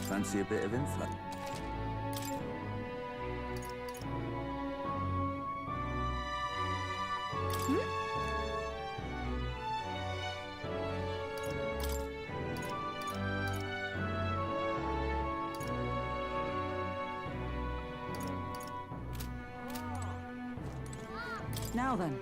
Fancy a bit of info? Now then.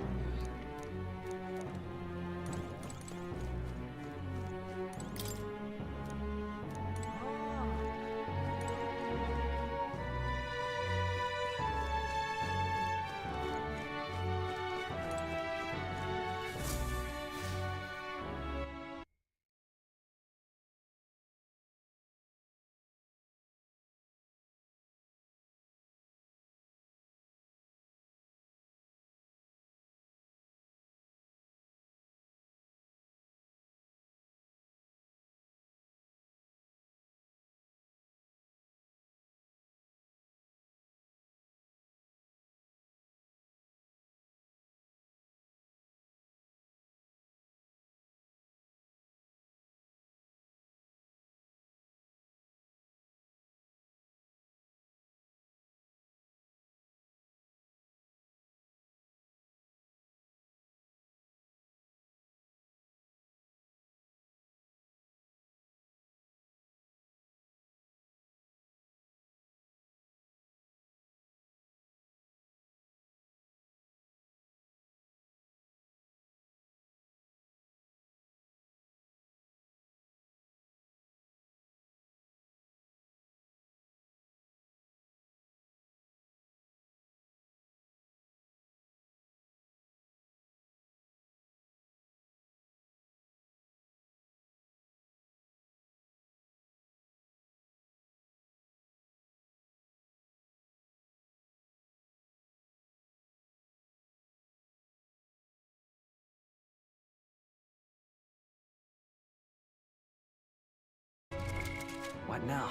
What now?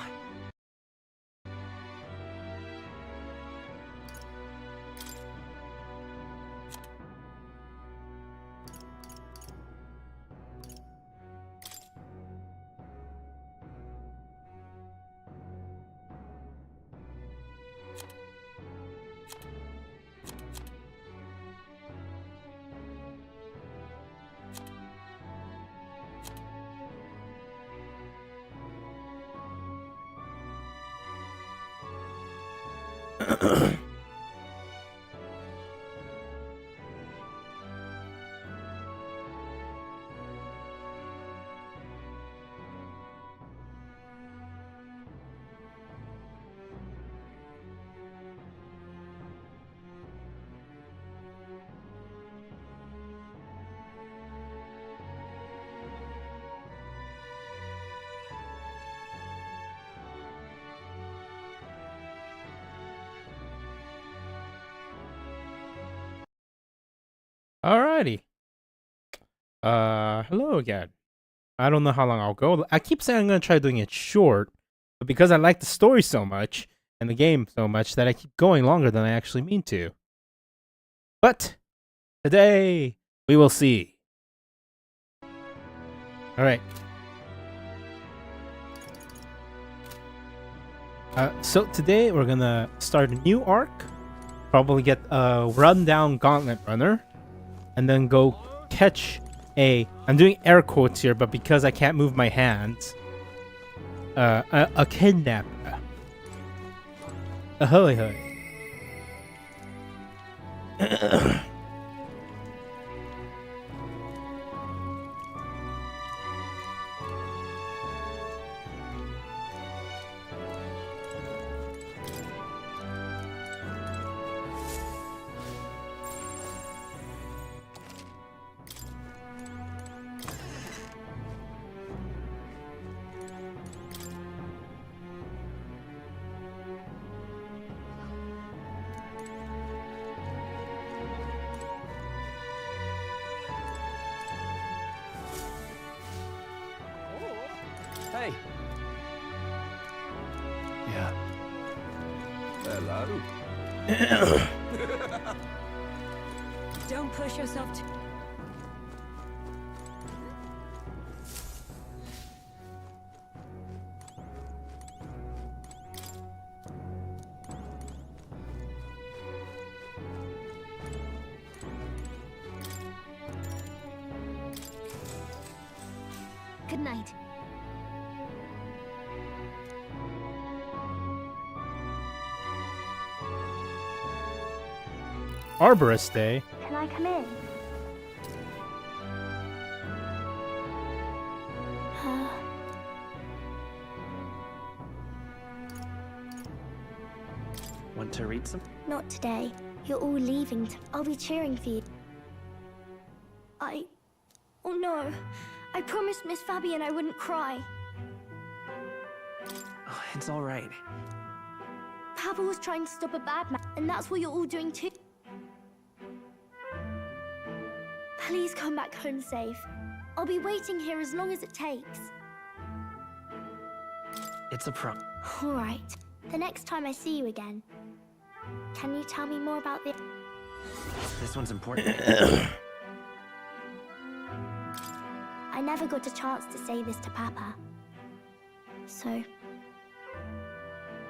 Alrighty. Hello again. I don't know how long I'll go. I keep saying I'm gonna try doing it short, but because I like the story so much and the game so much that I keep going longer than I actually mean to. But today we will see. Alright. So today we're gonna start a new arc. Probably get a rundown gauntlet runner. And then go catch I'm doing air quotes here, but because I can't move my hands, a kidnapper. Ahoy hoy. Hey. Yeah. Hello. Don't push yourself too... Good night. Arborist Day. Can I come in? Want to read some? Not today. You're all leaving. I'll be cheering for you. Oh no. I promised Miss Fabian I wouldn't cry. Oh, it's all right. Papa was trying to stop a bad man, and that's what you're all doing too. Please come back home safe. I'll be waiting here as long as it takes. It's a All right. The next time I see you again, can you tell me more about the... This one's important. I never got a chance to say this to Papa. So,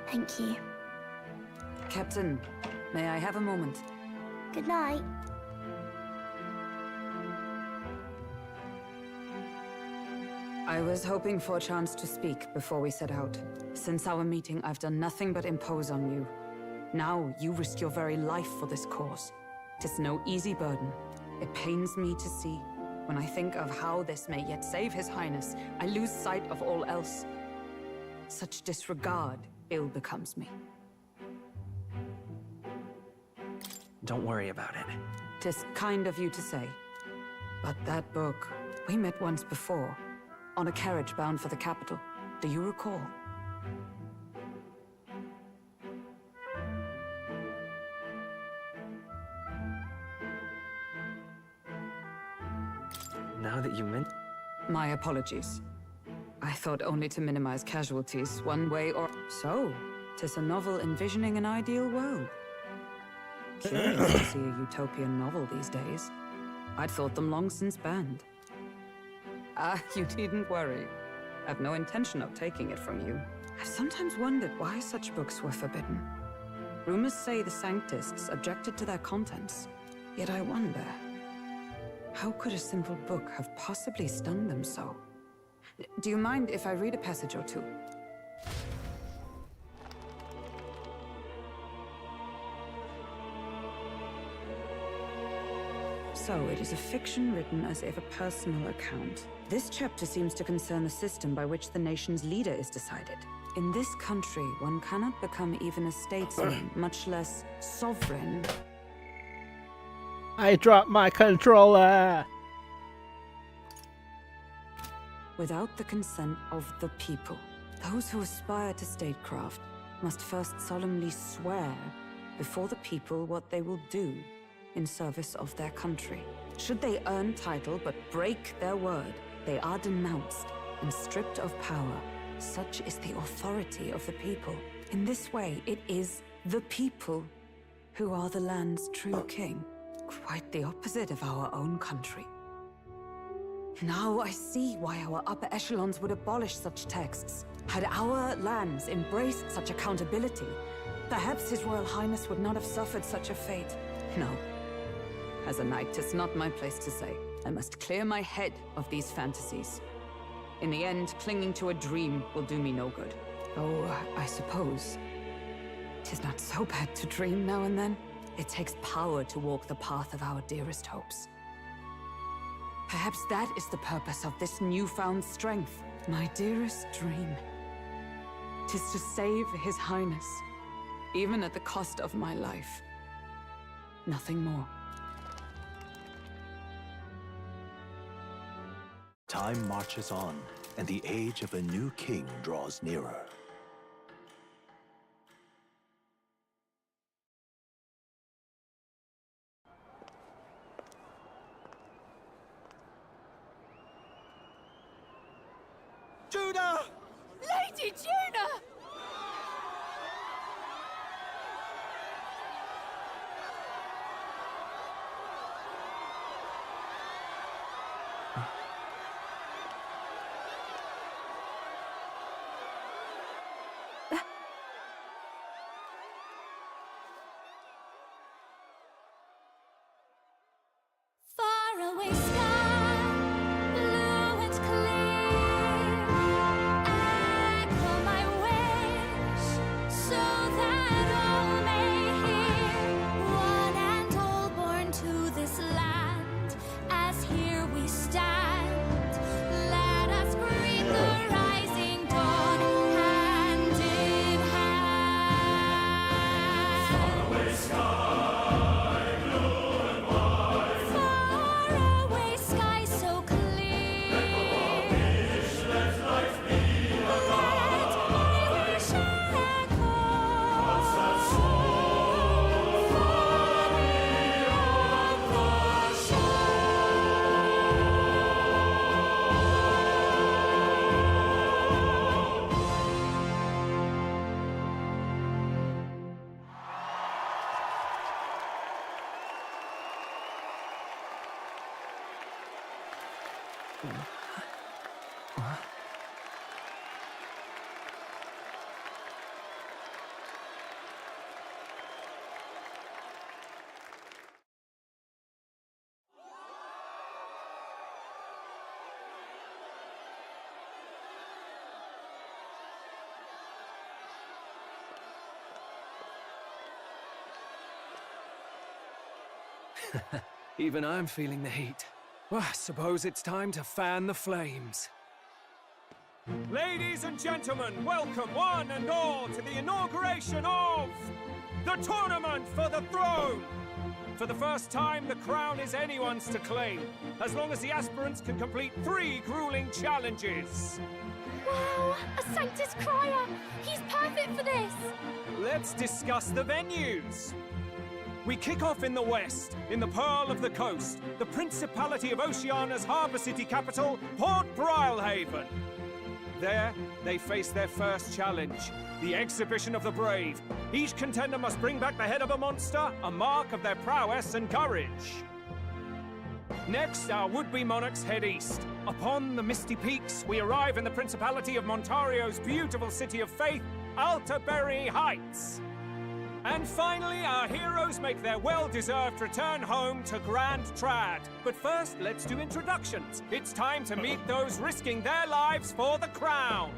thank you. Captain, may I have a moment? Good night. I was hoping for a chance to speak before we set out. Since our meeting, I've done nothing but impose on you. Now you risk your very life for this cause. 'Tis no easy burden. It pains me to see. When I think of how this may yet save His Highness, I lose sight of all else. Such disregard ill becomes me. Don't worry about it. 'Tis kind of you to say. But that book, we met once before, on a carriage bound for the capital. Do you recall? Now that you meant... My apologies. I thought only to minimize casualties one way or... So, 'tis a novel envisioning an ideal world. Curious to see a utopian novel these days. I'd thought them long since banned. Ah, you needn't worry. I've no intention of taking it from you. I've sometimes wondered why such books were forbidden. Rumors say the Sanctists objected to their contents. Yet I wonder, how could a simple book have possibly stung them so? Do you mind if I read a passage or two? So, it is a fiction written as if a personal account. This chapter seems to concern the system by which the nation's leader is decided. In this country, one cannot become even a statesman, much less sovereign. I dropped my controller! Without the consent of the people. Those who aspire to statecraft must first solemnly swear before the people what they will do in service of their country. Should they earn title but break their word, they are denounced and stripped of power. Such is the authority of the people. In this way, it is the people who are the land's true king. Quite the opposite of our own country. Now I see why our upper echelons would abolish such texts. Had our lands embraced such accountability, perhaps His Royal Highness would not have suffered such a fate. No. As a knight, 'tis not my place to say. I must clear my head of these fantasies. In the end, clinging to a dream will do me no good. Oh, I suppose 'tis not so bad to dream now and then. It takes power to walk the path of our dearest hopes. Perhaps that is the purpose of this newfound strength. My dearest dream. 'Tis to save His Highness, even at the cost of my life. Nothing more. Time marches on, and the age of a new king draws nearer. Juna! Lady Juna! Far away sky, blue and clear. Even I'm feeling the heat. Well, I suppose it's time to fan the flames. Ladies and gentlemen, welcome one and all to the inauguration of the Tournament for the Throne! For the first time, the crown is anyone's to claim, as long as the aspirants can complete 3 grueling challenges. Wow, a Sanctus Crier! He's perfect for this! Let's discuss the venues. We kick off in the west, in the Pearl of the Coast, the Principality of Oceania's harbour city capital, Port Brilehaven. There, they face their first challenge, the Exhibition of the Brave. Each contender must bring back the head of a monster, a mark of their prowess and courage. Next, our would-be monarchs head east. Upon the misty peaks, we arrive in the Principality of Montario's beautiful city of faith, Altaberry Heights. And finally, our heroes make their well-deserved return home to Grand Trad. But first, let's do introductions. It's time to meet those risking their lives for the crown.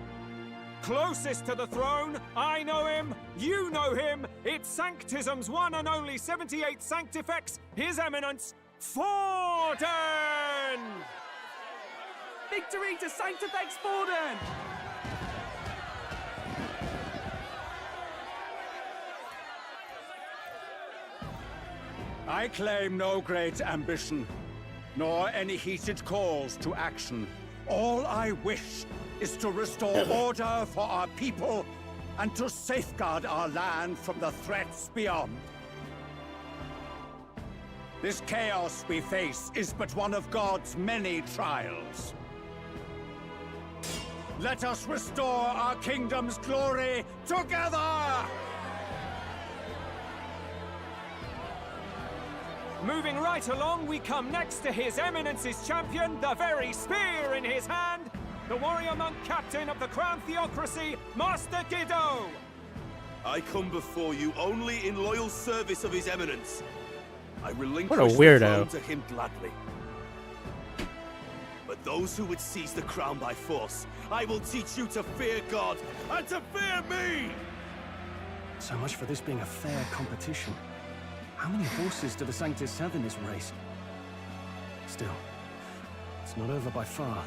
Closest to the throne, I know him, you know him. It's Sanctism's one and only 78 Sanctifex, His Eminence, Forden! Victory to Sanctifex Forden! I claim no great ambition, nor any heated calls to action. All I wish is to restore order for our people and to safeguard our land from the threats beyond. This chaos we face is but one of God's many trials. Let us restore our kingdom's glory together! Moving right along, we come next to His Eminence's champion, the very spear in his hand, the warrior monk captain of the Crown Theocracy, Master Giddo! I come before you only in loyal service of His Eminence. I relinquish What a the weirdo. throne to him gladly. But those who would seize the crown by force, I will teach you to fear God and to fear me! So much for this being a fair competition. How many horses do the Sanctus have in this race? Still, it's not over by far.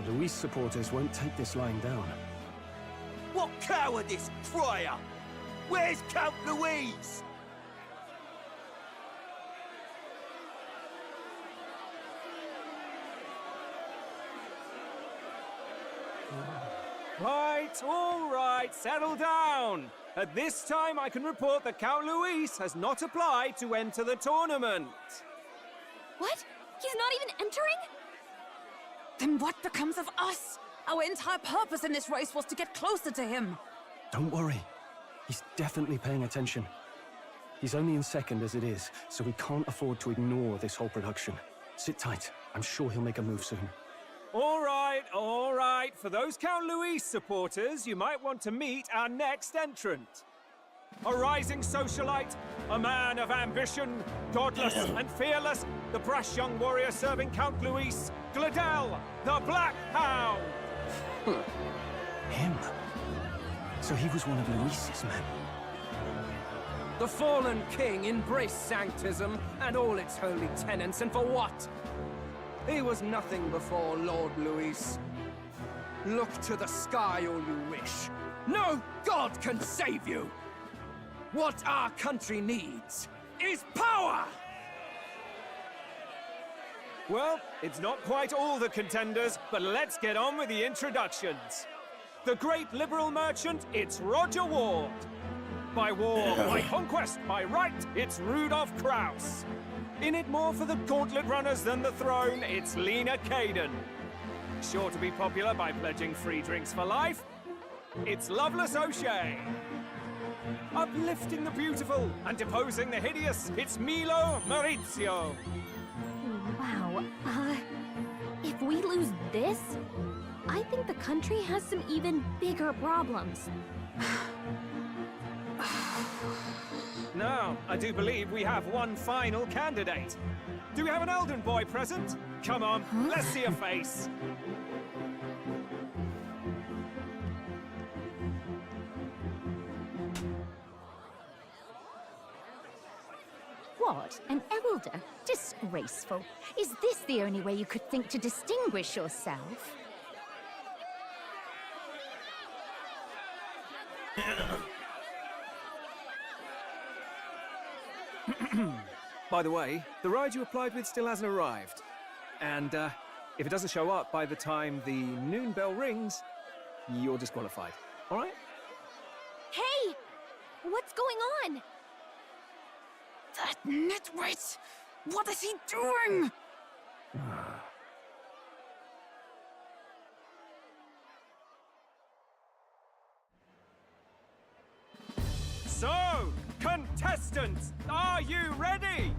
The Luis supporters won't take this lying down. What cowardice, Crier! Where's Count Louise? All right, settle down. At this time, I can report that Count Luis has not applied to enter the tournament. What? He's not even entering? Then what becomes of us? Our entire purpose in this race was to get closer to him. Don't worry. He's definitely paying attention. He's only in second as it is, so we can't afford to ignore this whole production. Sit tight. I'm sure he'll make a move soon. All right. For those Count Luis supporters, you might want to meet our next entrant. A rising socialite, a man of ambition, godless and fearless, the brash young warrior serving Count Luis, Gladel, the Black Hound. Him? So he was one of Luis's men. The fallen king embraced Sanctism and all its holy tenets, and for what? He was nothing before Lord Luis. Look to the sky all you wish. No god can save you! What our country needs is power! Well, it's not quite all the contenders, but let's get on with the introductions. The great liberal merchant, it's Roger Ward. By war, by conquest, by right, it's Rudolph Kraus. In it more for the gauntlet runners than the throne, it's Lena Caden. Sure to be popular by pledging free drinks for life, it's Loveless O'Shea. Uplifting the beautiful and deposing the hideous, it's Milo Maurizio. Wow. If we lose this, I think the country has some even bigger problems. Now, I do believe we have one final candidate. Do we have an Elden boy present? Come on, let's see a face. What? An elder? Disgraceful. Is this the only way you could think to distinguish yourself? By the way, the ride you applied with still hasn't arrived. And if it doesn't show up by the time the noon bell rings, you're disqualified. All right? Hey! What's going on? That nitwit! What is he doing? So, contestants, are you ready?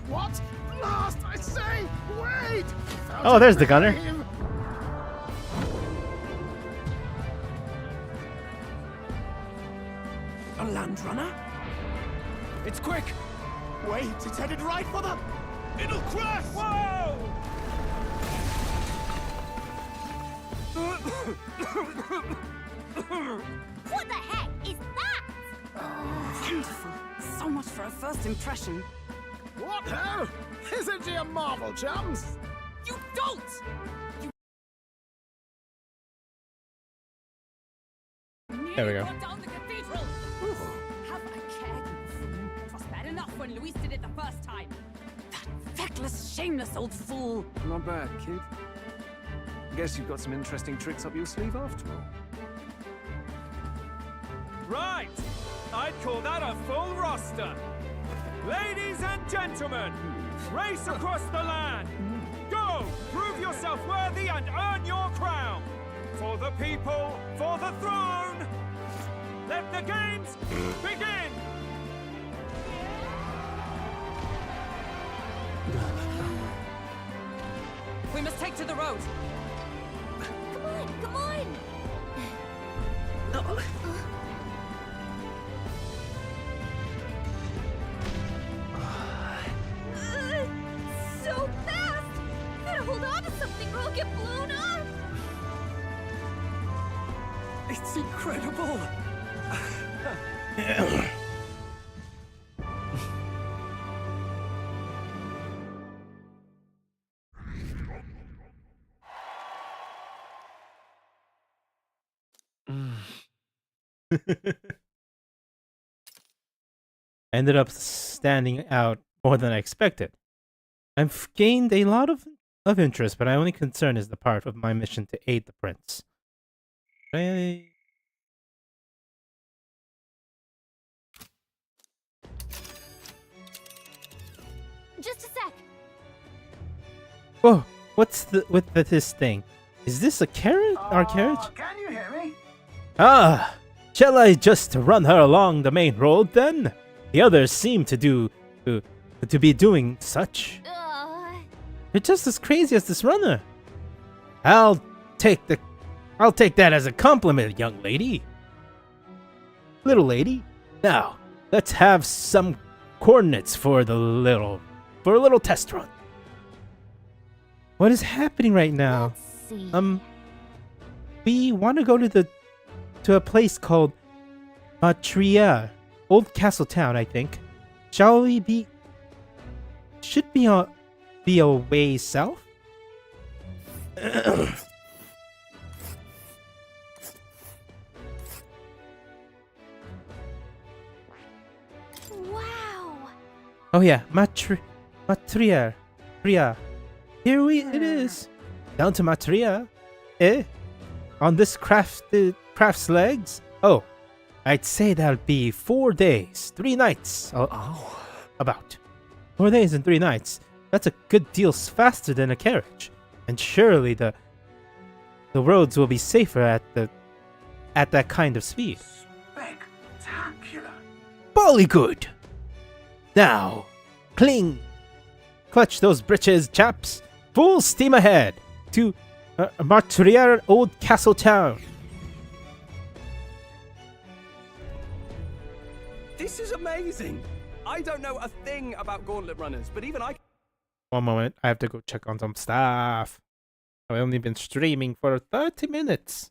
What? Last, I say! Wait! Oh, there's the gunner. A land runner? It's quick! Wait, it's headed right for the... It'll crash! Whoa! What the heck is that? Wonderful. So much for a first impression. What hell? Isn't he a marvel, chums? You don't! There we go. Down the cathedral! Have a care. It was bad enough when Luis did it the first time. That feckless, shameless old fool. Not bad, kid. Guess you've got some interesting tricks up your sleeve after all. Right! I'd call that a full roster. Ladies and gentlemen, race across the land. Go! Prove yourself worthy and earn your crown. For the people, for the throne. Let the games begin! We must take to the road. Come on, come on! So fast! Gotta hold on to something or I'll get blown up! It's incredible! Ended up standing out more than I expected. I've gained a lot of interest, but my only concern is the part of my mission to aid the prince. Just a sec. Whoa, what's with this thing? Is this a carriage? Our carriage? Can you hear me? Ah, shall I just run her along the main road then? The others seem to be doing such. You're just as crazy as this runner. I'll take that as a compliment, young lady. Little lady. Now, let's have some coordinates for a little test run. What is happening right now? Let's see. We want to go to a place called Martira, Old Castle Town, I think. Shall we be? Should be a way south. Wow! Oh yeah, Martira. It is. Down to Martira. On this craft's legs. Oh, I'd say that'll be 4 days, 3 nights. About 4 days and 3 nights. That's a good deal faster than a carriage, and surely the roads will be safer at that kind of speed. Spectacular. Bolly good. Now, cling! Clutch those britches, chaps! Full steam ahead! To Martira Old Castle Town! This is amazing! I don't know a thing about gauntlet runners, but even I... One moment, I have to go check on some stuff. I've only been streaming for 30 minutes.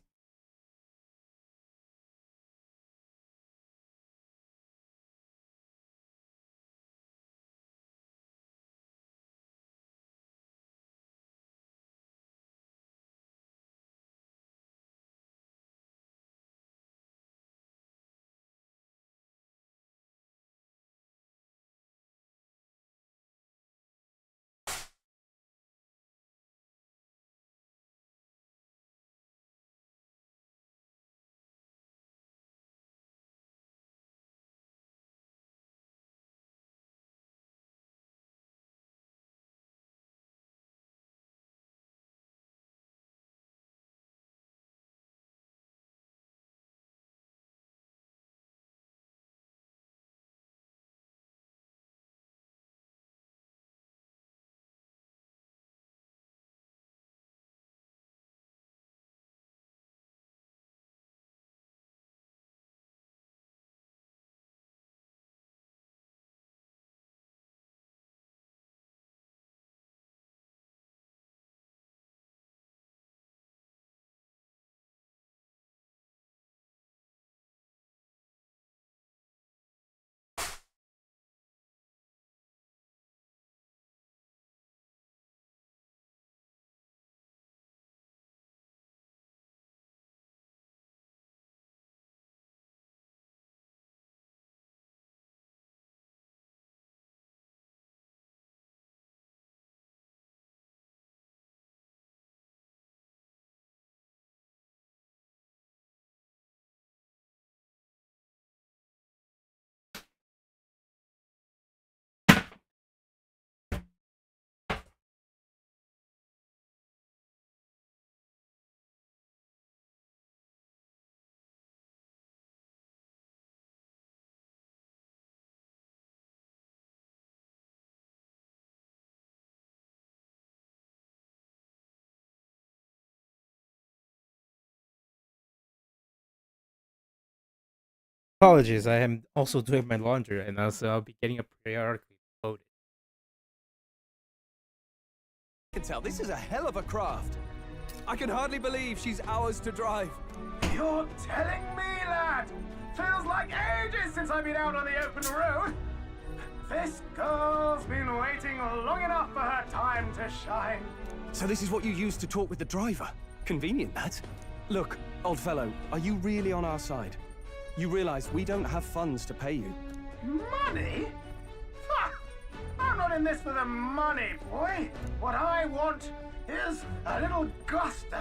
Apologies, I am also doing my laundry right now, so I'll be getting up periodically loaded. I can tell this is a hell of a craft. I can hardly believe she's ours to drive. You're telling me, lad? Feels like ages since I've been out on the open road. This girl's been waiting long enough for her time to shine. So this is what you used to talk with the driver? Convenient, that. Look, old fellow, are you really on our side? You realize we don't have funds to pay you. Money? Ha! I'm not in this for the money, boy. What I want is a little gusto.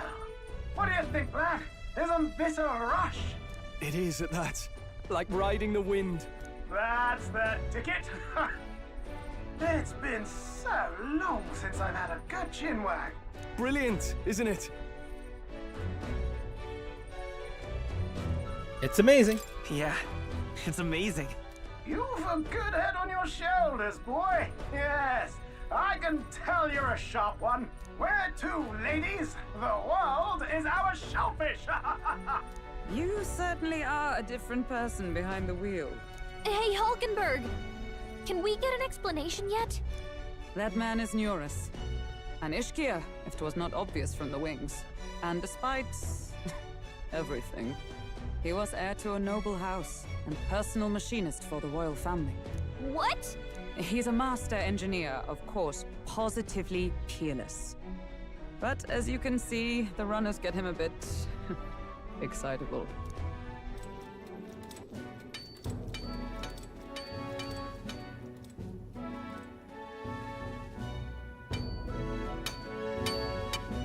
What do you think, lad? Isn't this a rush? It is at that. Like riding the wind. That's the ticket. It's been so long since I've had a good chinwag. Brilliant, isn't it? It's amazing. Yeah, it's amazing. You've a good head on your shoulders, boy. Yes, I can tell you're a sharp one. Where to, ladies? The world is our shellfish. You certainly are a different person behind the wheel. Hey, Hulkenberg! Can we get an explanation yet? That man is Neurus. An Ishkia, if 'twas not obvious from the wings. And despite everything, he was heir to a noble house and personal machinist for the royal family. What? He's a master engineer, of course, positively peerless. But as you can see, the runners get him a bit excitable.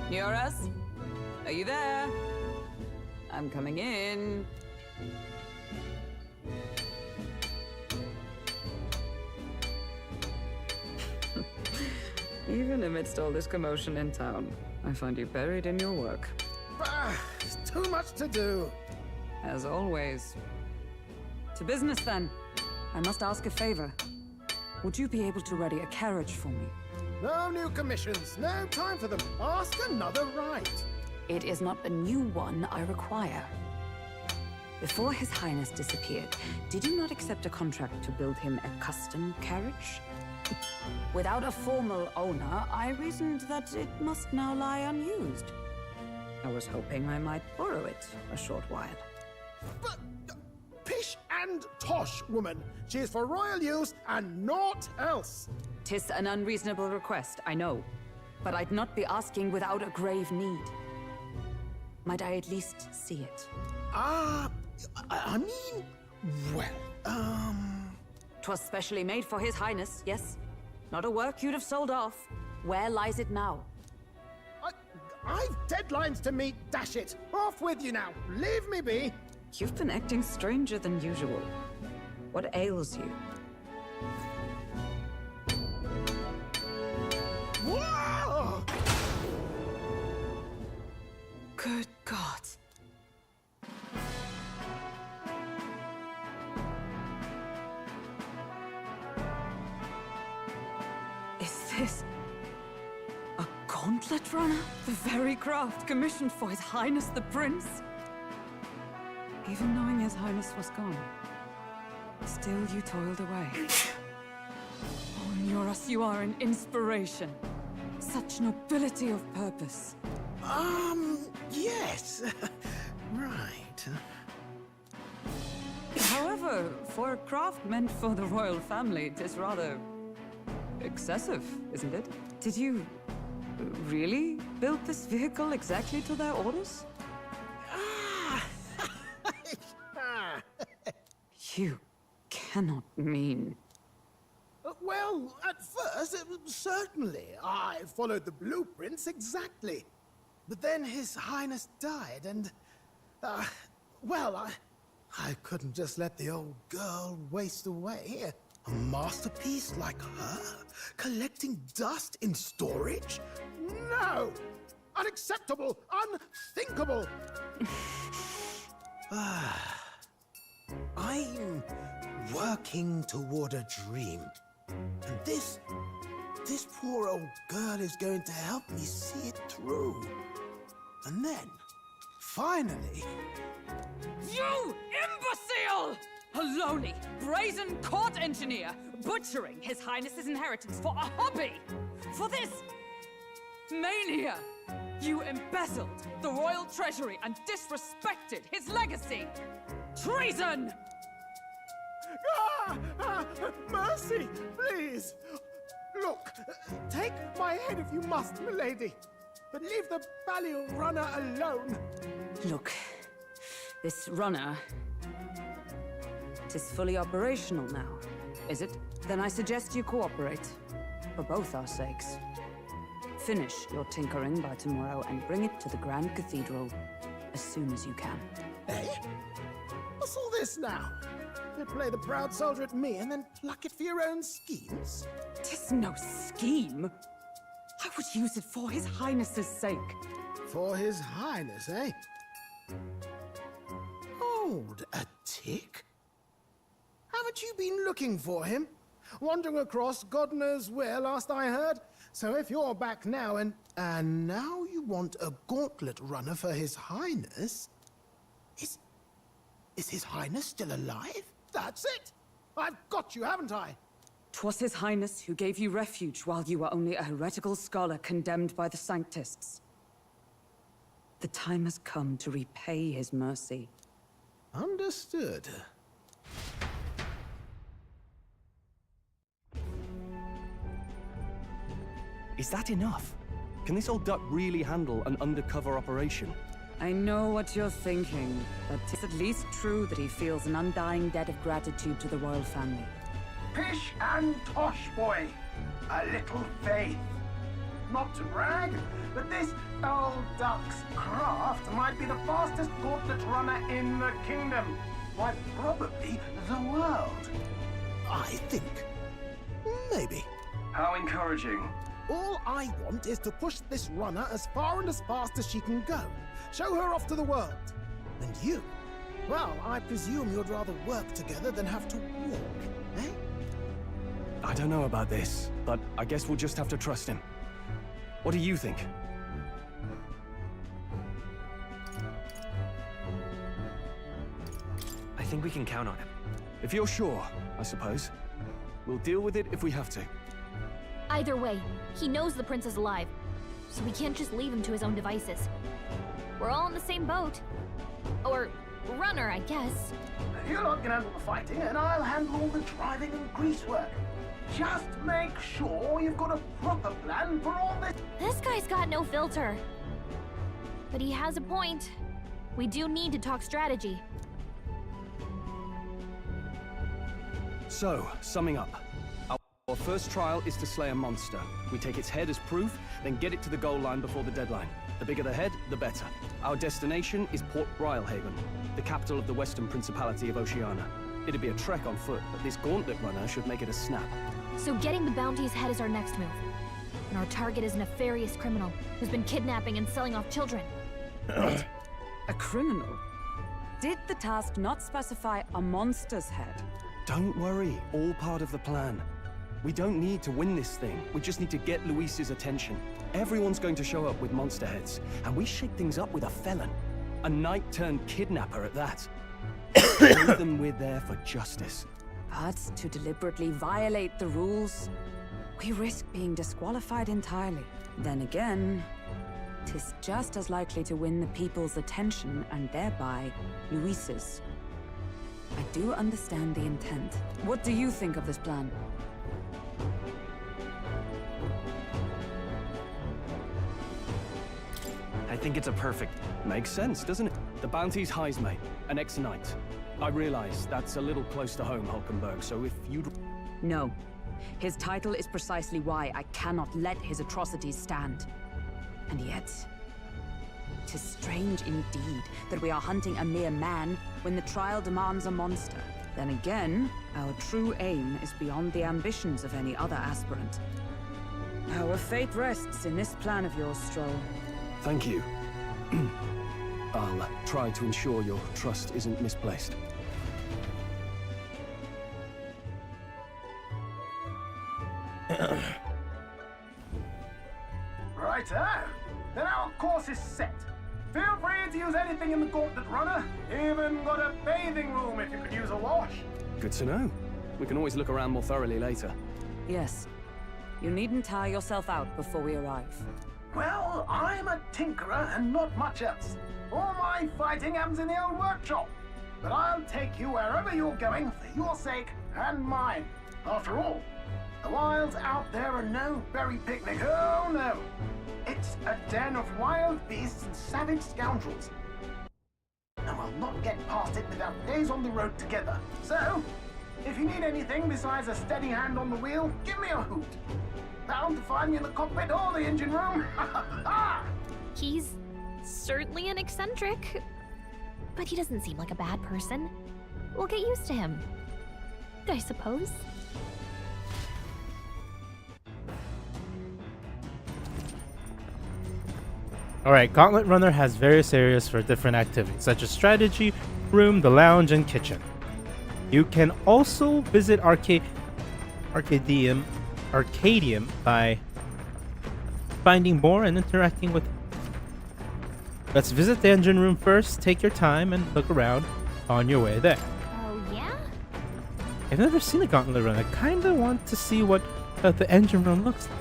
Neurus? Are you there? I'm coming in. Even amidst all this commotion in town, I find you buried in your work. It's too much to do. As always. To business, then. I must ask a favor. Would you be able to ready a carriage for me? No new commissions. No time for them. Ask another right. It is not a new one I require. Before His Highness disappeared, did you not accept a contract to build him a custom carriage? Without a formal owner, I reasoned that it must now lie unused. I was hoping I might borrow it a short while. But pish and tosh, woman. She is for royal use and naught else. 'Tis an unreasonable request, I know. But I'd not be asking without a grave need. Might I at least see it? I mean, well, 'Twas specially made for His Highness, yes? Not a work you'd have sold off. Where lies it now? I've deadlines to meet, dash it. Off with you now. Leave me be. You've been acting stranger than usual. What ails you? Whoa! Good God. Is this a gauntlet runner? The very craft commissioned for His Highness the Prince? Even knowing His Highness was gone, still you toiled away. Oh, Nuras, you are an inspiration. Such nobility of purpose. Yes. Right. However, for a craft meant for the royal family, it is rather excessive, isn't it? Did you really build this vehicle exactly to their orders? You cannot mean... Well, at first, certainly. I followed the blueprints exactly. But then His Highness died, and... well, I couldn't just let the old girl waste away. A masterpiece like her? Collecting dust in storage? No! Unacceptable! Unthinkable! I'm working toward a dream. And this poor old girl is going to help me see it through. And then, finally... You imbecile! A lowly, brazen court engineer, butchering His Highness's inheritance for a hobby! For this mania! You embezzled the royal treasury and disrespected his legacy! Treason! Mercy, please! Look, take my head if you must, milady. But leave the Balliol runner alone. Look, this runner... It is fully operational now, is it? Then I suggest you cooperate, for both our sakes. Finish your tinkering by tomorrow and bring it to the Grand Cathedral as soon as you can. Eh? What's all this now? You play the proud soldier at me and then pluck it for your own schemes? 'Tis no scheme. I would use it for His Highness's sake. For His Highness, eh? Hold a tick. Haven't you been looking for him? Wandering across God knows where, last I heard. So if you're back now and now you want a gauntlet runner for His Highness... Is His Highness still alive? That's it! I've got you, haven't I? 'Twas His Highness who gave you refuge while you were only a heretical scholar condemned by the Sanctists. The time has come to repay his mercy. Understood. Is that enough? Can this old duck really handle an undercover operation? I know what you're thinking, but it's at least true that he feels an undying debt of gratitude to the royal family. Pish and tosh, boy. A little faith. Not to brag, but this old duck's craft might be the fastest gauntlet runner in the kingdom. Why, probably the world. I think. Maybe. How encouraging. All I want is to push this runner as far and as fast as she can go. Show her off to the world. And you? Well, I presume you'd rather work together than have to walk, eh? I don't know about this, but I guess we'll just have to trust him. What do you think? I think we can count on him. If you're sure, I suppose. We'll deal with it if we have to. Either way, he knows the prince is alive, so we can't just leave him to his own devices. We're all in the same boat. Or runner, I guess. You lot can handle the fighting, and I'll handle all the driving and grease work. Just make sure you've got a proper plan for all this. This guy's got no filter. But he has a point. We do need to talk strategy. So, summing up. Our first trial is to slay a monster. We take its head as proof, then get it to the goal line before the deadline. The bigger the head, the better. Our destination is Port Brilehaven, the capital of the Western Principality of Oceania. It'd be a trek on foot, but this gauntlet runner should make it a snap. So getting the bounty's head is our next move. And our target is a nefarious criminal who's been kidnapping and selling off children. A criminal? Did the task not specify a monster's head? Don't worry, all part of the plan. We don't need to win this thing. We just need to get Luis's attention. Everyone's going to show up with monster heads, and we shake things up with a felon. A knight-turned-kidnapper at that. Show them we're there for justice. But to deliberately violate the rules, we risk being disqualified entirely. Then again, 'tis just as likely to win the people's attention and thereby Luis's. I do understand the intent. What do you think of this plan? I think it's a perfect... Makes sense, doesn't it? The bounty's Heismay, an ex-knight. I realize that's a little close to home, Hulkenberg, so if you'd... No. His title is precisely why I cannot let his atrocities stand. And yet, 'tis strange indeed that we are hunting a mere man when the trial demands a monster. Then again, our true aim is beyond the ambitions of any other aspirant. Our fate rests in this plan of yours, Stroll. Thank you. I'll try to ensure your trust isn't misplaced. Righto. Then our course is set. Feel free to use anything in the gauntlet runner. Even got a bathing room if you could use a wash. Good to know. We can always look around more thoroughly later. Yes. You needn't tire yourself out before we arrive. Well, I'm a tinkerer and not much else. All my fighting happens in the old workshop. But I'll take you wherever you're going for your sake and mine. After all, the wilds out there are no berry picnic. Oh no. It's a den of wild beasts and savage scoundrels. And we'll not get past it without days on the road together. So, if you need anything besides a steady hand on the wheel, give me a hoot. Bound to find me in the cockpit or the engine room. He's certainly an eccentric, but he doesn't seem like a bad person. We'll get used to him, I suppose. Alright, Gauntlet Runner has various areas for different activities, such as strategy, room, the lounge, and kitchen. You can also visit Arcadium by finding more and interacting with. Let's visit the engine room first, take your time, and look around on your way there. Oh, yeah? I've never seen a Gauntlet Runner. I kinda want to see what the engine room looks like.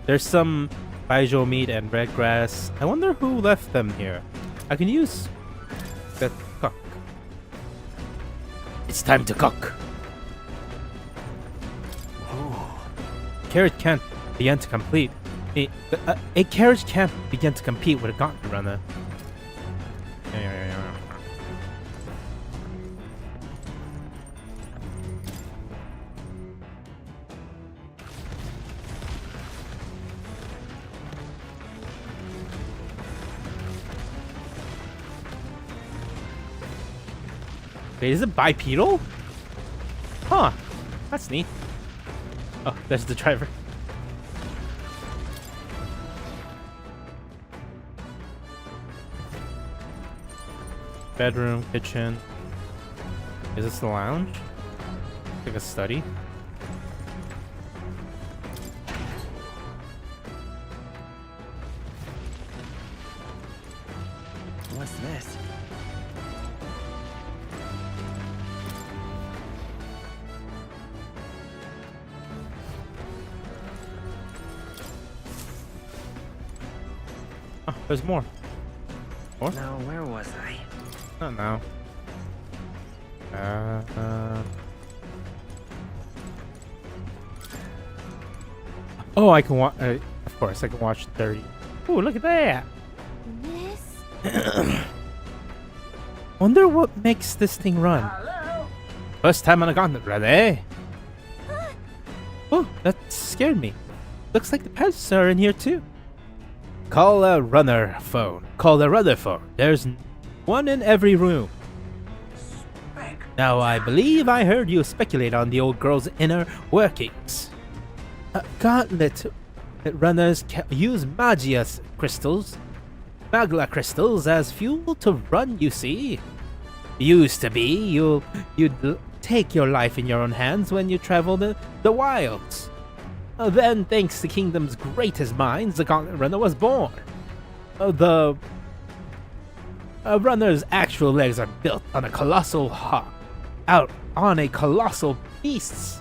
There's some baijiu meat and red grass. I wonder who left them here. I can use the cook. It's time to cook. Oh. Carrot can't begin to complete. A carriage can't begin to compete with a Gauntlet Runner. Wait, is it bipedal? Huh. That's neat. Oh, there's the driver. Bedroom, kitchen. Is this the lounge? Like a study? What's this? Oh, there's more. More? Now, where was I? Not now. Oh, I can watch. Of course, I can watch 30. Oh, look at that! This? Wonder what makes this thing run. Hello? First time on a gauntlet, ready? Oh, that scared me. Looks like the pets are in here too. Call a runner phone. Call the runner phone. There's one in every room. Now, I believe I heard you speculate on the old girl's inner workings. Gauntlet runners use magla crystals as fuel to run, you see. Used to be, you'd take your life in your own hands when you travel the wilds. Then, thanks to Kingdom's greatest minds, the Gauntlet Runner was born. The runner's actual legs are built on a colossal beasts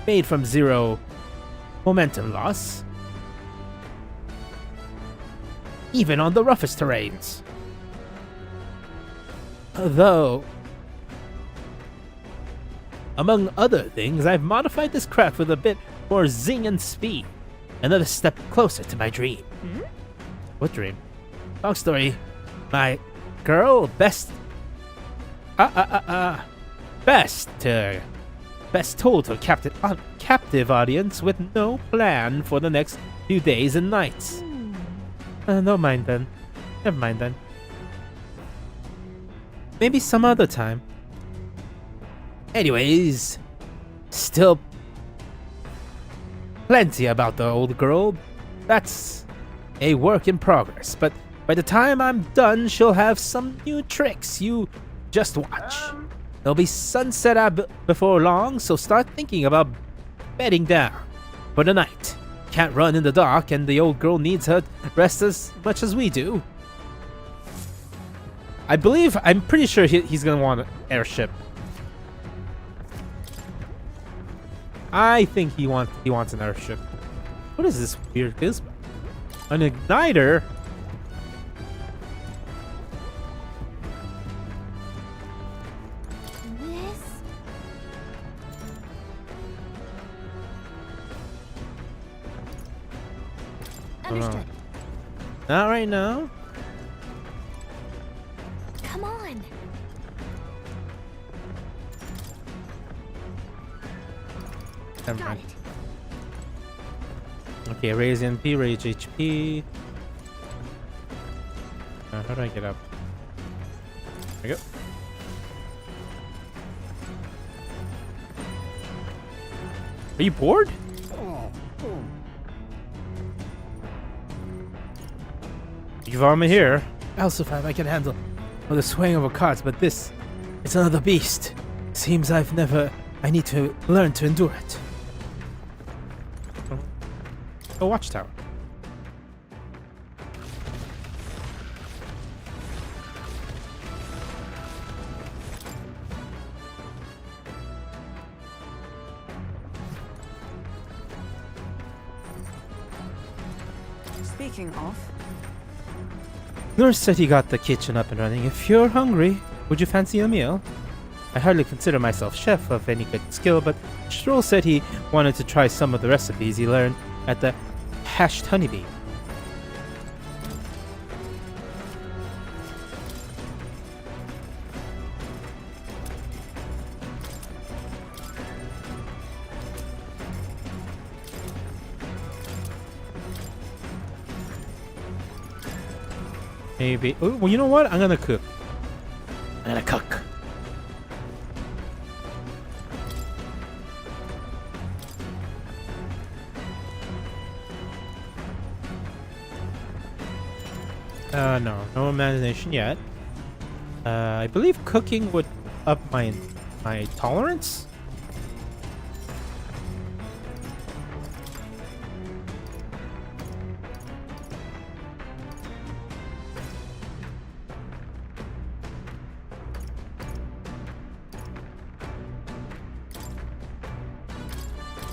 made from zero momentum loss, even on the roughest terrains. Though, among other things, I've modified this craft with a bit more zing and speed. Another step closer to my dream. What dream? Long story. My girl, best told to a captive audience with no plan for the next few days and nights. Never mind then. Maybe some other time. Anyways, still plenty about the old girl. That's a work in progress, but by the time I'm done, she'll have some new tricks. You just watch. There'll be sunset before long, so start thinking about bedding down for the night. Can't run in the dark, and the old girl needs her rest as much as we do. I'm pretty sure he's gonna want an airship. I think he wants an airship. What is this weird gizmo? An igniter? This? Understood. Not right now. Come on. Never Got mind. it. Okay, raise MP, raise HP. How do I get up? There we go. Are you bored? You've armor here. Alciphab I can handle with the swing of a cart, but this, it's another beast. Seems I need to learn to endure it. A watchtower. Speaking of, Nurse said he got the kitchen up and running. If you're hungry, would you fancy a meal? I hardly consider myself chef of any good skill, but Stroll said he wanted to try some of the recipes he learned at the Hashed Honeybee. Maybe. Oh, well, you know what? I'm gonna cook. No imagination yet. I believe cooking would up my tolerance.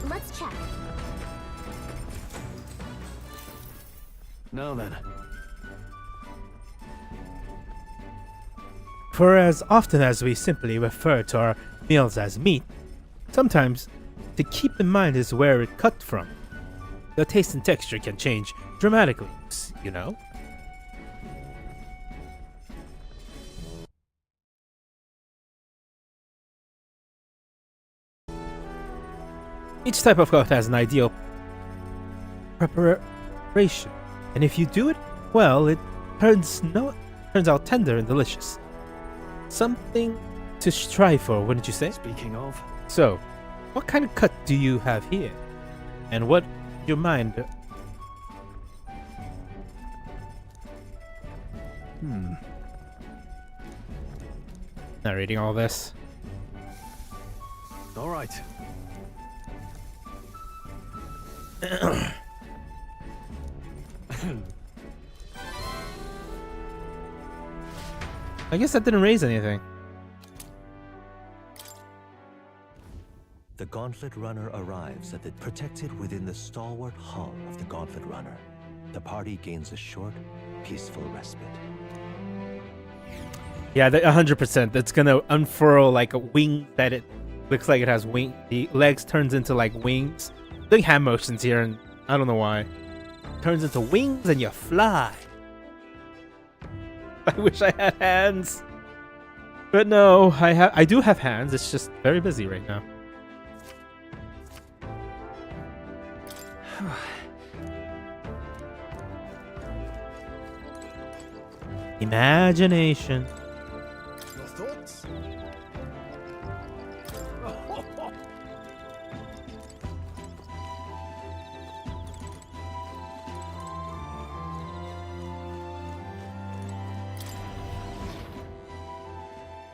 Let's check. Now then. For as often as we simply refer to our meals as meat, sometimes to keep in mind is where it cut from. The taste and texture can change dramatically, you know? Each type of cook has an ideal preparation, and if you do it well, it turns out tender and delicious. Something to strive for, wouldn't you say? Speaking of. So, what kind of cut do you have here? And what your mind? Not reading all this. All right. I guess that didn't raise anything. The Gauntlet Runner arrives at the protected within the stalwart hull of the Gauntlet Runner. The party gains a short, peaceful respite. Yeah, 100%. That's gonna unfurl like a wing that it looks like it has wing. The legs turns into like wings. Doing hand motions here, and I don't know why. Turns into wings and you fly. I wish I had hands, but no, I do have hands. It's just very busy right now. Imagination. Your thoughts?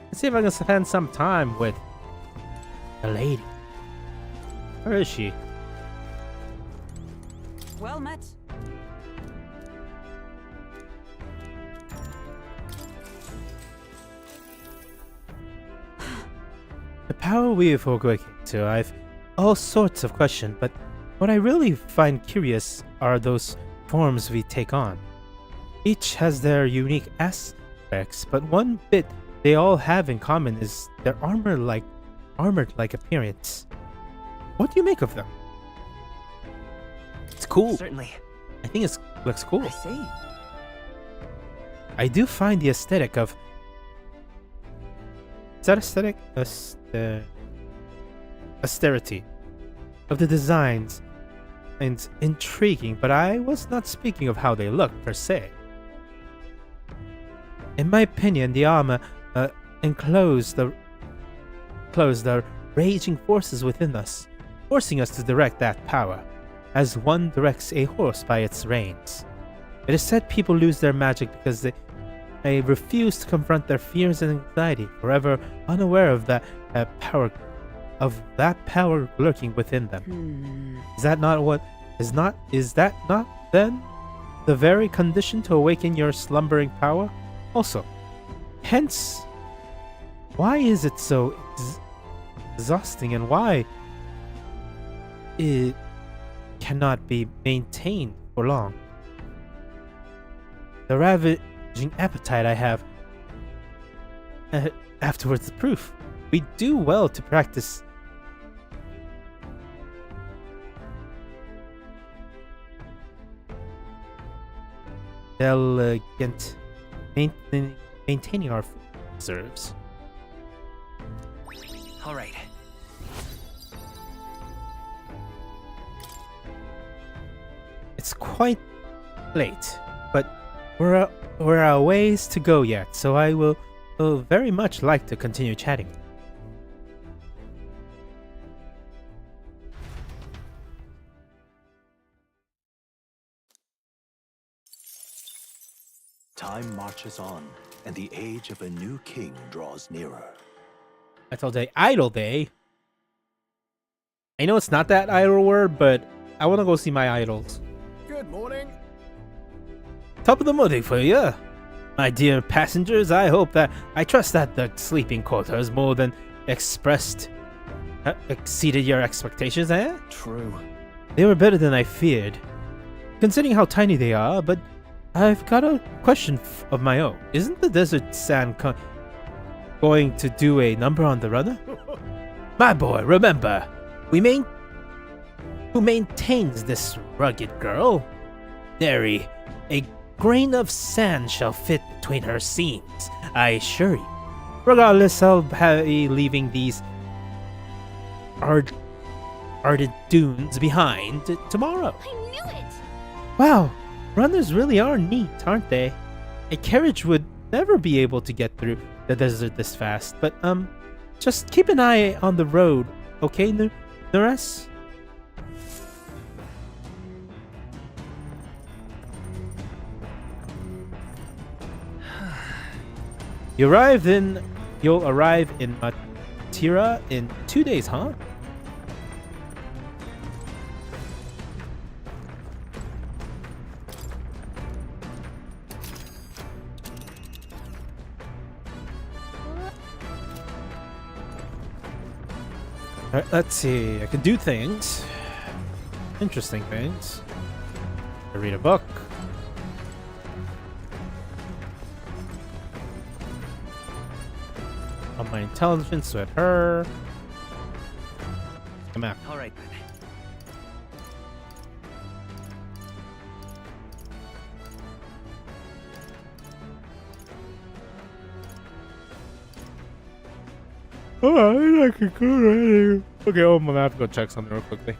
Let's see if I can spend some time with the lady. Where is she? Well met. The power we have awakened to, I've all sorts of questions, but what I really find curious are those forms we take on. Each has their unique aspects, but one bit they all have in common is their armored-like appearance. What do you make of them? It's cool. Certainly. I think it looks cool. I see. I do find the aesthetic of... Is that aesthetic? Austerity of the designs and intriguing, but I was not speaking of how they look per se. In my opinion, the armor enclosed the raging forces within us, forcing us to direct that power, as one directs a horse by its reins. It is said people lose their magic because they refuse to confront their fears and anxiety, forever unaware of that power lurking within them. Is that not then the very condition to awaken your slumbering power? Also, hence, why is it so exhausting, and why it cannot be maintained for long? The ravaging appetite I have afterwards the proof. We do well to practice elegant maintaining our food reserves. All right. It's quite late, but we're a ways to go yet, so I will very much like to continue chatting. Time marches on, and the age of a new king draws nearer. Idle day. Idle day? I know it's not that idle word, but I want to go see my idols. Good morning. Top of the morning for you. My dear passengers, I trust that the sleeping quarters more than exceeded your expectations, eh? True. They were better than I feared, considering how tiny they are, but I've got a question of my own. Isn't the desert sand going to do a number on the runner? My boy, remember, who maintains this rugged girl? Nary a grain of sand shall fit between her seams, I assure you. Regardless, I'll be leaving these ardent dunes behind tomorrow. I knew it! Wow, runners really are neat, aren't they? A carriage would never be able to get through the desert this fast, but just keep an eye on the road, okay, Nuras? You'll arrive in Martira in 2 days, huh? Alright, let's see. I can do things. Interesting things. I read a book. On my intelligence with her. Come out. All right, then. Alright, I can go right. Okay, I'm gonna have to go check something real quickly.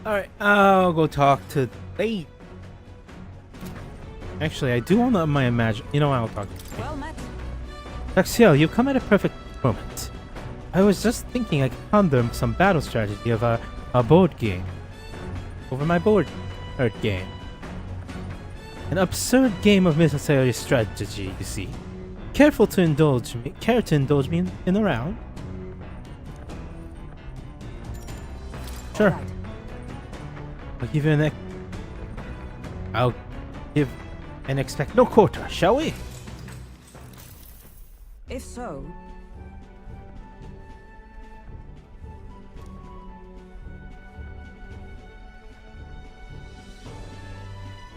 Alright, I'll go talk to... Hey! Actually, I do want to my imagine... You know what, I'll talk to you. Well met. Daxiel, you come at a perfect moment. I was just thinking I could ponder some battle strategy of a board game. Over my board game. An absurd game of military strategy, you see. Care to indulge me in a round? Sure. Right. I'll give and expect no quarter, shall we? If so,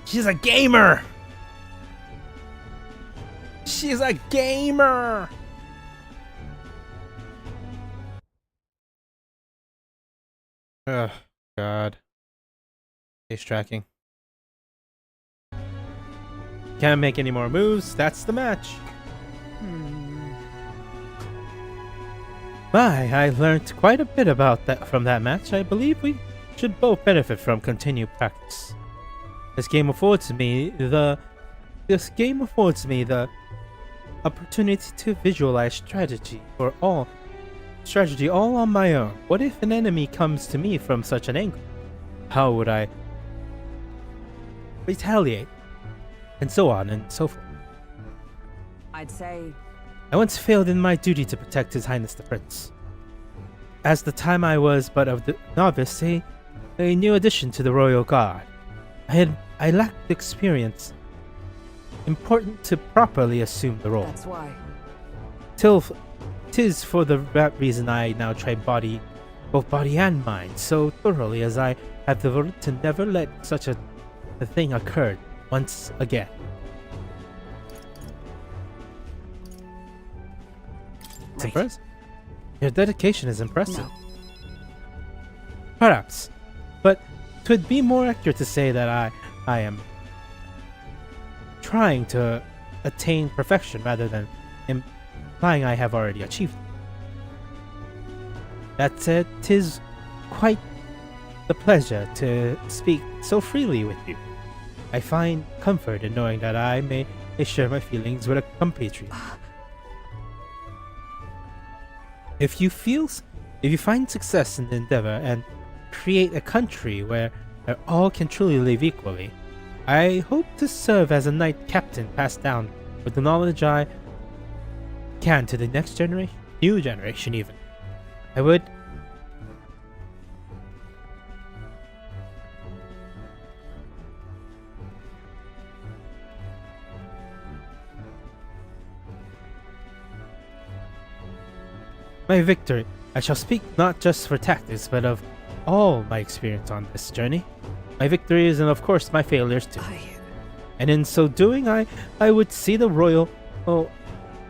She's a gamer! She's a gamer! Oh, God. Face tracking. Can't make any more moves. That's the match. My, I learned quite a bit about that from that match. I believe we should both benefit from continued practice. This game affords me the opportunity to visualize strategy all on my own. What if an enemy comes to me from such an angle? How would I retaliate? And so on and so forth. I'd say I once failed in my duty to protect His Highness the Prince. As the time I was but of the novice, a new addition to the Royal Guard. I lacked the experience important to properly assume the role. that's why. Tis for that reason I now train both body and mind so thoroughly as I have devoted to never let such a thing occur once again. It's impressive. Your dedication is impressive. No. Perhaps, but 'twould be more accurate to say that I am trying to attain perfection rather than implying I have already achieved it. That said, 'tis quite the pleasure to speak so freely with you. I find comfort in knowing that I may share my feelings with a compatriot. If you find success in the endeavor and create a country where all can truly live equally, I hope to serve as a knight captain passed down with the knowledge I can to the next generation, new generation even. I would my victory. I shall speak not just for tactics, but of all my experience on this journey. My victories and of course my failures too. And in so doing, I would see the royal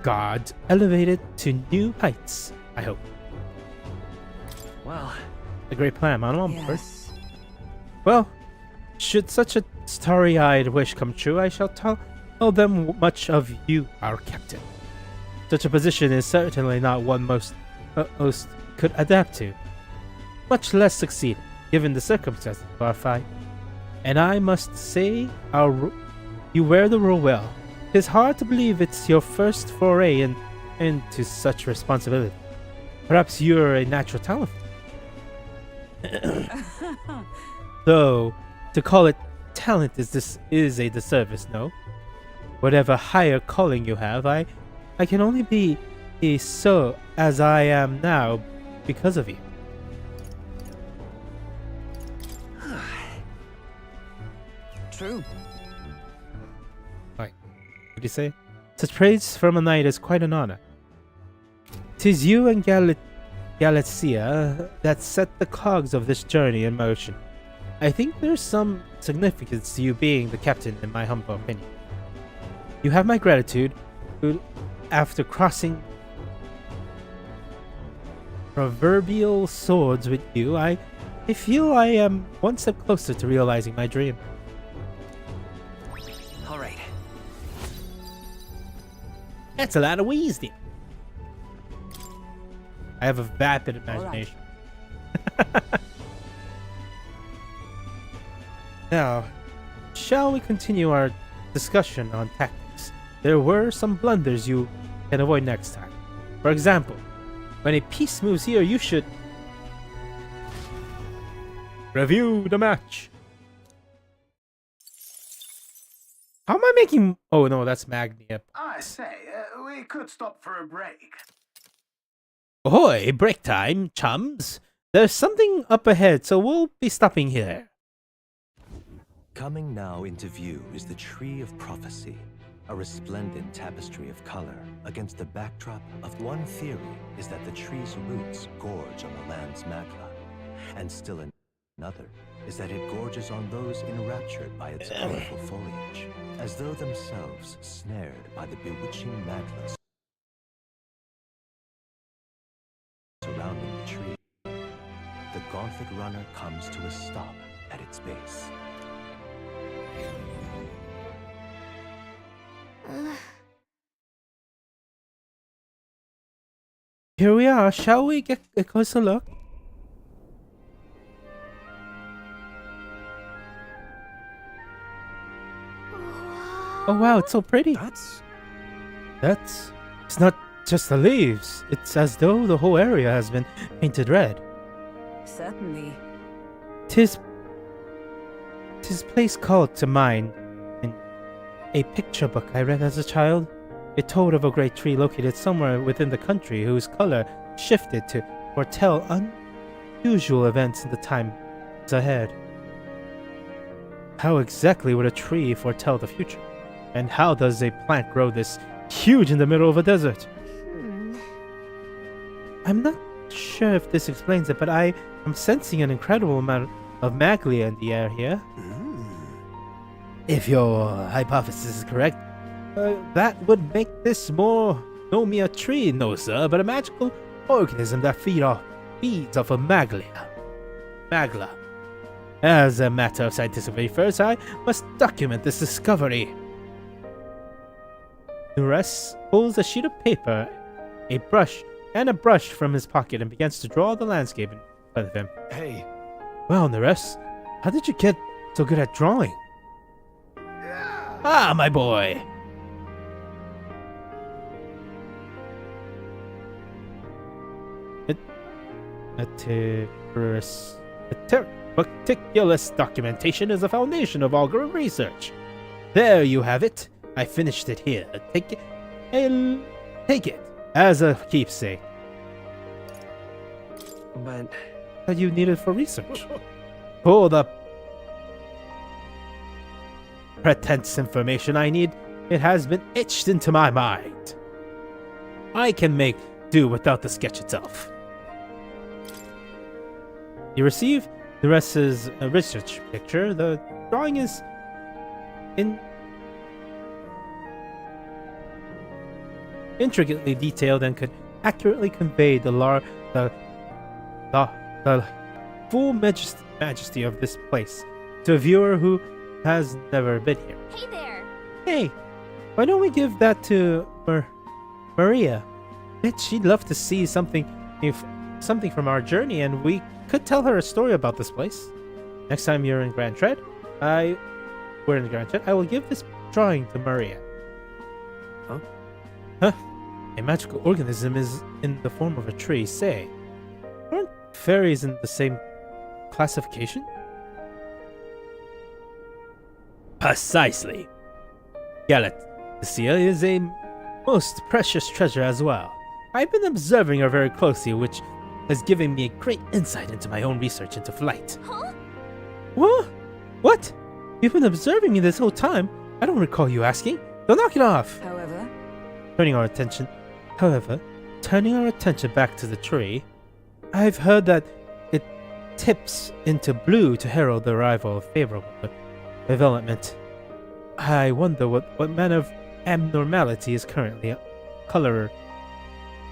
God elevated to new heights, I hope. Well, A great plan, man. I'm on board. Yes. Well, should such a starry-eyed wish come true, I shall tell them much of you, our captain. Such a position is certainly not one most could adapt to, much less succeed, given the circumstances of our fight. And I must say, you wear the role well. 'Tis hard to believe it's your first foray into such responsibility. Perhaps you're a natural talent. Though, to call it talent is a disservice, no? Whatever higher calling you have, I can only be so as I am now because of you. True. Right. What do you say? Such praise from a knight is quite an honor. 'Tis you and Galicia that set the cogs of this journey in motion. I think there's some significance to you being the captain, in my humble opinion. You have my gratitude. After crossing proverbial swords with you, I feel I am one step closer to realizing my dream. all right. That's a lot of wisdom. I have a vapid imagination. Now, shall we continue our discussion on tactics? There were some blunders you can avoid next time. For example, when a piece moves here, you should review the match. How am I making... Oh no, that's Magnia. I say, we could stop for a break. Ahoy, break time, chums. There's something up ahead, so we'll be stopping here. Coming now into view is the Tree of Prophecy, a resplendent tapestry of color against the backdrop of one theory is that the tree's roots gorge on the land's magla, and still another is that it gorges on those enraptured by its colorful foliage, as though themselves snared by the bewitching maglas surrounding the tree. The Gauntlet Runner comes to a stop at its base. Here we are. Shall we get a closer look? Oh wow, it's so pretty. That's... It's not just the leaves. It's as though the whole area has been painted red. Certainly. Tis place called to mind in a picture book I read as a child. It told of a great tree located somewhere within the country whose color shifted to foretell unusual events in the times ahead. How exactly would a tree foretell the future? And how does a plant grow this huge in the middle of a desert? I'm not sure if this explains it, but I am sensing an incredible amount of maglia in the air here. If your hypothesis is correct, that would make this no mere tree, no sir, but a magical organism that feeds off of maglia. Magla. As a matter of scientific research, I must document this discovery. Nureus pulls a sheet of paper, a brush from his pocket and begins to draw the landscape in front of him. Hey. Well, Nureus, how did you get so good at drawing? Ah, my boy. Meticulous documentation is the foundation of all good research. There you have it. I finished it here. Take it as a keepsake. But that you need it for research. All the pretense information I need, it has been etched into my mind. I can make do without the sketch itself. You receive the rest's research picture. The drawing is intricately detailed and could accurately convey the full majesty of this place to a viewer who has never been here. Hey there! Hey, why don't we give that to Maria? Bet she'd love to see something from our journey, and we could tell her a story about this place. Next time you're in Grand Tread, I will give this drawing to Maria. Huh? A magical organism is in the form of a tree, say. Aren't fairies in the same classification? Precisely. Galaxia is a most precious treasure as well. I've been observing her very closely, which has given me a great insight into my own research into flight. Huh? What? What? You've been observing me this whole time? I don't recall you asking. Don't knock it off. However, turning our attention back to the tree, I've heard that it tips into blue to herald the arrival of favorable development. I wonder what manner of abnormality is currently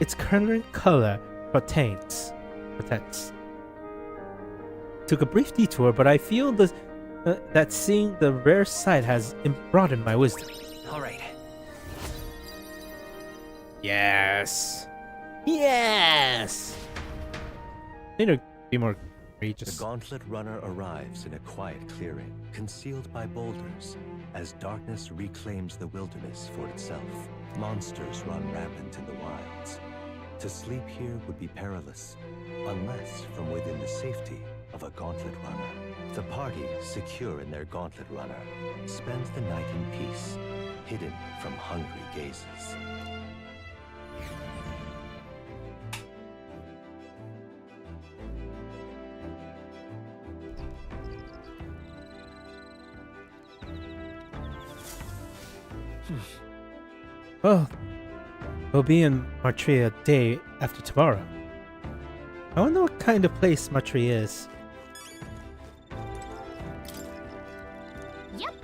its current color portends. Took a brief detour, but I feel that seeing the rare sight has broadened my wisdom. all right. Yes. Yes. Need to be more The outrageous. Gauntlet Runner arrives in a quiet clearing, concealed by boulders. As darkness reclaims the wilderness for itself, monsters run rampant in the wilds. To sleep here would be perilous, unless from within the safety of a Gauntlet Runner. The party, secure in their Gauntlet Runner, spends the night in peace, hidden from hungry gazes. Well, we'll be in Martira day after tomorrow. I wonder what kind of place Martira is. Yep.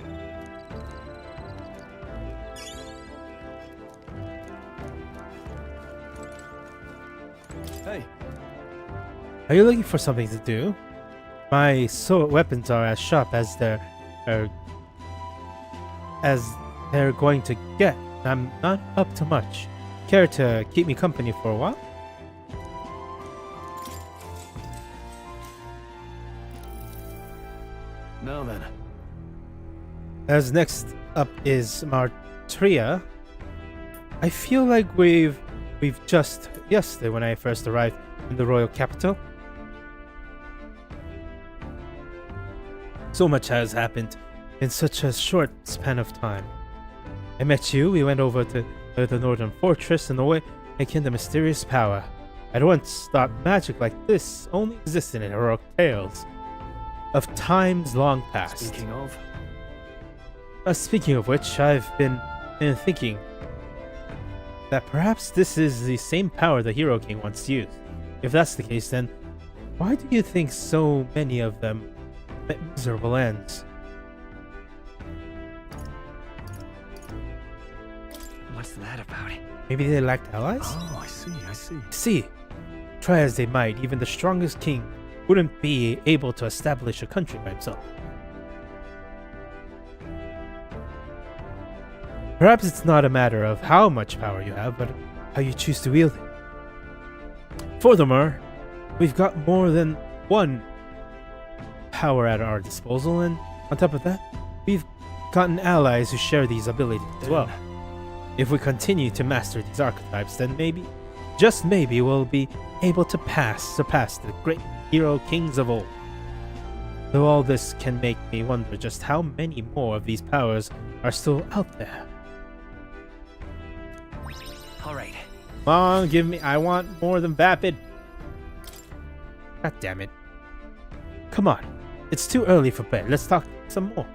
Hey. Are you looking for something to do? My sword weapons are as sharp as they're going to get. I'm not up to much. Care to keep me company for a while? Now then. As next up is Martira. I feel like we've just yesterday when I first arrived in the royal capital. So much has happened in such a short span of time. I met you, we went over to the northern fortress and awakened a mysterious power. I'd once thought magic like this only existed in heroic tales of times long past. Speaking of which, I've been thinking that perhaps this is the same power the Hero King once used. If that's the case, then why do you think so many of them met miserable ends? What's that about? Maybe they lacked allies? Oh, I see. See, try as they might, even the strongest king wouldn't be able to establish a country by himself. Perhaps it's not a matter of how much power you have, but how you choose to wield it. Furthermore, we've got more than one power at our disposal, and on top of that, we've gotten allies who share these abilities as well. If we continue to master these archetypes, then maybe, just maybe, we'll be able to surpass the great hero kings of old. Though all this can make me wonder just how many more of these powers are still out there. Alright. Come on, give me. I want more than Vapid. God damn it. Come on. It's too early for bed. Let's talk some more.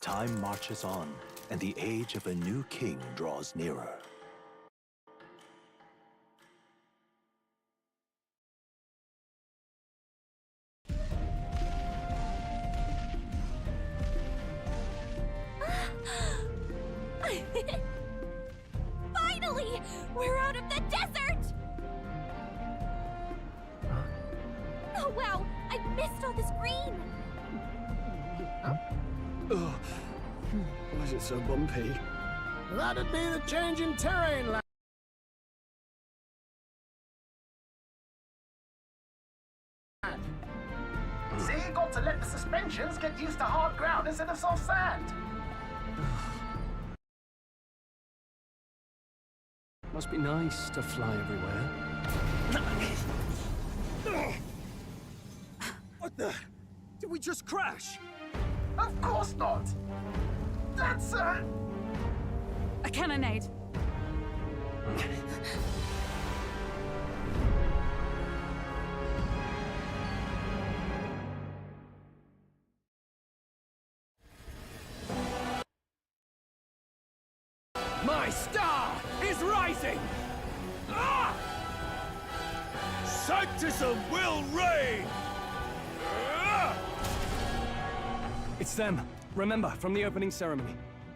Time marches on, and the age of a new king draws nearer. Finally! We're out of the desert! Oh wow! I missed all this green! Oh, why is it so bumpy? That'd be the change in terrain, lad. See, you got to let the suspensions get used to hard ground instead of soft sand. Must be nice to fly everywhere. What the? Did we just crash? Of course not. That's a cannonade. My star is rising! Ah! Sanctism will reign! Ah! It's them. Remember, from the opening ceremony.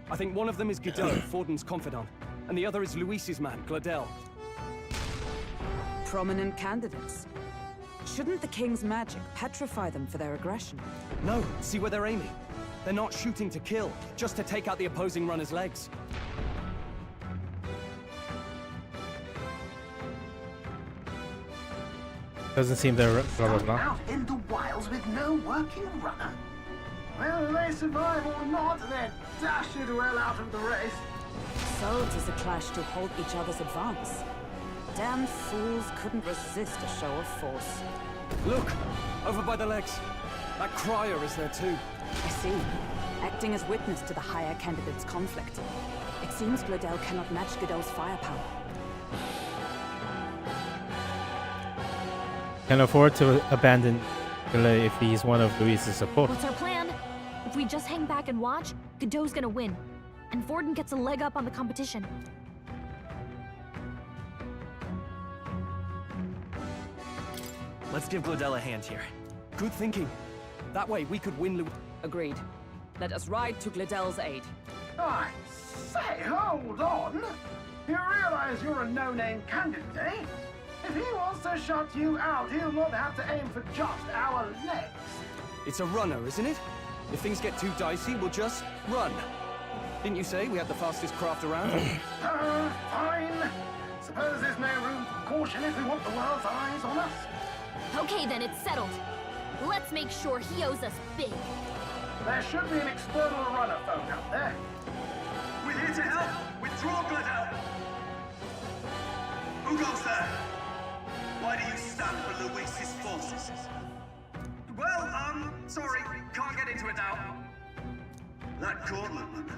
I think one of them is Godot, Forden's confidant. and the other is Luis's man, Gladel. Prominent candidates. Shouldn't the king's magic petrify them for their aggression? No, see where they're aiming. They're not shooting to kill, just to take out the opposing runner's legs. Doesn't seem they're blah blah blah. Out in the wilds with no working runner. Whether they survive or not, they're dashed well out of the race. So it is a clash to halt each other's advance. Damn fools couldn't resist a show of force. Look! Over by the legs. That crier is there too. I see. Acting as witness to the higher candidate's conflict. It seems Gladel cannot match Godot's firepower. Can afford to abandon Gile if he's one of Luis's support. What's our plan? If we just hang back and watch, Godot's gonna win. And Forden gets a leg up on the competition. Let's give Gladel a hand here. Good thinking. That way we could win Agreed. Let us ride to Gladel's aid. I say, hold on. You realize you're a no-name candidate, eh? If he wants to shut you out, he'll not have to aim for just our legs. It's a runner, isn't it? If things get too dicey, we'll just run. Didn't you say we had the fastest craft around? Fine. Suppose there's no room for caution if we want the world's eyes on us. Okay then, it's settled. Let's make sure he owes us big. There should be an external runner phone out there. We're here to help! Withdraw, Gladel! Who goes there? Why do you stand for Luis's forces? Well, sorry, can't get into it now. That Cortland.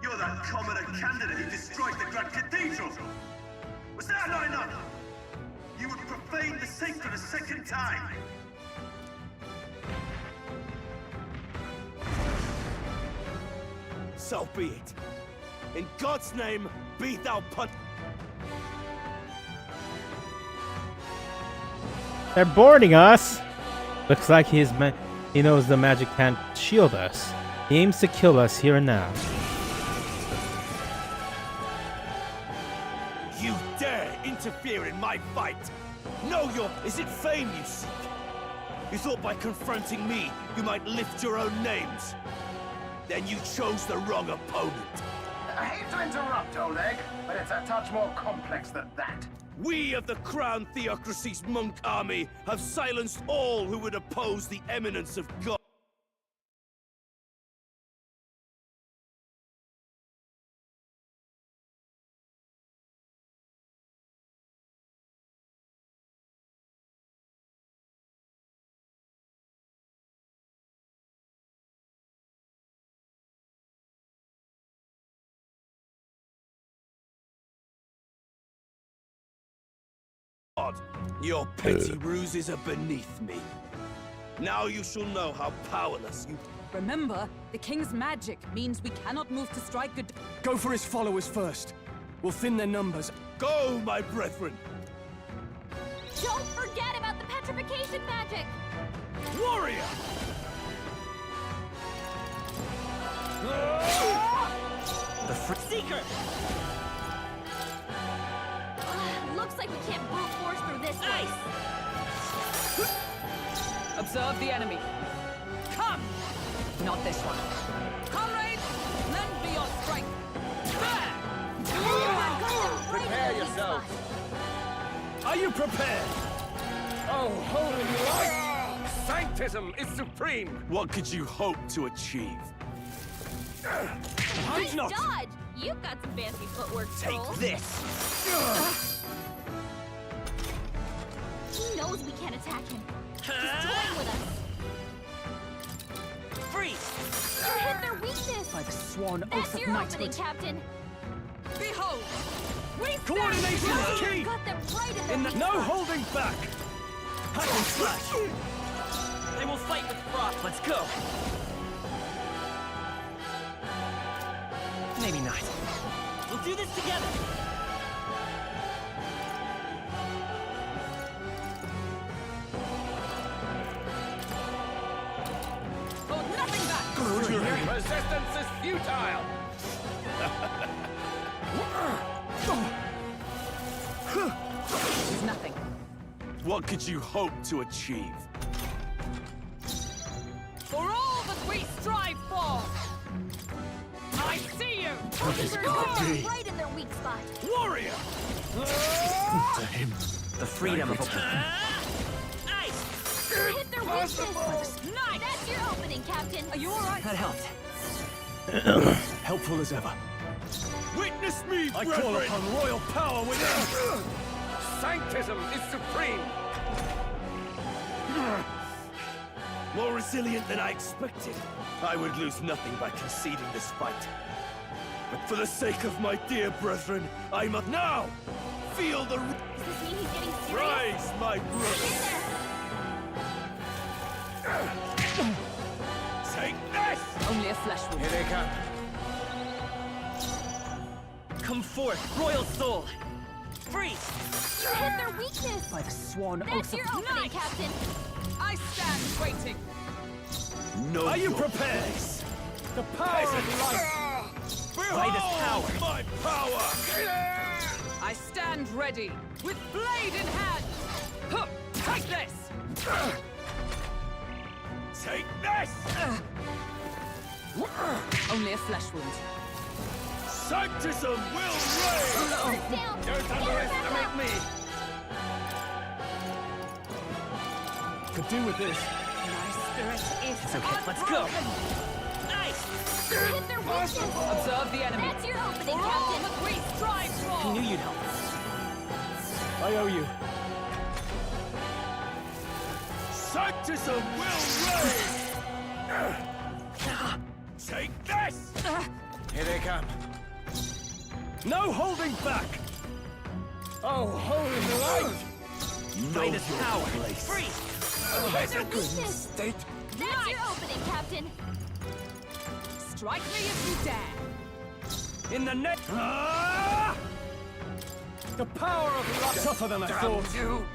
You're that commoner candidate who destroyed the Grand Cathedral! Was that not enough? You would profane the sacred a second time! So be it. In God's name, be thou put. They're boarding us. Looks like he knows the magic can't shield us. He aims to kill us here and now. You dare interfere in my fight? Know your... Is it fame you seek? You thought by confronting me, you might lift your own names? Then you chose the wrong opponent. I hate to interrupt, Oleg, but it's a touch more complex than that. We of the Crown Theocracy's monk army have silenced all who would oppose the eminence of God. Your petty ruses are beneath me. Now you shall know how powerless you... Remember, the king's magic means we cannot move to strike Godot. Go for his followers first. We'll thin their numbers. Go, my brethren! Don't forget about the petrification magic! Warrior! The Seeker! Looks like we can't brute force through this place. Observe the enemy. Come! Not this one. Comrades, lend me your strength. Prepare yourself. Are you prepared? Oh, holy light! Sanctism is supreme! What could you hope to achieve? Nice dodge! You've got some fancy footwork, Take Troll. this! He knows we can't attack him. He's toying with us. Freeze! You hit their weakness! By the sworn That's oath of your opening, knighthood. Captain! Behold! We Coordination is key! Got them right in the No holding back! Hack and slash! They will fight with froth. Let's go! Maybe not. We'll do this together! Hold nothing back! Resistance is futile! It's nothing. What could you hope to achieve? For all that we strive for! I see you! Right in their weak spot. Warrior! To him. The freedom of Nice! Hit their weakness. Nice! That's your opening, Captain. Are you alright? That helped. Helpful as ever. Witness me, I brethren! call upon royal power within. Sanctism is supreme! More resilient than I expected. I would lose nothing by conceding this fight. But for the sake of my dear brethren, I must now feel the Does this mean he's getting serious? rise, my brother. Take this! Only a flesh wound. Here they come. Come forth, royal soul! Freeze! You hit their weakness. By the sworn That's oath your of opening, Captain. I stand waiting. No, are you prepared? The power of light. By this power! My power! I stand ready, with blade in hand. Huh, take this! Take this! Only a flesh wound. Sanctism will reign! Down. Don't underestimate me! Could do with this. My spirit is It's okay, let's go! Nice. You hit their weakness. Observe the enemy. That's your opening, For all Captain. that we strive I for! knew you'd help. I owe you. Sanctism will reign! Take this! Here they come. No holding back! Oh, holy light! By this power! place. Freeze! Hit their weakness. State. That's your opening, Captain. Strike me if you dare. In the neck. Ah! The power of light. Tougher than I thought. You!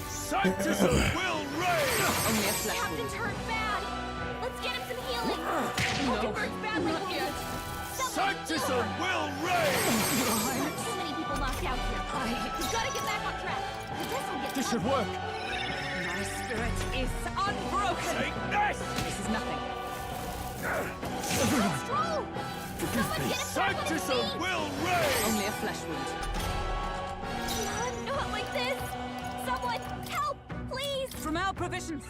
Sanctism will reign! Only a flesh wound. Captain's hurt bad. Let's get him some healing. No, Hulkenberg's badly not wounded. yet. Sanctism will reign! Too many people knocked out here. We've got to get back on track. This will get This should work. My spirit is unbroken. Take this! This is nothing. Stroll. Forgive me. Sanctism will reign! Only a flesh wound. Not like this. Someone, help, please. From our provisions.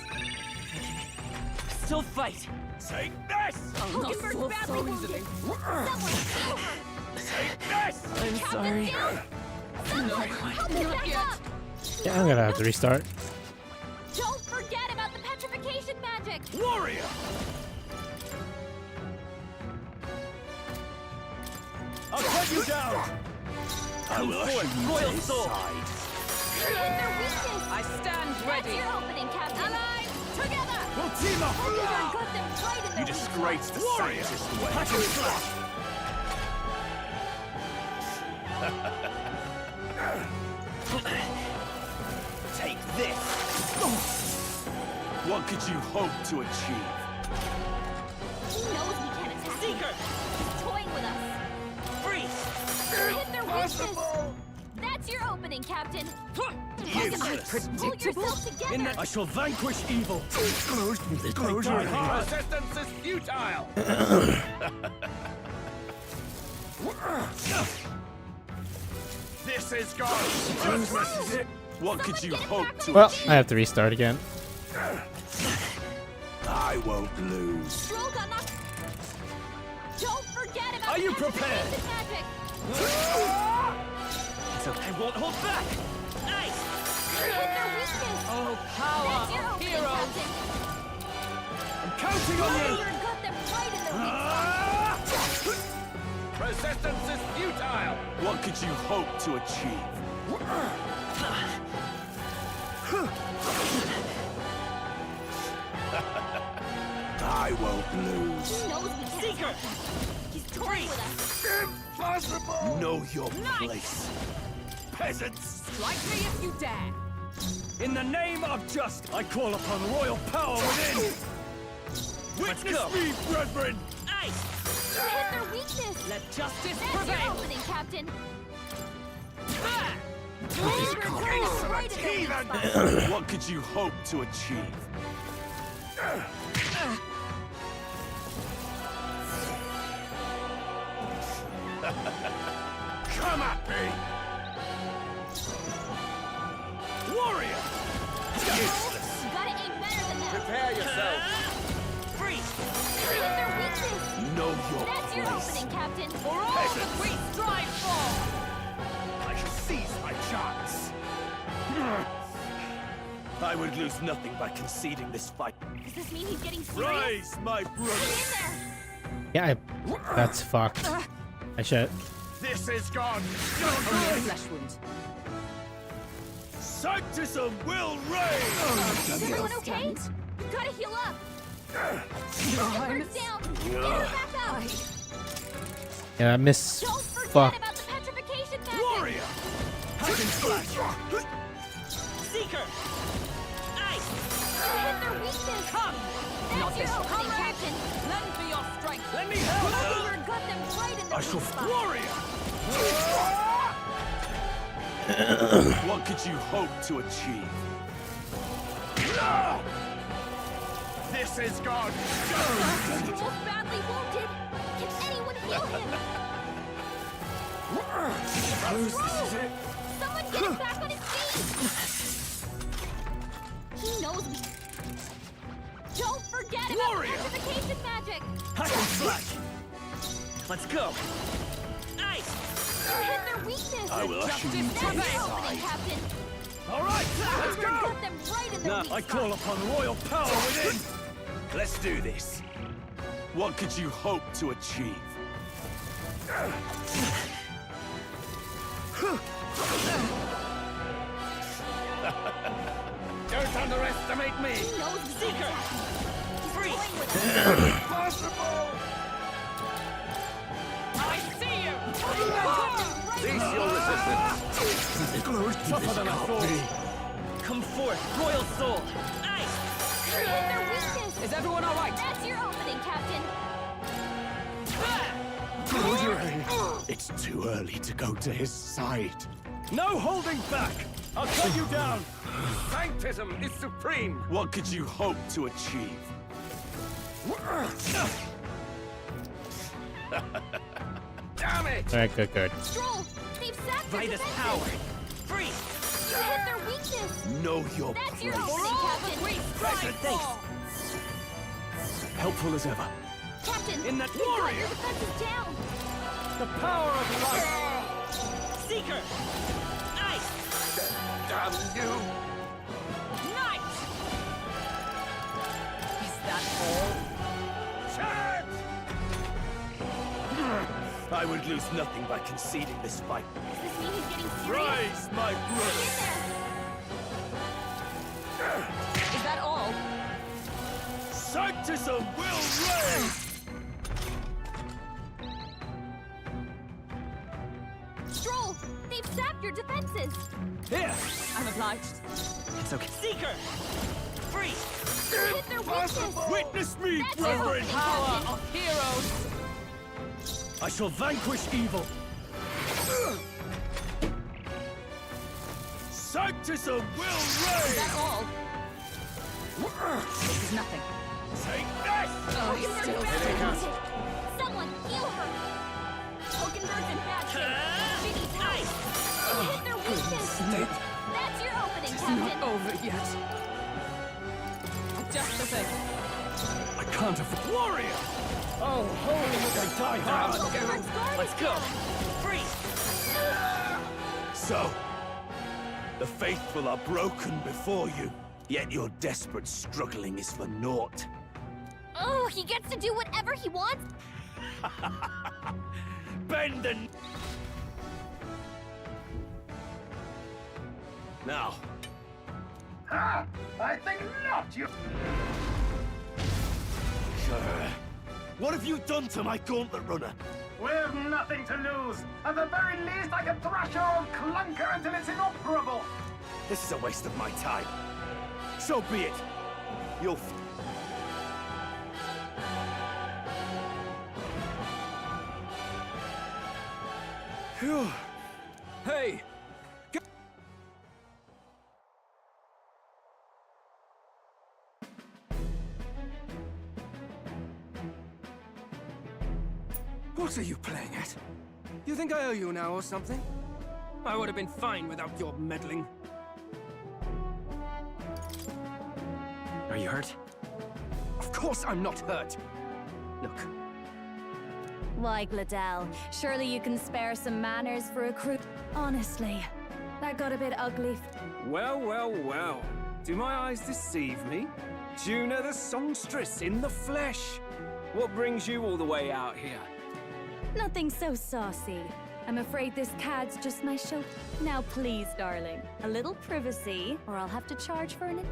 Still fight! Take this! I'll not Hulkenberg's fall badly so wounded. easily. Someone, over. Take this! I'm Captain sorry. down. Someone, help him Not back yet. up. Yeah, I'm gonna have to restart. Don't forget about the petrification magic. Warrior! I'll cut you down! I will usher you royal to his soul. side. Hit their weakness. I stand That's ready. your opening, Captain. Allied, together. We'll team up! Hulkenberg got them right in You their weak disgrace spot. the scientist way. Catch and slash! Take this! What could you hope to achieve? He knows we can't attack him. Seeker! He's toying with us. Freeze! Hit their weakness. That's your opening, Captain. Useless! Pull yourself together. I shall vanquish evil! Close your heart! Resistance is futile! This is God's judgment! What could you hope to Well, achieve? I have to restart again. I won't lose. Stroll got knocked. Don't forget about Are the you prepared? petrification magic. It's okay, I won't hold back! Nice! Hit their weakness. Oh, power That's your of opening, heroes. Captain. I'm counting on you! Hulkenberg got them right in their weak spot. Resistance is futile! What could you hope to achieve? I won't lose. He knows we can't Seeker! attack him. He's toying with us. Impossible! Know your Nice. place. Peasants! Strike me if you dare. In the name of justice, I call upon royal power within! Witness go. me, brethren! Nice! Hit their their weakness. Let justice That's your prevail. opening, Captain. What could you hope to achieve? Come at me! Warrior! Useless! You gotta aim better than that. Prepare yourself! Freeze! Hit their weakness. Know your That's your place. opening, Captain. For all that we strive for! I shall seize my chance. I would lose nothing by conceding this fight. Does this mean he's getting serious? Rise, my brothers! Yeah, that's fucked. I should. This is gone. Flesh wound. Sanctism will reign! Is everyone okay? You gotta heal up. Bird's down. Get her back up. Yeah, I miss. Don't forget Fuck. about the petrification magic. Warrior! Hacken slash! Seeker! Ice! Hit their weakness. Come! That's your opening, Captain. Lend me your strength. Let me help! Martira got them right in the I shall weak spot. warrior! What could you hope to achieve? This is gone! Stroll's badly wounded. Can anyone heal him? Stroll! Someone get him back on his feet! He knows me. Don't forget about Warrior! the petrification magic! Hacken slash! Let's go! Ice! Hit their weakness! I will usher you That's to the your opening, side. Captain! Alright, let's Martira go! got them right in the Now weak I spot. call upon royal power within! Let's do this. What could you hope to achieve? Don't underestimate me! He knows me. Seeker! Freeze! Toying with us. Impossible! I see you! Cease your resistance! It glows tougher than I thought. Come forth, royal soul! Ice! Hit their weakness! Is everyone all right? That's your opening, Captain! It's too early to go to his side. No holding back! I'll cut you down! Sanctism is supreme! What could you hope to achieve? Damn it! Alright, good. Stroll! They've sapped their Vitus defenses. power! Freeze! You hit their weakness! Know your That's your place. opening, Captain! Thanks! Helpful as ever. Captain! In that you've got warrior! your defenses down! The power of life! Seeker! Ice! Damn you! Knight! Is that all? Charge! I would lose nothing by conceding this fight. Does this mean he's getting serious? Rise, my Hang brothers! in there! Is that all? Sanctism will reign! Stroll! They've sapped your defenses! Here! I'm obliged. It's okay. Seeker! Freeze! You hit their weakness! Witness me, That's your brethren! opening, Power Captain! of heroes. I shall vanquish evil. Sanctism will Is reign! that all? This is nothing. Take this! Oh, he's Tokenberg's still bad sick. shape. Someone heal her! Tokenberg's in bad shape. She needs help. You hit their weakness. That's your opening, It's Captain. not over yet. Just the thing. I can't afford warrior! Oh, holy, they die hard! Tokenberg's guard Let's is go! down. Freeze! So, the faithful are broken before you, yet your desperate struggling is for naught. Oh, he gets to do whatever he wants? Bend the... Now, Ha! I think not, you... what have you done to my gauntlet runner? We've nothing to lose. At the very least, I can thrash your old clunker until it's inoperable. This is a waste of my time. So be it. You'll... Phew. Hey! What are you playing at? You think I owe you now or something? I would have been fine without your meddling. Are you hurt? Of course I'm not hurt. Look. Why, Gladell? Surely you can spare some manners for a crew. Honestly, that got a bit ugly. Well, well, well. Do my eyes deceive me? Juna the songstress in the flesh. What brings you all the way out here? Nothing so saucy. I'm afraid this cad's just my show. Now please, darling, a little privacy, or I'll have to charge for an...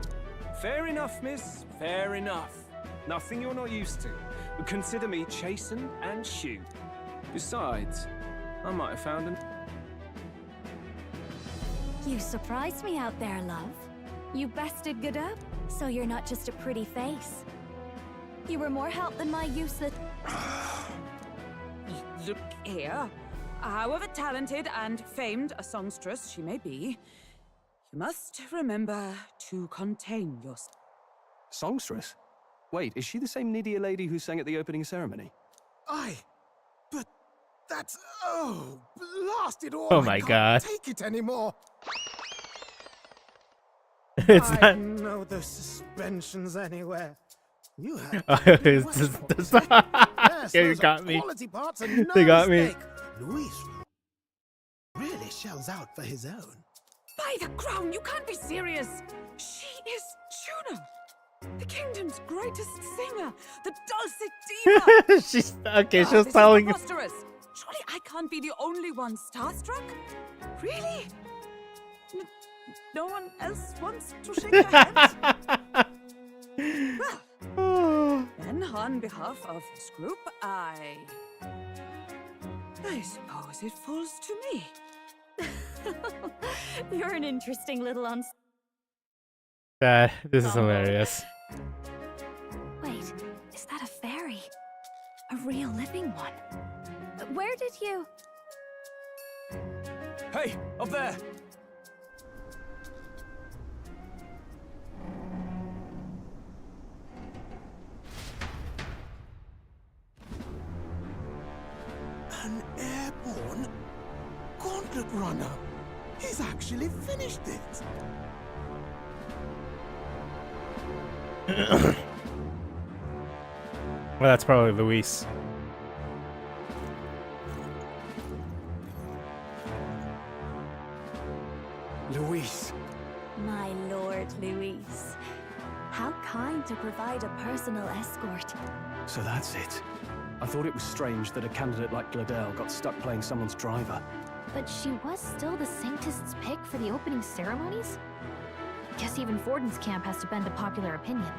Fair enough, miss. Fair enough. Nothing you're not used to. But consider me chastened and shoot. Besides, I might have found an... You surprised me out there, love. You bested Godot, so you're not just a pretty face. You were more help than my useless... Look here. However talented and famed a songstress she may be, you must remember to contain yourself. Songstress? Wait, is she the same Nydia lady who sang at the opening ceremony? Aye, but that's... Oh, blasted all. Oh my God. Take it anymore. It's I not. know the suspensions anywhere. You had It's just, yeah, you got me. quality parts and no They got me. mistake. Luis really shells out for his own. By the crown, you can't be serious! She is Juna! The kingdom's greatest singer! The dulcet diva! She's okay. She was This telling. is preposterous. Surely I can't be the only one starstruck? Really? No one else wants to shake your hand? Well, then on behalf of this group, I suppose it falls to me. You're an interesting little This is hilarious. Wait, is that a fairy? A real living one? Where did you... Hey, up there! An airborne gauntlet runner. He's actually finished it. Well, that's probably Luis. Luis. My lord, Luis. How kind to provide a personal escort. So that's it. I thought it was strange that a candidate like Gladell got stuck playing someone's driver. But she was still the Sanctist's pick for the opening ceremonies? Guess even Forden's camp has to bend to popular opinion.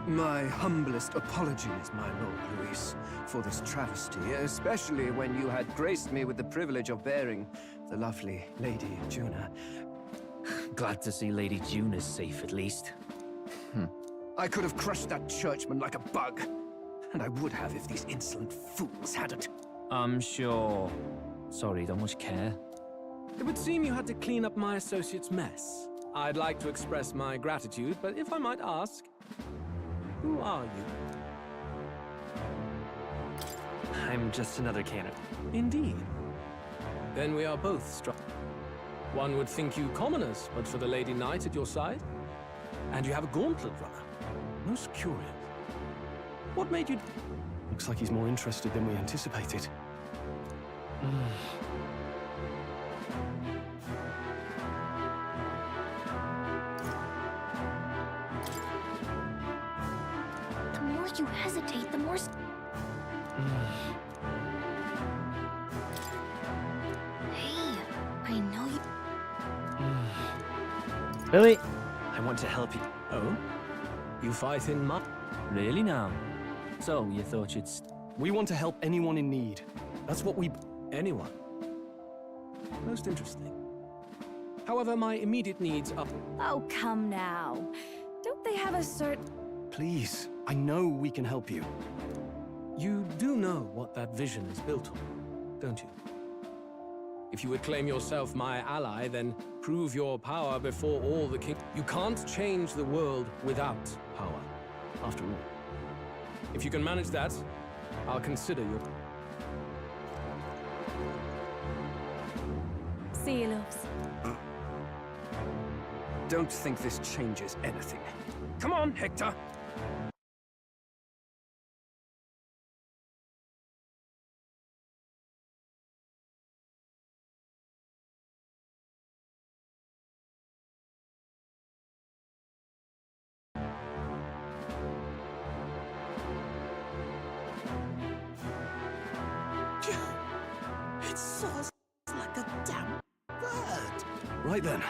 My humblest apologies, my Lord Luis, for this travesty, especially when you had graced me with the privilege of bearing the lovely Lady Juna. Glad to see Lady Juna's safe, at least. I could have crushed that churchman like a bug. And I would have if these insolent fools hadn't. I'm sure. Sorry, don't much care. It would seem you had to clean up my associate's mess. I'd like to express my gratitude, but if I might ask, who are you? I'm just another candidate. Indeed. Then we are both struck. One would think you commoners, but for the Lady Knight at your side. And you have a gauntlet runner. Most curious. What made you... Looks like he's more interested than we anticipated. The more you hesitate, the more... Hey, I know you... Really? I want to help you. Oh? You fight in my... Really now? So, you thought you'd... We want to help anyone in need. That's what we... Anyone? Most interesting. However, my immediate needs are... Oh, come now. Don't they have a certain... Please, I know we can help you. You do know what that vision is built on, don't you? If you would claim yourself my ally, then prove your power before all the king. You can't change the world without power, after all. If you can manage that, I'll consider your... See you, loves. Don't think this changes anything. Come on, Hector! It soars like a damn bird. Right then.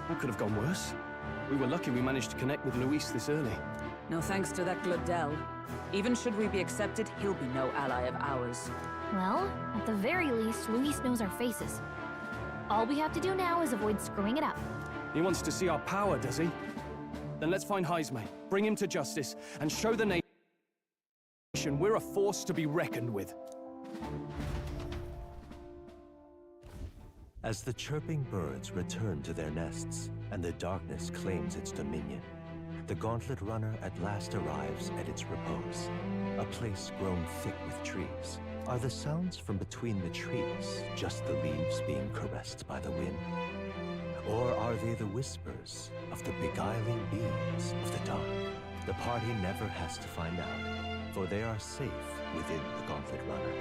That could have gone worse. We were lucky we managed to connect with Luis this early. No thanks to that Glodell. Even should we be accepted, he'll be no ally of ours. Well, at the very least, Luis knows our faces. All we have to do now is avoid screwing it up. He wants to see our power, does he? Then let's find Heisme, bring him to justice, and show the nation we're a force to be reckoned with. As the chirping birds return to their nests and the darkness claims its dominion, the Gauntlet Runner at last arrives at its repose, a place grown thick with trees. Are the sounds from between the trees just the leaves being caressed by the wind? Or are they the whispers of the beguiling beams of the dark? The party never has to find out, for they are safe within the Gauntlet Runner.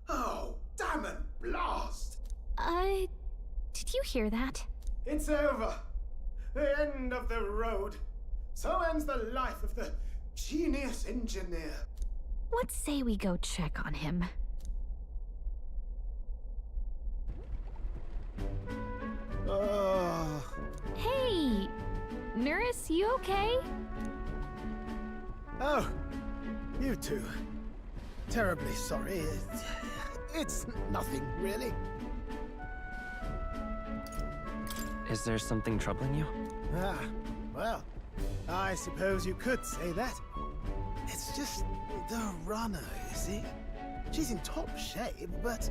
Oh, damn it, blast! Did you hear that? It's over. The end of the road. So ends the life of the genius engineer. Let's say we go check on him. Hey! Nurse, you okay? Oh, you two. Terribly sorry. It's nothing, really. Is there something troubling you? Ah, well, I suppose you could say that. It's just the runner, you see? She's in top shape, but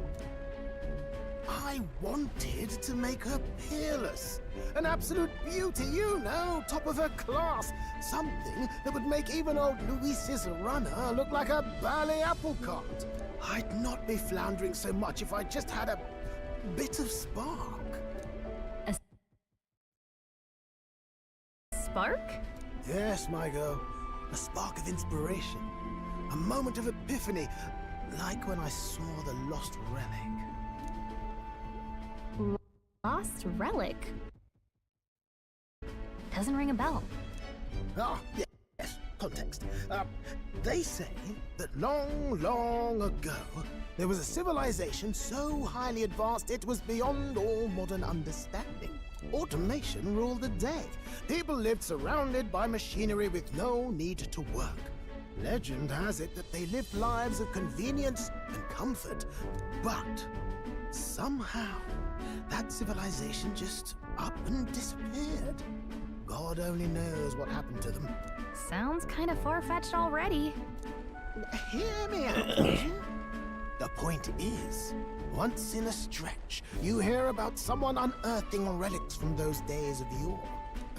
I wanted to make her peerless. An absolute beauty, you know, top of her class. Something that would make even old Luis's runner look like a bally apple cart. I'd not be floundering so much if I just had a bit of spark. Spark? Yes, my girl. A spark of inspiration. A moment of epiphany, like when I saw the lost relic. Lost relic? Doesn't ring a bell. Ah, yes, context. They say that long, long ago, there was a civilization so highly advanced it was beyond all modern understanding. Automation ruled the day. People lived surrounded by machinery with no need to work. Legend has it that they lived lives of convenience and comfort, but somehow that civilization just up and disappeared. God only knows what happened to them. Sounds kind of far-fetched already. Hear me out, would you? The point is, once in a stretch, you hear about someone unearthing relics from those days of yore.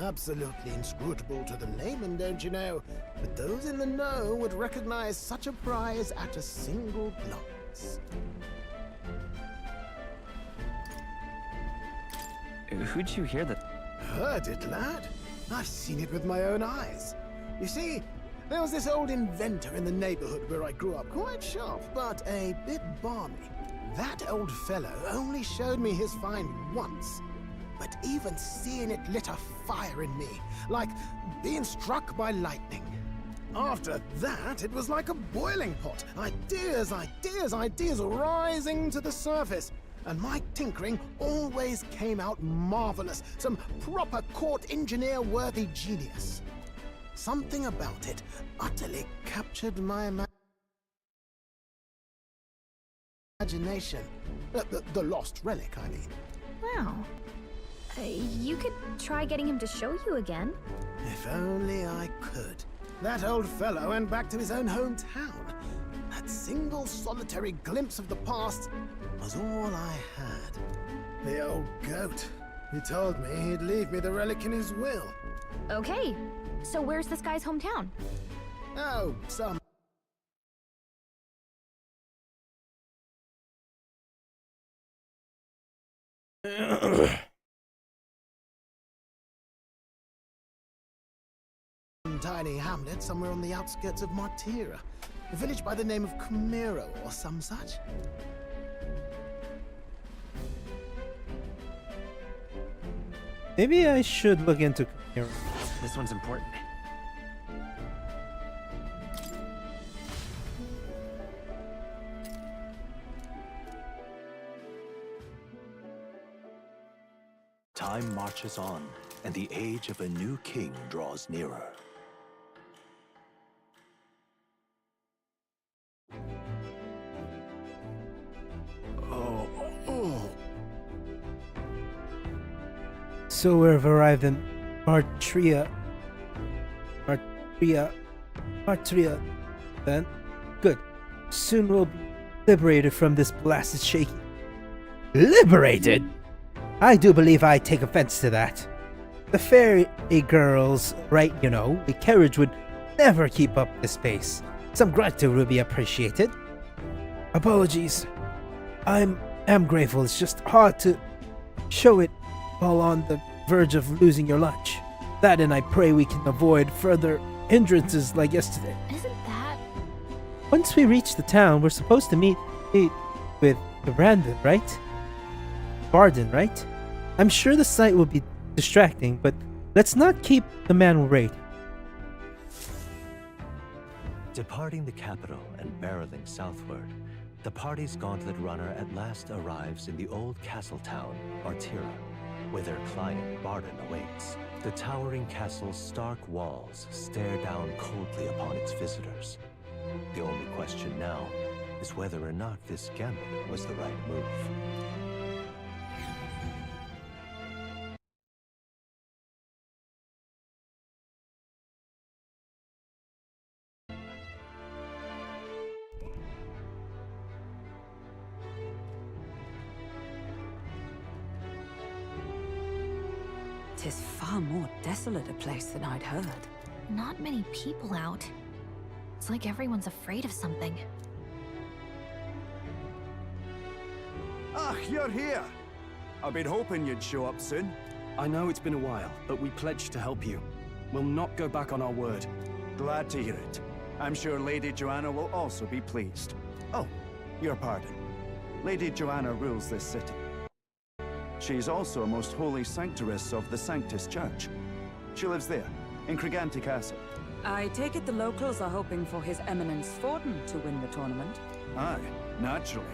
Absolutely inscrutable to the layman, don't you know? But those in the know would recognize such a prize at a single glance. Who'd you hear that? Heard it, lad. I've seen it with my own eyes. You see, there was this old inventor in the neighborhood where I grew up, quite sharp, but a bit balmy. That old fellow only showed me his find once, but even seeing it lit a fire in me, like being struck by lightning. After that, it was like a boiling pot. Ideas, ideas, ideas rising to the surface. And my tinkering always came out marvelous. Some proper court engineer-worthy genius. Something about it utterly captured my imagination. The lost relic, I mean. Wow. You could try getting him to show you again. If only I could. That old fellow went back to his own hometown. That single solitary glimpse of the past was all I had. The old goat. He told me he'd leave me the relic in his will. Okay, so where's this guy's hometown? Oh, some... tiny hamlet somewhere on the outskirts of Martira. A village by the name of Camiro or some such. Maybe I should look into Camiro. This one's important. Time marches on, and the age of a new king draws nearer. So we've arrived in Martria. Then? Good. Soon we'll be liberated from this blasted shaky. Liberated? I do believe I take offense to that. The fairy girl's right, you know. The carriage would never keep up this pace. Some gratitude would be appreciated. Apologies. I am grateful. It's just hard to show it while on the verge of losing your lunch. That, and I pray we can avoid further hindrances like yesterday. Isn't that... Once we reach the town, we're supposed to meet with Brandon, right? Barden, right? I'm sure the sight will be distracting, but let's not keep the man worried. Departing the capital and barreling southward, the party's gauntlet runner at last arrives in the old castle town, Martira, where their client Barden awaits. The towering castle's stark walls stare down coldly upon its visitors. The only question now is whether or not this gambit was the right move. Tis far more desolate a place than I'd heard. Not many people out. It's like everyone's afraid of something. Ah, you're here! I've been hoping you'd show up soon. I know it's been a while, but we pledged to help you. We'll not go back on our word. Glad to hear it. I'm sure Lady Joanna will also be pleased. Oh, your pardon. Lady Joanna rules this city. She's also a most holy sanctoress of the Sanctus Church. She lives there, in Criganti Castle. I take it the locals are hoping for His Eminence Forden to win the tournament. Aye, naturally.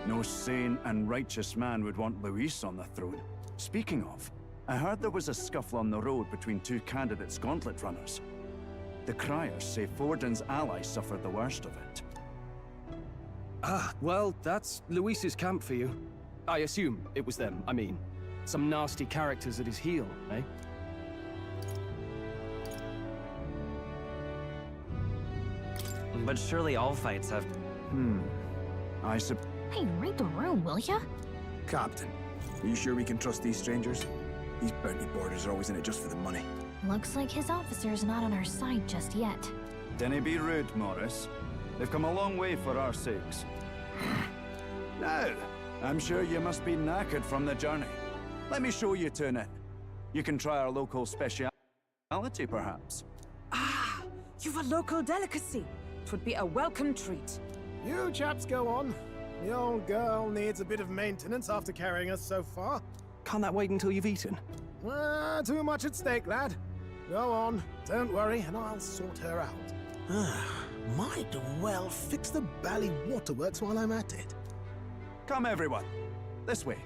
No sane and righteous man would want Luis on the throne. Speaking of, I heard there was a scuffle on the road between two candidates' gauntlet runners. The criers say Forden's allies suffered the worst of it. Ah, well, that's Luis's camp for you. I assume it was them, I mean. Some nasty characters at his heel, eh? But surely all fights have... Hey, read the room, will ya? Captain, are you sure we can trust these strangers? These bounty boarders are always in it just for the money. Looks like his officer's not on our side just yet. Dinna be rude, Morris. They've come a long way for our sakes. Now, I'm sure you must be knackered from the journey. Let me show you to an inn. You can try our local speciality, perhaps. Ah, you've a local delicacy. It would be a welcome treat. You chaps go on. The old girl needs a bit of maintenance after carrying us so far. Can't that wait until you've eaten? Too much at stake, lad. Go on, don't worry, and I'll sort her out. Might well fix the bally waterworks while I'm at it. Come, everyone. This way.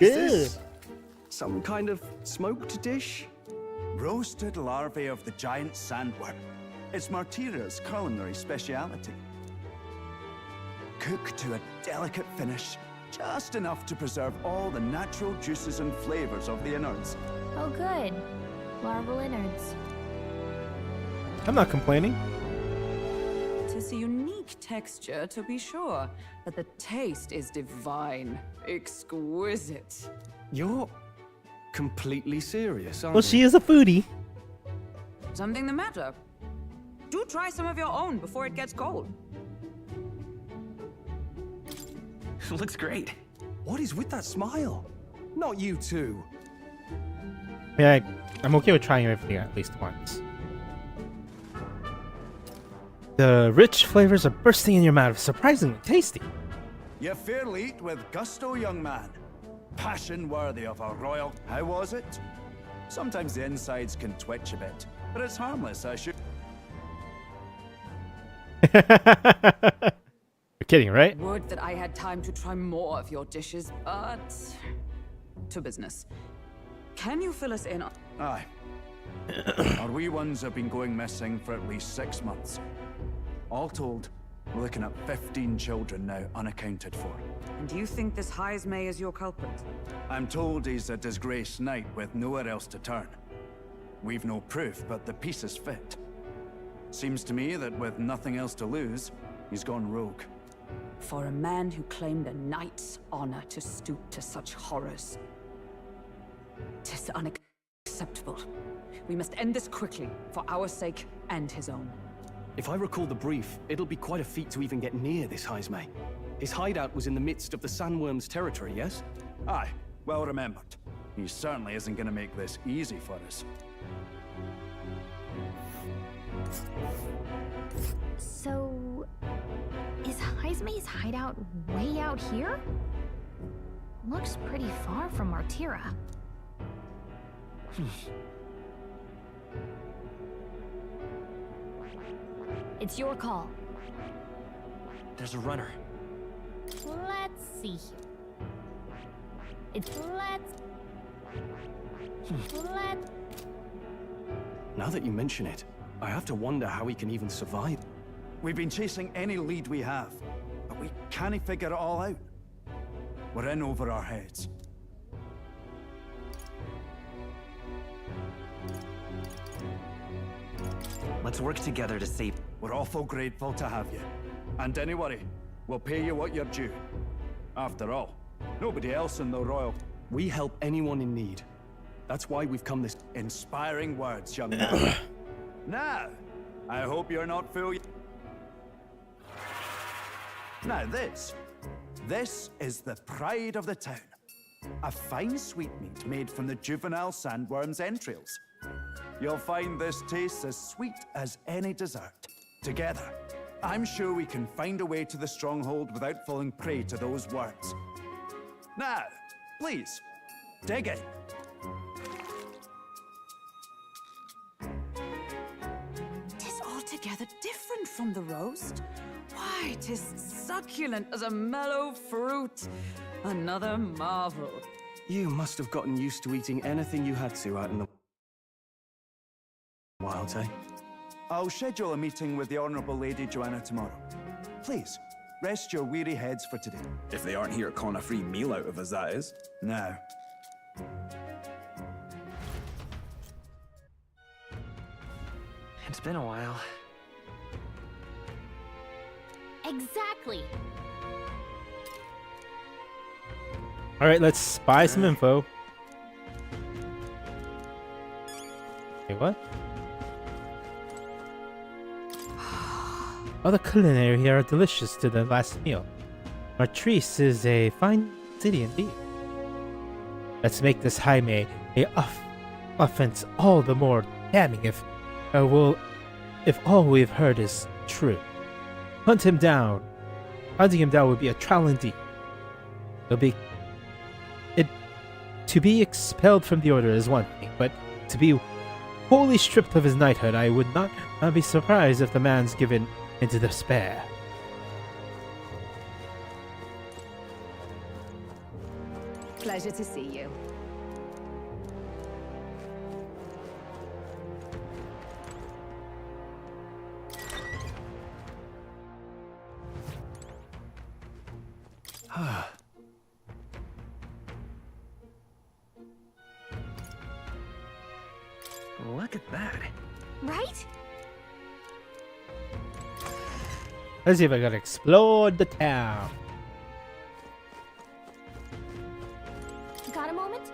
Is this some kind of smoked dish? Roasted larvae of the giant sandworm. It's Martira's culinary speciality. Cooked to a delicate finish, just enough to preserve all the natural juices and flavors of the innards. Oh, good. Larval innards. I'm not complaining. Tis a unique texture, to be sure, but the taste is divine. Exquisite. You're completely serious, aren't Well, she is a foodie. Something the matter? Do try some of your own before it gets cold. Looks great. What is with that smile? Not you too. Yeah, I'm okay with trying everything at least once. The rich flavors are bursting in your mouth, surprisingly tasty. You fairly eat with gusto, young man. Passion worthy of a royal. How was it? Sometimes the insides can twitch a bit, but it's harmless, I should. You're kidding, right? Would that I had time to try more of your dishes, but to business. Can you fill us in on... Aye. Our wee ones have been going missing for at least 6 months. All told, we're looking at 15 children now unaccounted for. And do you think this Heismay is your culprit? I'm told he's a disgraced knight with nowhere else to turn. We've no proof, but the pieces fit. Seems to me that with nothing else to lose, he's gone rogue. For a man who claimed a knight's honor to stoop to such horrors. 'Tis unacceptable. We must end this quickly, for our sake and his own. If I recall the brief, it'll be quite a feat to even get near this Heismay. His hideout was in the midst of the sandworm's territory, yes? Aye, well remembered. He certainly isn't going to make this easy for us. So, is Heismay's hideout way out here? Looks pretty far from Martira. It's your call. There's a runner. Let's see here. Let's... Now that you mention it, I have to wonder how he can even survive. We've been chasing any lead we have, but we can't figure it all out. We're in over our heads. Let's work together to save... We're awful grateful to have you. And don't worry, we'll pay you what you're due. After all, nobody else in the Royal... We help anyone in need. That's why we've come this... Inspiring words, young man. Now, I hope you're not fool... Now this is the pride of the town. A fine sweetmeat made from the juvenile sandworm's entrails. You'll find this tastes as sweet as any dessert. Together, I'm sure we can find a way to the stronghold without falling prey to those worms. Now, please, dig in. Tis altogether different from the roast. Why, 'tis succulent as a mellow fruit. Another marvel. You must have gotten used to eating anything you had to out in the wilds, eh? I'll schedule a meeting with the Honourable Lady Joanna tomorrow. Please, rest your weary heads for today. If they aren't here to con a free meal out of us, that is. No. It's been a while. Exactly. All right, let's spy some info. Okay, what? Oh, the culinary here are delicious to the last meal. Martris is a fine city indeed. Let's make this Jaime a offense all the more damning if all we've heard is true. Hunting him down would be a trial indeed. To be expelled from the order is one thing, but to be wholly stripped of his knighthood, I would not be surprised if the man's given into despair. Pleasure to see you. right? Let's see if I can explode the town. Got a moment?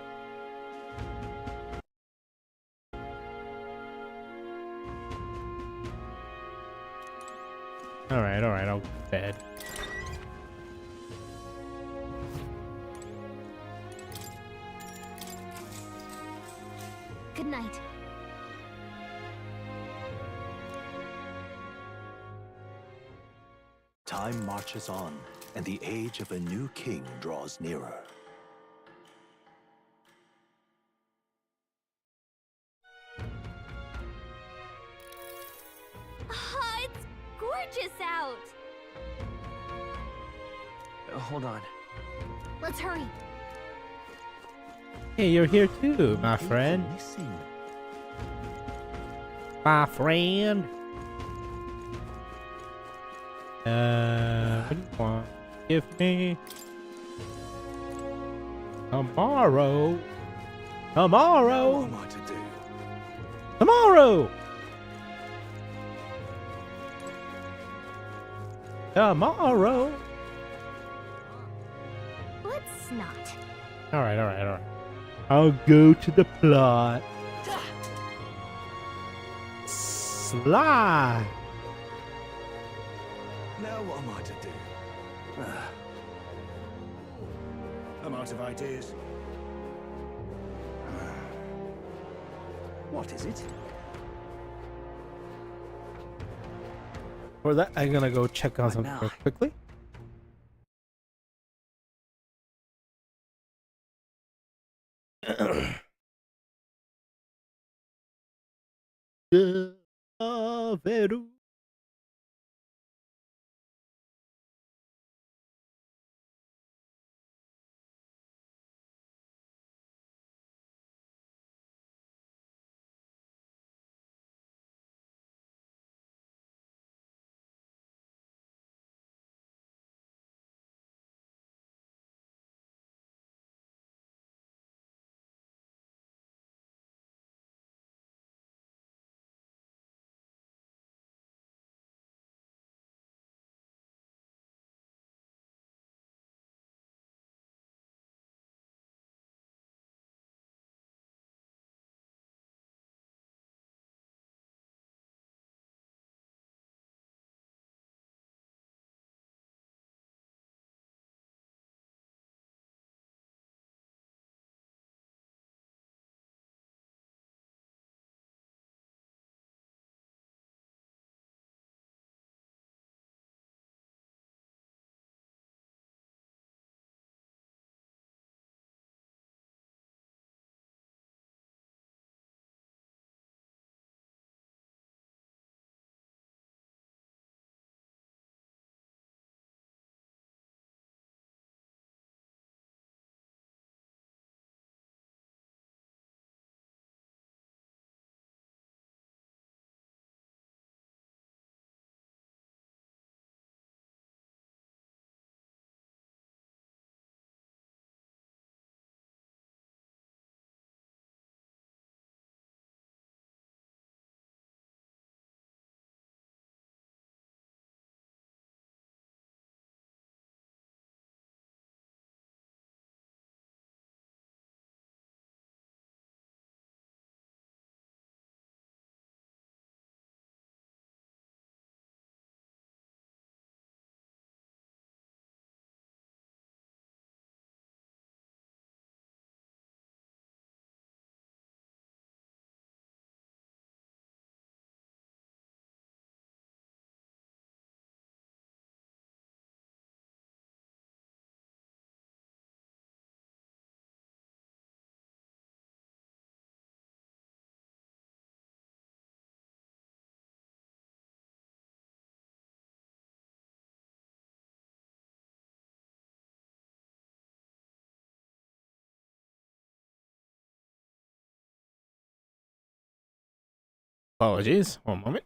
Alright, I'll go to bed. Good night. Time marches on, and the age of a new king draws nearer. Ah, it's gorgeous out. Hold on. Let's hurry. Hey, you're here too, my friend. My friend. What do you want? Give me tomorrow. Tomorrow. What am I to do? Tomorrow. Tomorrow. Let's not. Alright. I'll go to the plot. Slide. Now what am I to do? I'm out of ideas. What is it? For that, I'm gonna go check on something now? real quickly. Veru. Apologies. One moment.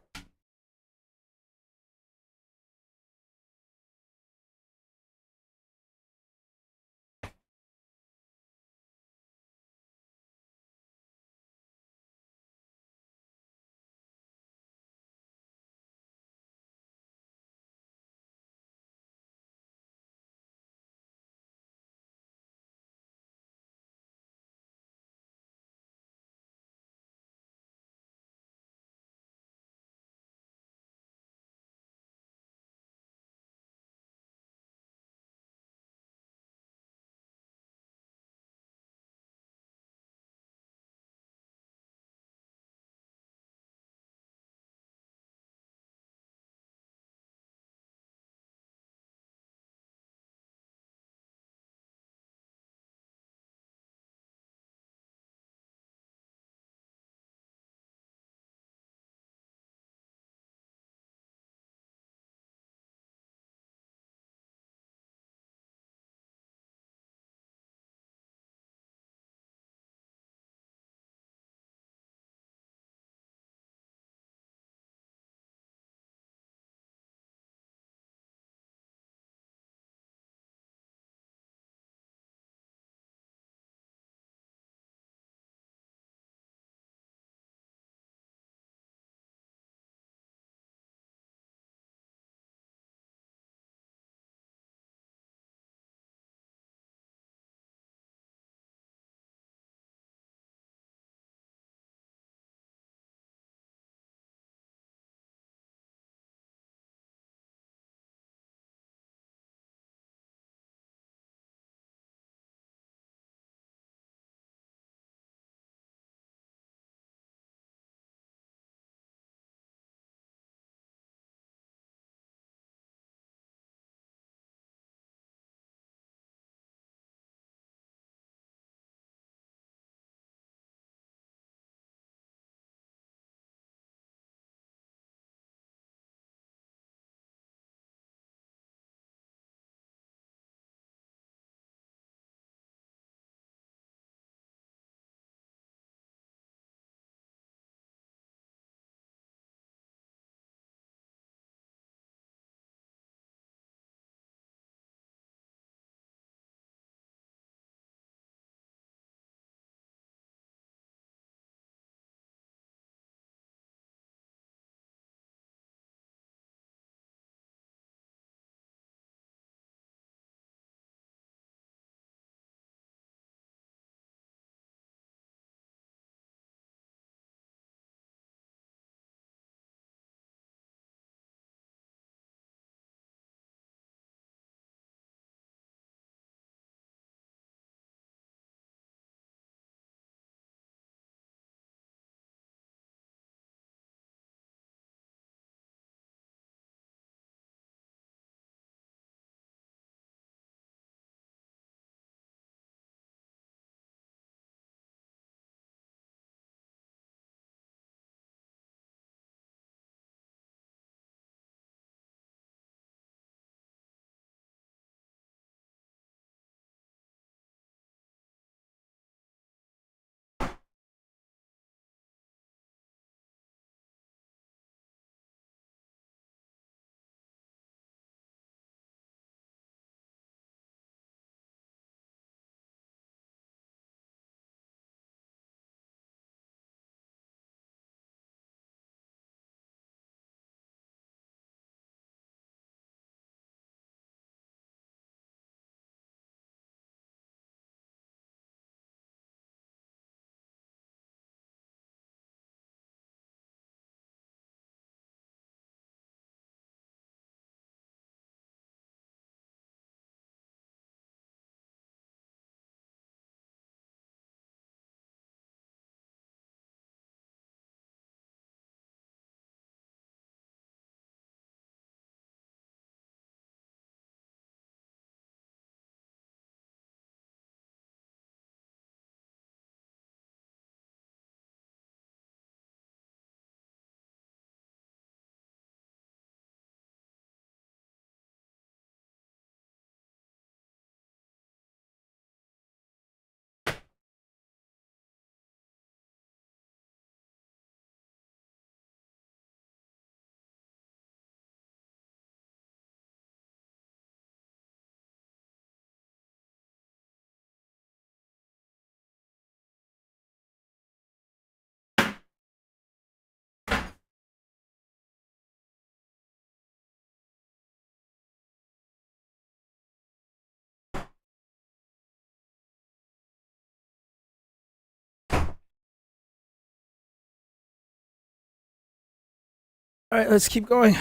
All right, let's keep going.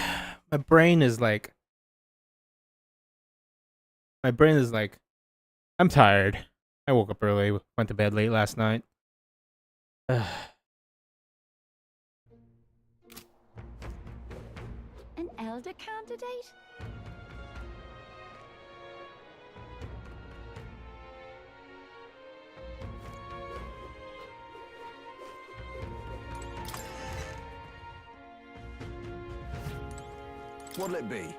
My brain is like, I'm tired. I woke up early, went to bed late last night. An elder candidate? What'll it be?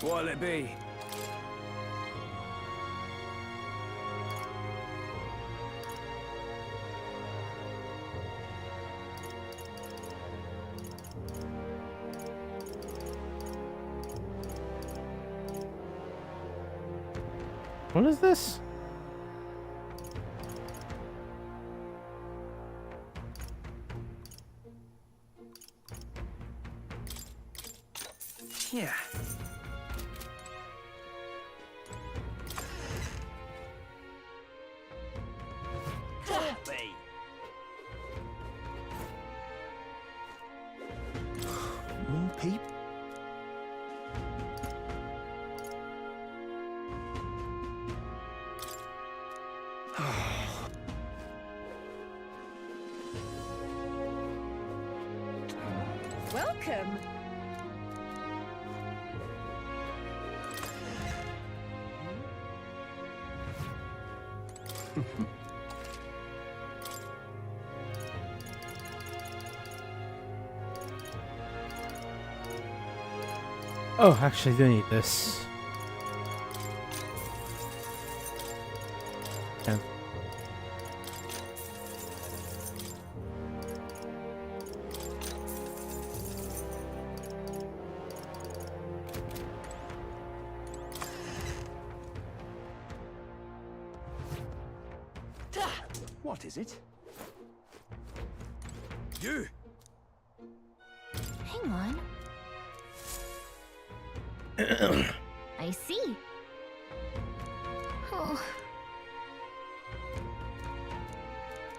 What'll it be? What is this? Yeah. More people? Welcome. Oh, actually, I do need this. Yeah. What is it? You! Hang on. I see. Oh.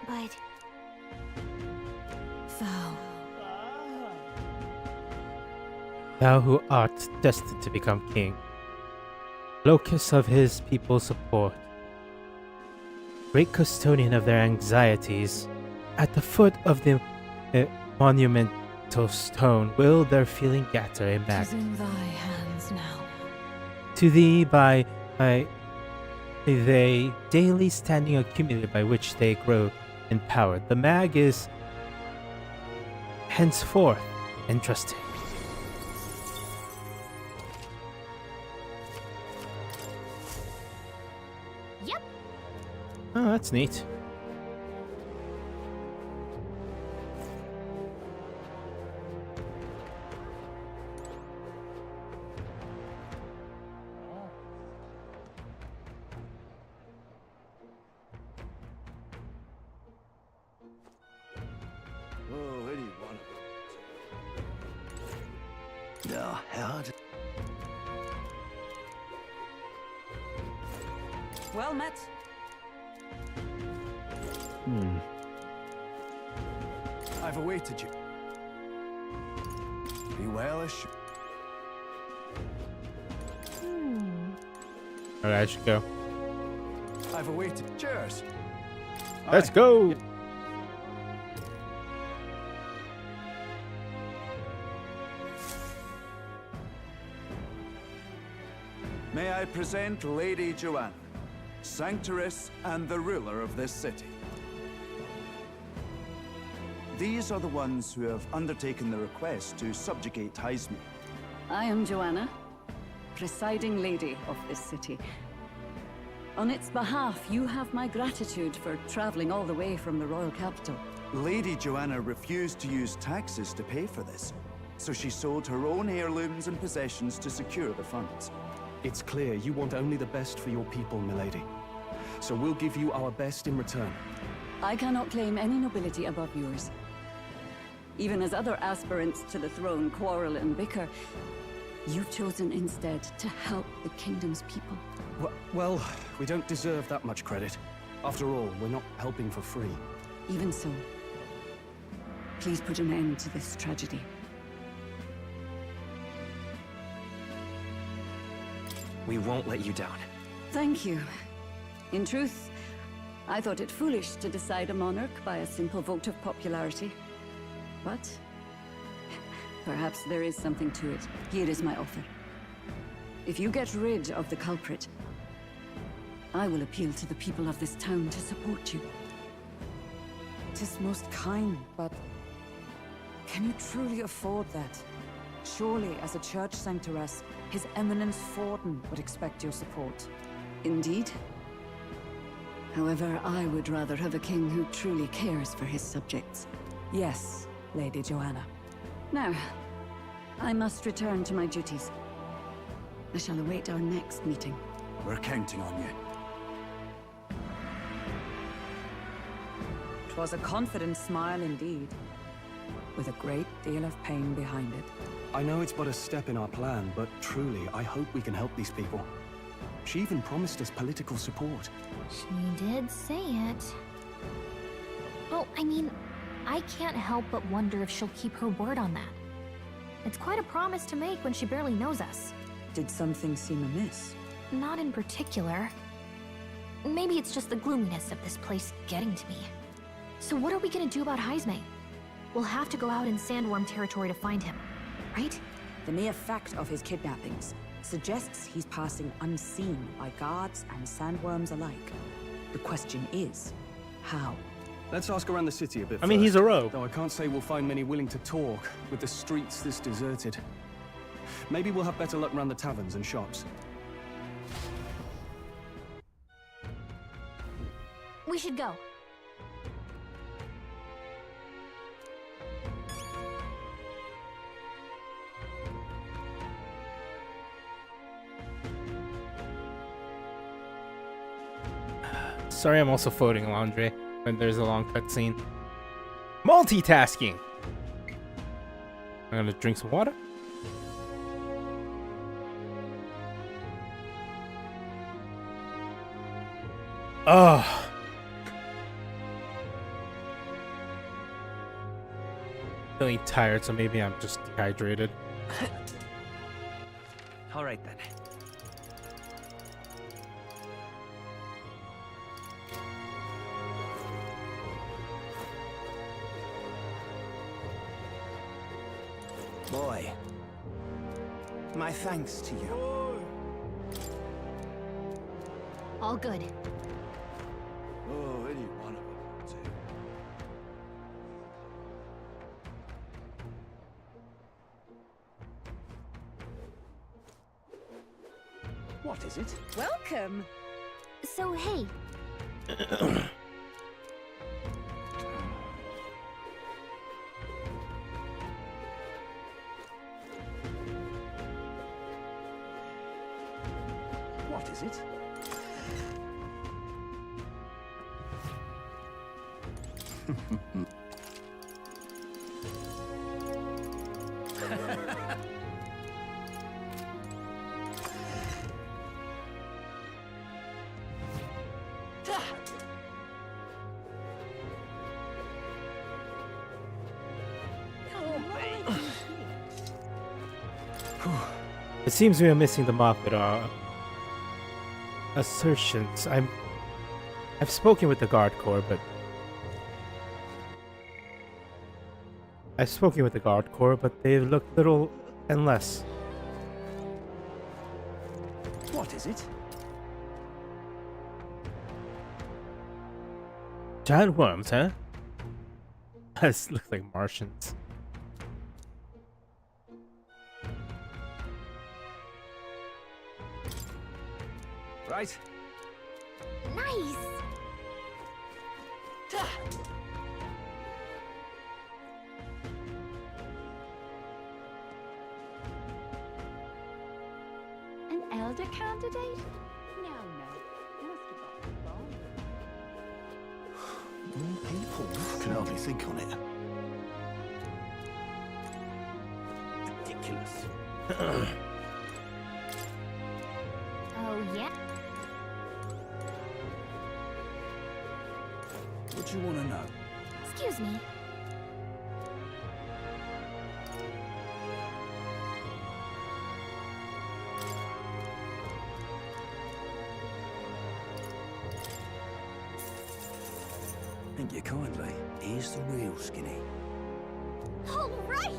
But... Thou who art destined to become king, locus of his people's support, great custodian of their anxieties, at the foot of the monumental stone will their feeling gather a mag. 'Tis in thy hands now. To thee by they daily standing accumulated by which they grow in power. The mag is henceforth entrusted. Yep. Oh, that's neat. Oh, any one of them. No, hard. Well met. I've awaited you. Be well assured. Alright, I should go. I've awaited. Cheers. Let's go! May I present Lady Joanna, Sanctoress and the ruler of this city. These are the ones who have undertaken the request to subjugate Heisme. I am Joanna, presiding lady of this city. On its behalf, you have my gratitude for traveling all the way from the royal capital. Lady Joanna refused to use taxes to pay for this. so she sold her own heirlooms and possessions to secure the funds. It's clear you want only the best for your people, milady. So we'll give you our best in return. I cannot claim any nobility above yours. Even as other aspirants to the throne quarrel and bicker, you've chosen instead to help the kingdom's people. Well, we don't deserve that much credit. After all, we're not helping for free. Even so, please put an end to this tragedy. We won't let you down. Thank you. In truth, I thought it foolish to decide a monarch by a simple vote of popularity. But perhaps there is something to it. Here is my offer. If you get rid of the culprit, I will appeal to the people of this town to support you. 'Tis most kind, but can you truly afford that? Surely, as a church sanctoress, His Eminence Forden would expect your support. Indeed. However, I would rather have a king who truly cares for his subjects. Yes, Lady Joanna. Now, I must return to my duties. I shall await our next meeting. We're counting on you. 'Twas a confident smile indeed, with a great deal of pain behind it. I know it's but a step in our plan, but truly, I hope we can help these people. She even promised us political support. She did say it. Well, I mean, I can't help but wonder if she'll keep her word on that. It's quite a promise to make when she barely knows us. Did something seem amiss? Not in particular. Maybe it's just the gloominess of this place getting to me. So what are we gonna do about Heisme? We'll have to go out in Sandworm territory to find him, right? The mere fact of his kidnappings suggests he's passing unseen by guards and sandworms alike. The question is, how? Let's ask around the city a bit I mean, he's a rogue. Though I can't say we'll find many willing to talk, with the streets this deserted. Maybe we'll have better luck around the taverns and shops. We should go. Sorry, I'm also folding laundry when there's a long cutscene. Multitasking! I'm gonna drink some water. Oh. Feeling tired, so maybe I'm just dehydrated. All right then. Boy, my thanks to you. All good. Oh, any one of them will do. What is it? Welcome! So, hey. What is it? It seems we are missing the mark with our assertions. I've spoken with the guard corps, but they look little and less. What is it? Giant worms, huh? This looks like Martians. Right. Nice! a date? No, no. Must have got wrong. More people. Can hardly think on it. Ridiculous. Oh, yeah? What do you want to know? Excuse me. Thank you kindly. Here's the real skinny. All right!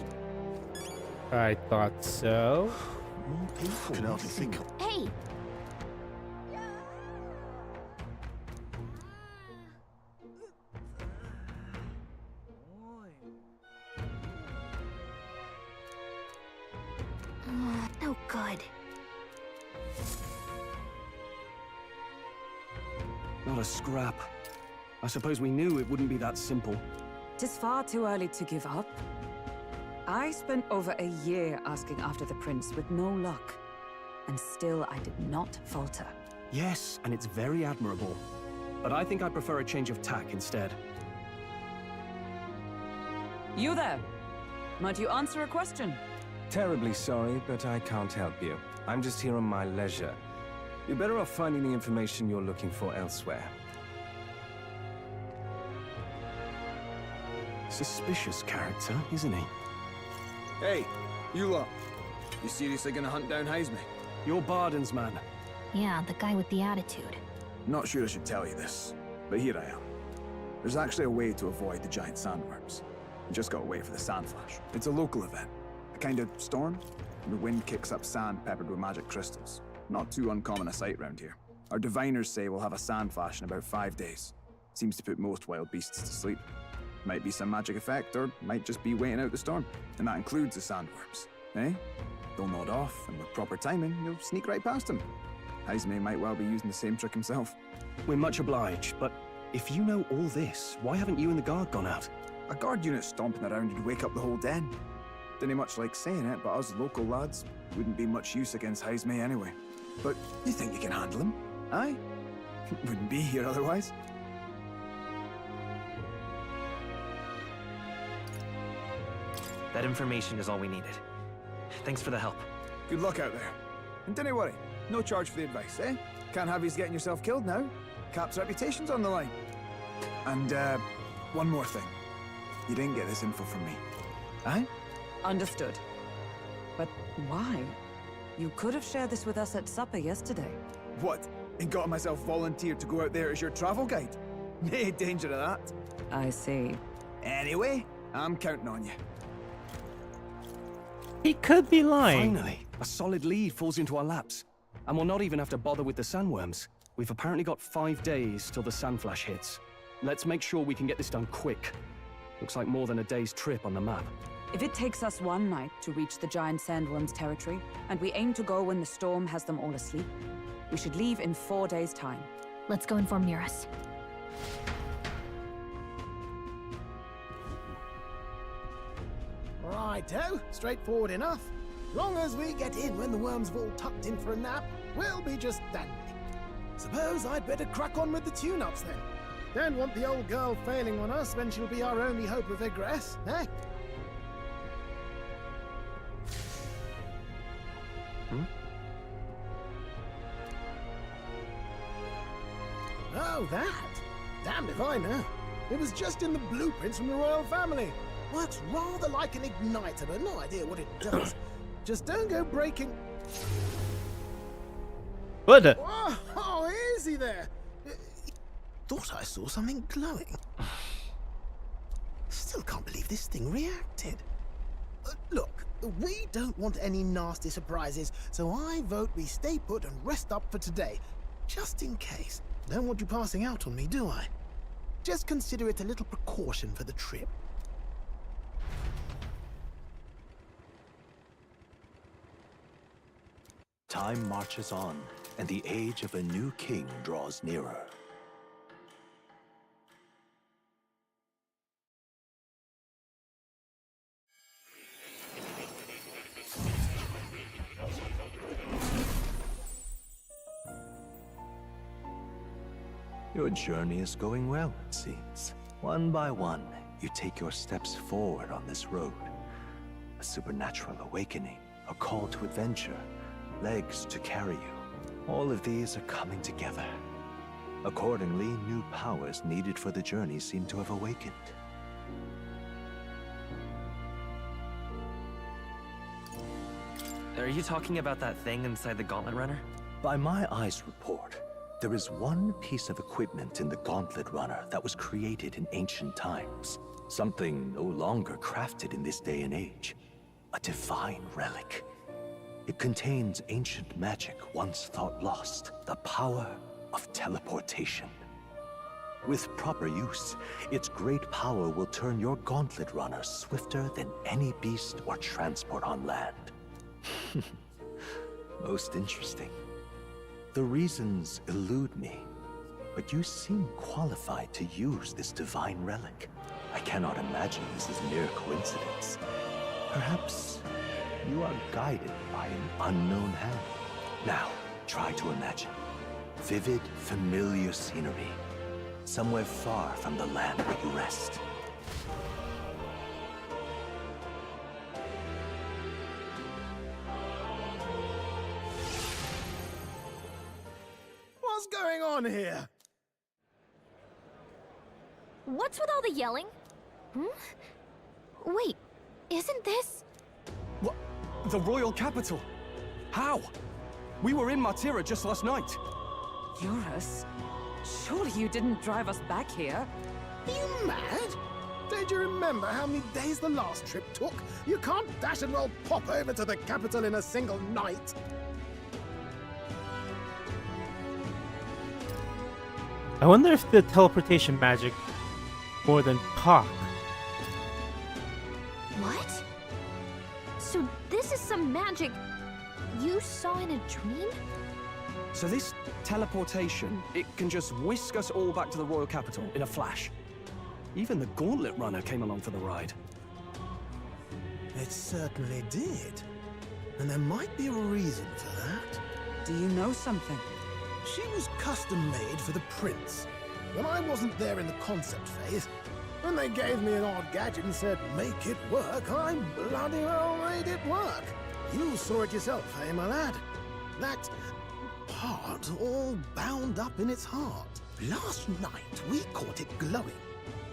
I thought so. More people. Can hardly think on it. Hey! No good. Not a scrap. I suppose we knew it wouldn't be that simple. Tis far too early to give up. I spent over a year asking after the prince with no luck. And still I did not falter. Yes, and it's very admirable. But I think I'd prefer a change of tack instead. You there? Might you answer a question? Terribly sorry, but I can't help you. I'm just here on my leisure. You're better off finding the information you're looking for elsewhere. Suspicious character, isn't he? Hey, you lot. You seriously gonna hunt down Heisme? You're Barden's man. Yeah, the guy with the attitude. Not sure I should tell you this, but here I am. There's actually a way to avoid the giant sandworms. You just gotta wait for the sand flash. It's a local event. A kind of storm. The wind kicks up sand peppered with magic crystals. Not too uncommon a sight round here. Our diviners say we'll have a sand flash in about 5 days. Seems to put most wild beasts to sleep. Might be some magic effect, or might just be waiting out the storm. And that includes the sandworms. Eh? They'll nod off, and with proper timing, you'll sneak right past them. Heisme might well be using the same trick himself. We're much obliged, but if you know all this, why haven't you and the guard gone out? A guard unit stomping around would wake up the whole den. Didn't much like saying it, but us local lads wouldn't be much use against Heisme anyway. But you think you can handle him? Aye? Wouldn't be here otherwise. That information is all we needed. Thanks for the help. Good luck out there. And don't worry, no charge for the advice, eh? Can't have you getting yourself killed now. Cap's reputation's on the line. And, one more thing. You didn't get this info from me. Aye? Understood. But why? You could have shared this with us at supper yesterday. What? And got myself volunteered to go out there as your travel guide? Nay danger of that. I see. Anyway, I'm counting on you. He could be lying. Finally, a solid lead falls into our laps. And we'll not even have to bother with the sandworms. We've apparently got 5 days till the sand flash hits. Let's make sure we can get this done quick. Looks like more than a day's trip on the map. If it takes us one night to reach the giant sandworms' territory, and we aim to go when the storm has them all asleep, we should leave in 4 days' time. Let's go inform Nearest. Righto, straightforward enough. Long as we get in when the worms have all tucked in for a nap, we'll be just dandy. Suppose I'd better crack on with the tune-ups then. Don't want the old girl failing on us when she'll be our only hope of egress, eh? Oh, that? Damned if I know. It was just in the blueprints from the royal family. Works rather like an igniter, but no idea what it does. Just don't go breaking... What? Oh, easy there. Thought I saw something glowing. Still can't believe this thing reacted. Look, we don't want any nasty surprises, so I vote we stay put and rest up for today. Just in case. Don't want you passing out on me, do I? Just consider it a little precaution for the trip. Time marches on, and the age of a new king draws nearer. Your journey is going well, it seems. One by one, you take your steps forward on this road. A supernatural awakening, a call to adventure, legs to carry you. All of these are coming together. Accordingly, new powers needed for the journey seem to have awakened. Are you talking about that thing inside the Gauntlet Runner? By my eyes report, there is one piece of equipment in the Gauntlet Runner that was created in ancient times. Something no longer crafted in this day and age. A divine relic. It contains ancient magic once thought lost. The power of teleportation. With proper use, its great power will turn your Gauntlet Runner swifter than any beast or transport on land. Most interesting. The reasons elude me, but you seem qualified to use this divine relic. I cannot imagine this is mere coincidence. Perhaps you are guided by an unknown hand. Now, try to imagine. Vivid, familiar scenery. Somewhere far from the land where you rest. What's going on here? What's with all the yelling? Wait, isn't this... What? The royal capital? How? We were in Martira just last night. Eurus? Surely you didn't drive us back here? Are you mad? Don't you remember how many days the last trip took? You can't dash and roll pop over to the capital in a single night. I wonder if the teleportation magic more than cock. What? So this is some magic you saw in a dream? So this teleportation, it can just whisk us all back to the royal capital in a flash. Even the Gauntlet Runner came along for the ride. It certainly did. And there might be a reason for that. Do you know something? She was custom-made for the prince. When I wasn't there in the concept phase, when they gave me an odd gadget and said, make it work, I bloody well made it work. You saw it yourself, eh, my lad? That part all bound up in its heart. Last night, we caught it glowing.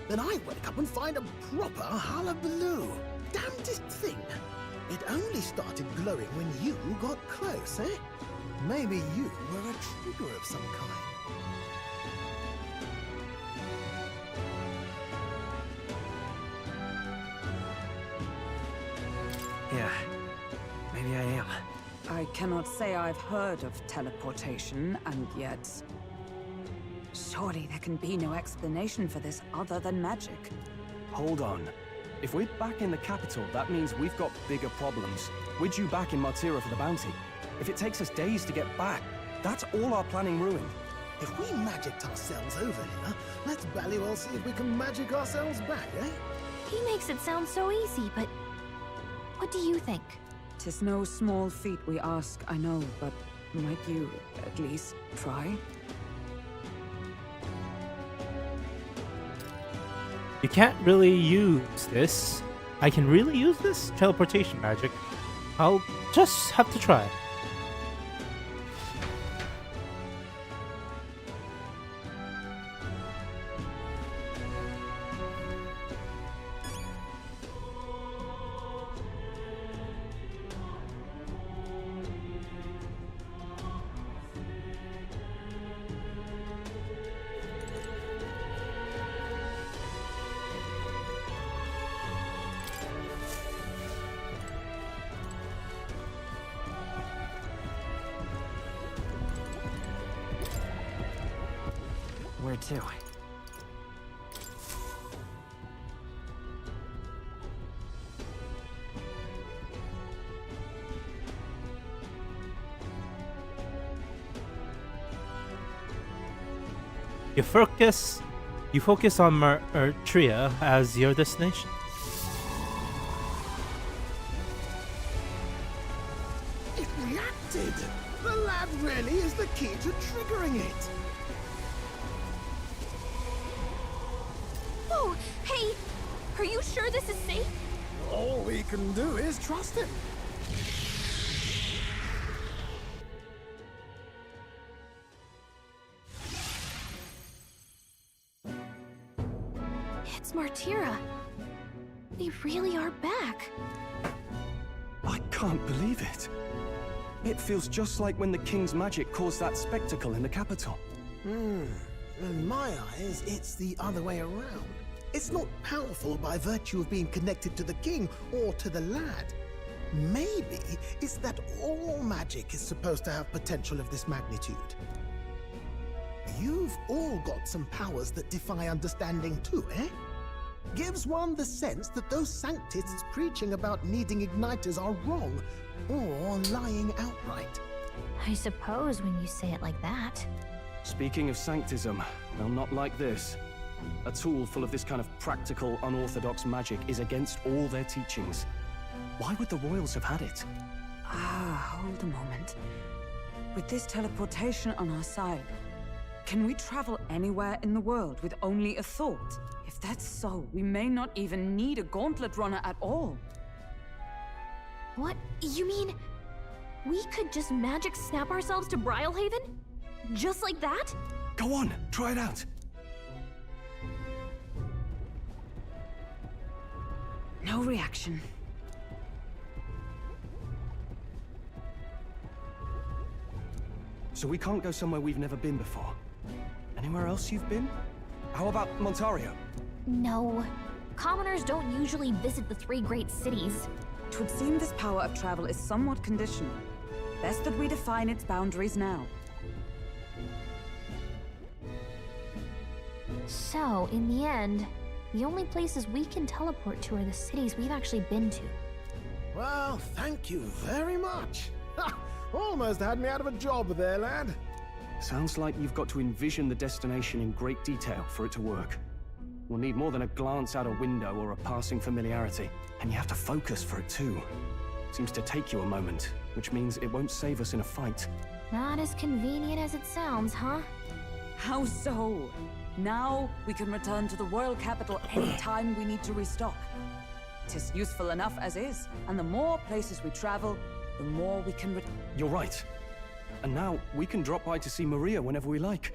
Then I wake up and find a proper hullabaloo. Damnedest thing. It only started glowing when you got close, eh? Maybe you were a trigger of some kind. Yeah, maybe I am. I cannot say I've heard of teleportation, and yet... Surely there can be no explanation for this other than magic. Hold on. If we're back in the capital, that means we've got bigger problems. We're due back in Martira for the bounty. If it takes us days to get back, that's all our planning ruined. If we magicked ourselves over here, let's bally well see if we can magic ourselves back, eh? He makes it sound so easy, but... What do you think? 'Tis no small feat we ask, I know, but might you at least try? You can't really use this. I can really use this teleportation magic. I'll just have to try. Where to? You focus on Martira as your destination. It reacted! The lad really is the key to triggering it! sure this is safe? All we can do is trust him. It's Martira. They really are back. I can't believe it. It feels just like when the king's magic caused that spectacle in the capital. In my eyes, it's the other way around. It's not powerful by virtue of being connected to the king or to the lad. Maybe it's that all magic is supposed to have potential of this magnitude. You've all got some powers that defy understanding too, eh? Gives one the sense that those sanctists preaching about needing igniters are wrong, or lying outright. I suppose when you say it like that. Speaking of sanctism, well, not like this. A tool full of this kind of practical, unorthodox magic is against all their teachings. Why would the royals have had it? Hold a moment. With this teleportation on our side, can we travel anywhere in the world with only a thought? If that's so, we may not even need a gauntlet runner at all. What? You mean we could just magic snap ourselves to Brilhaven? Just like that? Go on, try it out. No reaction. So we can't go somewhere we've never been before. Anywhere else you've been? How about Montario? No. Commoners don't usually visit the 3 great cities. Twould seem this power of travel is somewhat conditional. Best that we define its boundaries now. So, in the end, the only places we can teleport to are the cities we've actually been to. Well, thank you very much. Ha! Almost had me out of a job there, lad. Sounds like you've got to envision the destination in great detail for it to work. We'll need more than a glance out a window or a passing familiarity. And you have to focus for it too. Seems to take you a moment, which means it won't save us in a fight. Not as convenient as it sounds, huh? How so? Now we can return to the royal capital anytime we need to restock. 'Tis useful enough as is, and the more places we travel, the more we can You're right. And now we can drop by to see Maria whenever we like.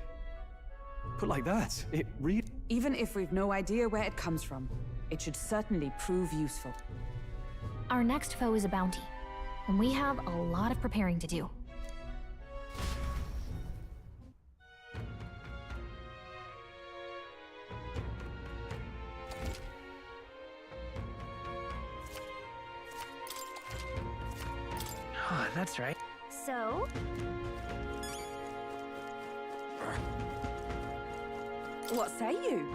Put like that, it really... Even if we've no idea where it comes from, it should certainly prove useful. Our next foe is a bounty, and we have a lot of preparing to do. Oh, that's right. So? What say you?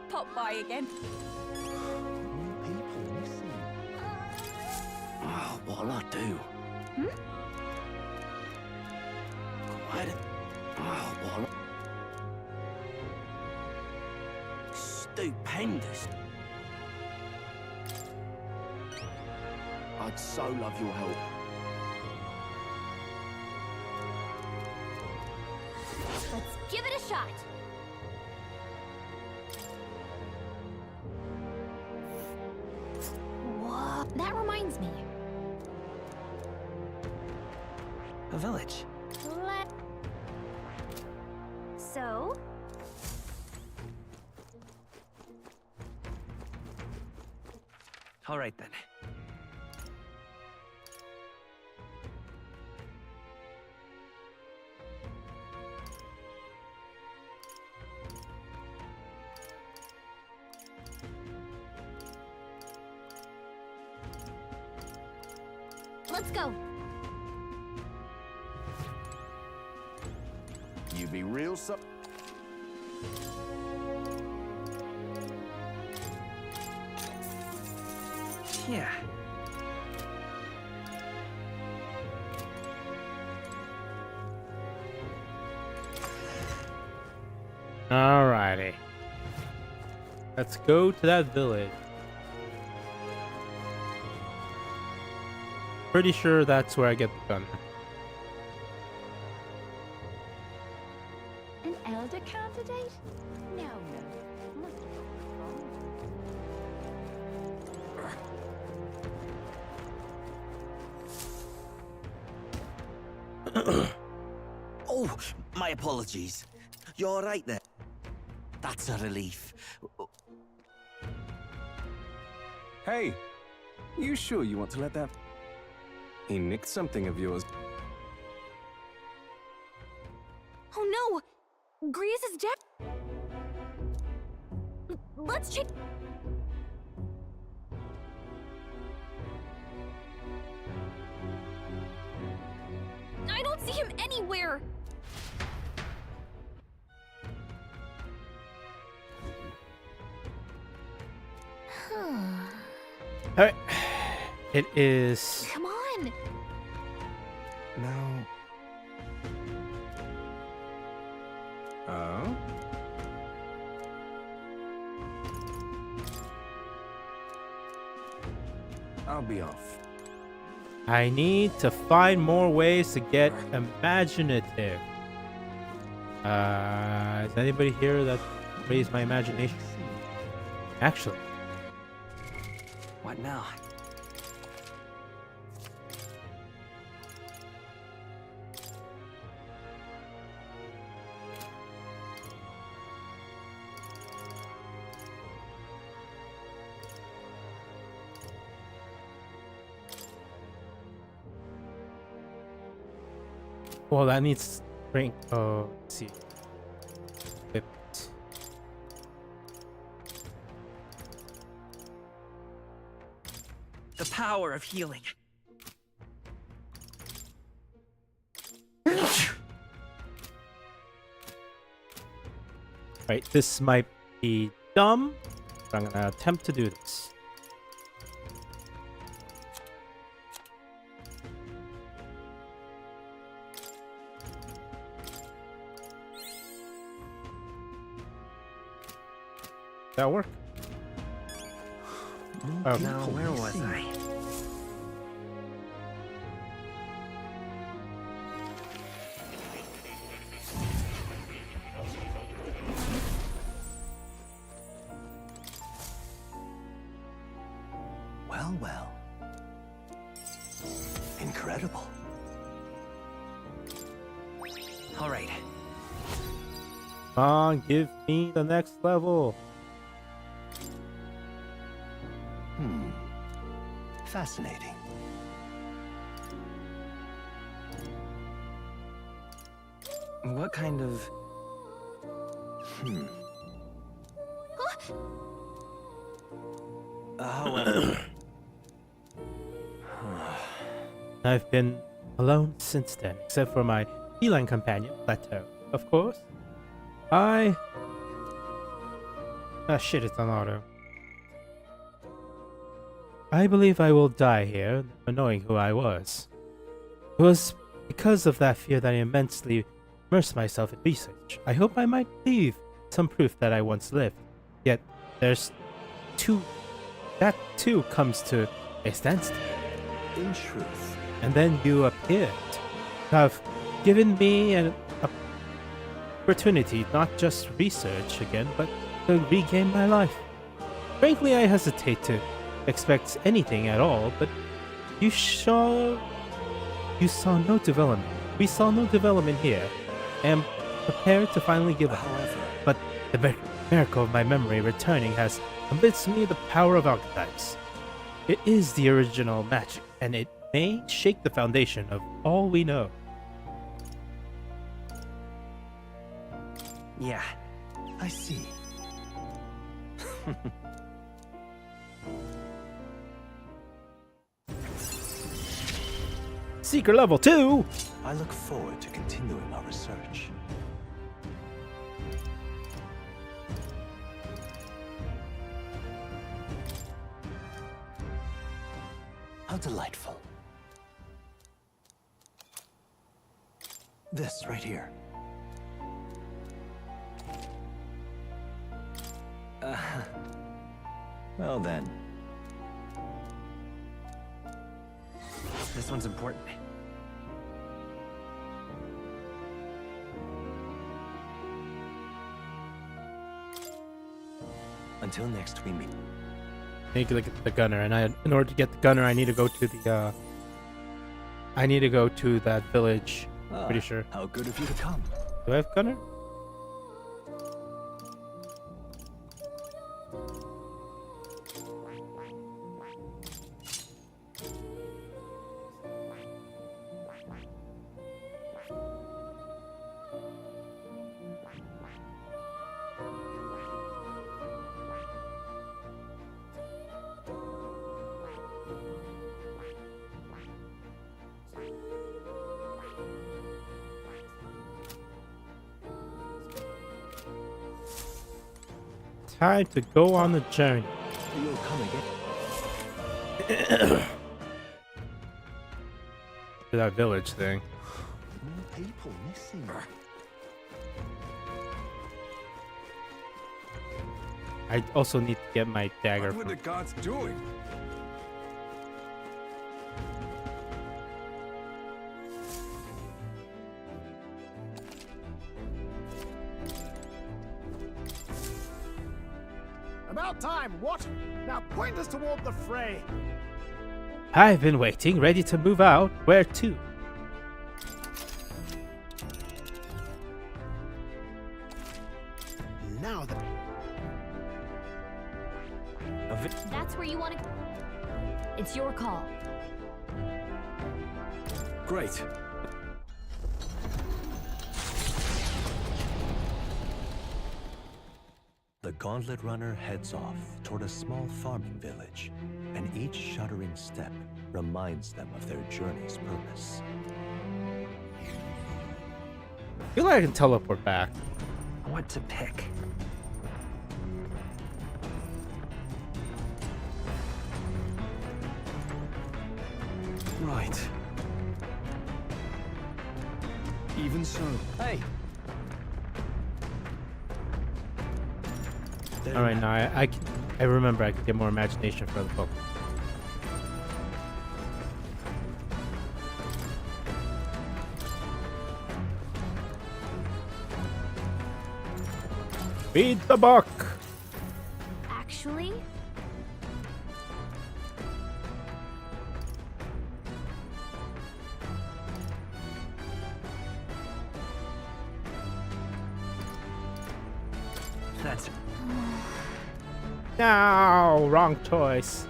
Pop by again. Oh, what'll I do? Quite a... Oh, what'll... Stupendous. I'd so love your help. Let's give it a shot. Whoa, that reminds me. A village. So? All right then. Let's go. You be real Yeah. Alrighty. Let's go to that village. Pretty sure that's where I get the gun. An elder candidate? No, no. Oh, my apologies. You're all right there. That's a relief. Hey, you sure you want to let that... He nicked something of yours. Oh no! Grius is dead! Let's check... I don't see him anywhere! Alright. It is... Come on! No. Oh? I'll be off. I need to find more ways to get imaginative. Is anybody here that raised my imagination? Actually. What now? Well, that needs strength. Oh, let's see. Equipped. The power of healing. Right, this might be dumb, but I'm gonna attempt to do this. That work? Okay. Now, where was I? Well, well. Incredible. All right. Come on, give me the next level. Fascinating. What kind of... However... I've been alone since then, except for my feline companion, Plateau, of course. Ah, shit, it's on auto. I believe I will die here, never knowing who I was. It was because of that fear that I immensely immersed myself in research. I hope I might leave some proof that I once lived. Yet, that too comes to a standstill. In truth. And then you appeared. You have given me an opportunity not just research again, but to regain my life. Frankly, I hesitate to expect anything at all, but you saw no development. We saw no development here. I am prepared to finally give up. But the miracle of my memory returning has convinced me the power of archetypes. It is the original magic, and it may shake the foundation of all we know. Yeah. I see. Secret level 2! I look forward to continuing our research. How delightful. This right here. Well then. This one's important. Until next we meet. I need to look at the gunner, and in order to get the gunner, I need to go to the. I need to go to that village. Pretty sure. How good of you to come. Do I have gunner? Time to go on the journey. You'll come again. To that village thing. More people missing. I also need to get my dagger. What were the gods doing? About time, what? Now point us toward the fray. I've been waiting, ready to move out. Where to? Now that... That's where you want to... It's your call. Great. The Gauntlet Runner heads off toward a small farming village, and each shuddering step reminds them of their journey's purpose. I feel like I can teleport back. What to pick? Right. Even so. Hey! All right, now I remember I can get more imagination for the book. Read the book. Actually, That's... No, wrong choice.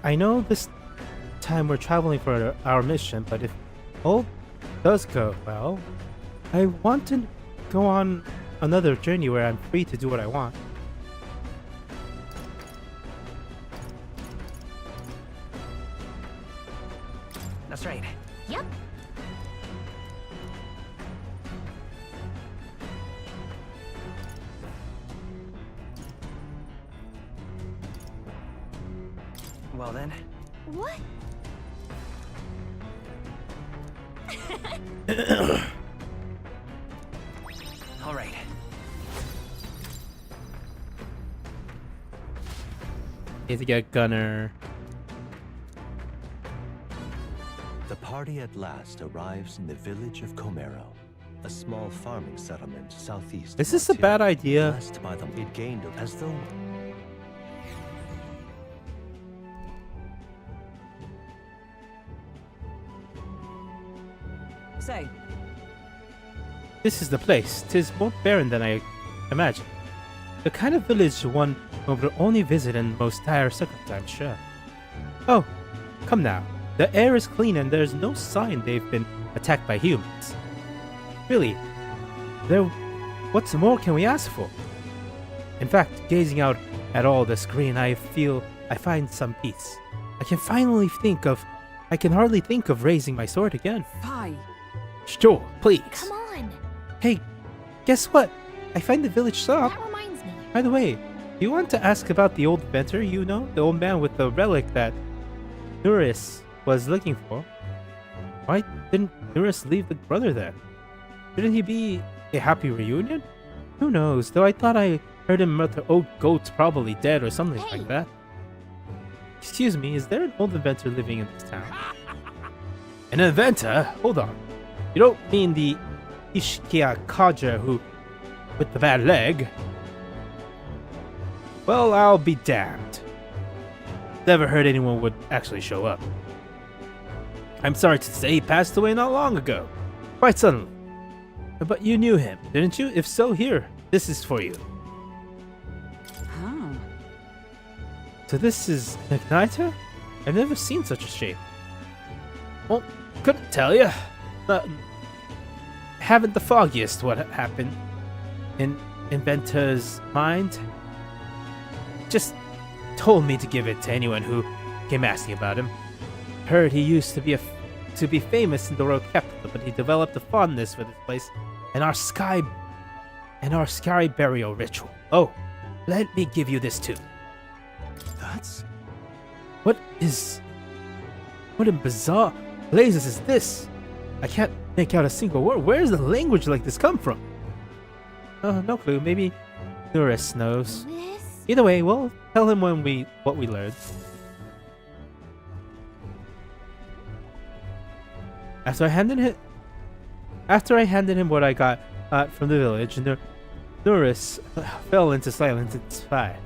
I know this time we're traveling for our mission, but if all does go well, I want to go on another journey where I'm free to do what I want. That's right. yep. Well then. What? All right. Need to get gunner. The party at last arrives in the village of Comero, a small farming settlement southeast. Is this a bad idea? Blessed by them, it gained as though. Say, This is the place. 'Tis more barren than I imagined. The kind of village one would only visit in most dire circumstances, sure. Oh, come now. The air is clean and there's no sign they've been attacked by humans. Really, what's more can we ask for? In fact, gazing out at all this green, I feel I find some peace. I can hardly think of raising my sword again. Fi. Sure, please. Come on. Hey, guess what? I find the village shop. That reminds me. By the way, do you want to ask about the old inventor you know? The old man with the relic that Nuris was looking for? Why didn't Nuris leave the brother there? Shouldn't he be a happy reunion? Who knows, though I thought I heard him mutter, "Oh, goat's probably dead," or something like that. Excuse me, is there an old inventor living in this town? An inventor? Hold on. You don't mean the Ishkia Kaja who with the bad leg. Well, I'll be damned. Never heard anyone would actually show up. I'm sorry to say he passed away not long ago. Quite suddenly. But you knew him, didn't you? If so, here. This is for you. Oh. So this is an igniter? I've never seen such a shape. Well, couldn't tell you. Haven't the foggiest what happened in Inventor's mind. Just told me to give it to anyone who came asking about him. Heard he used to be famous in the royal capital, but he developed a fondness for this place and our sky burial ritual. Oh, let me give you this too. That's... What in bizarre blazes is this? I can't make out a single word. Where does a language like this come from? Oh, no clue. Maybe Nuris knows. Either way, we'll tell him what we learned. After I handed him what I got from the village, Nuris fell into silence and sighed.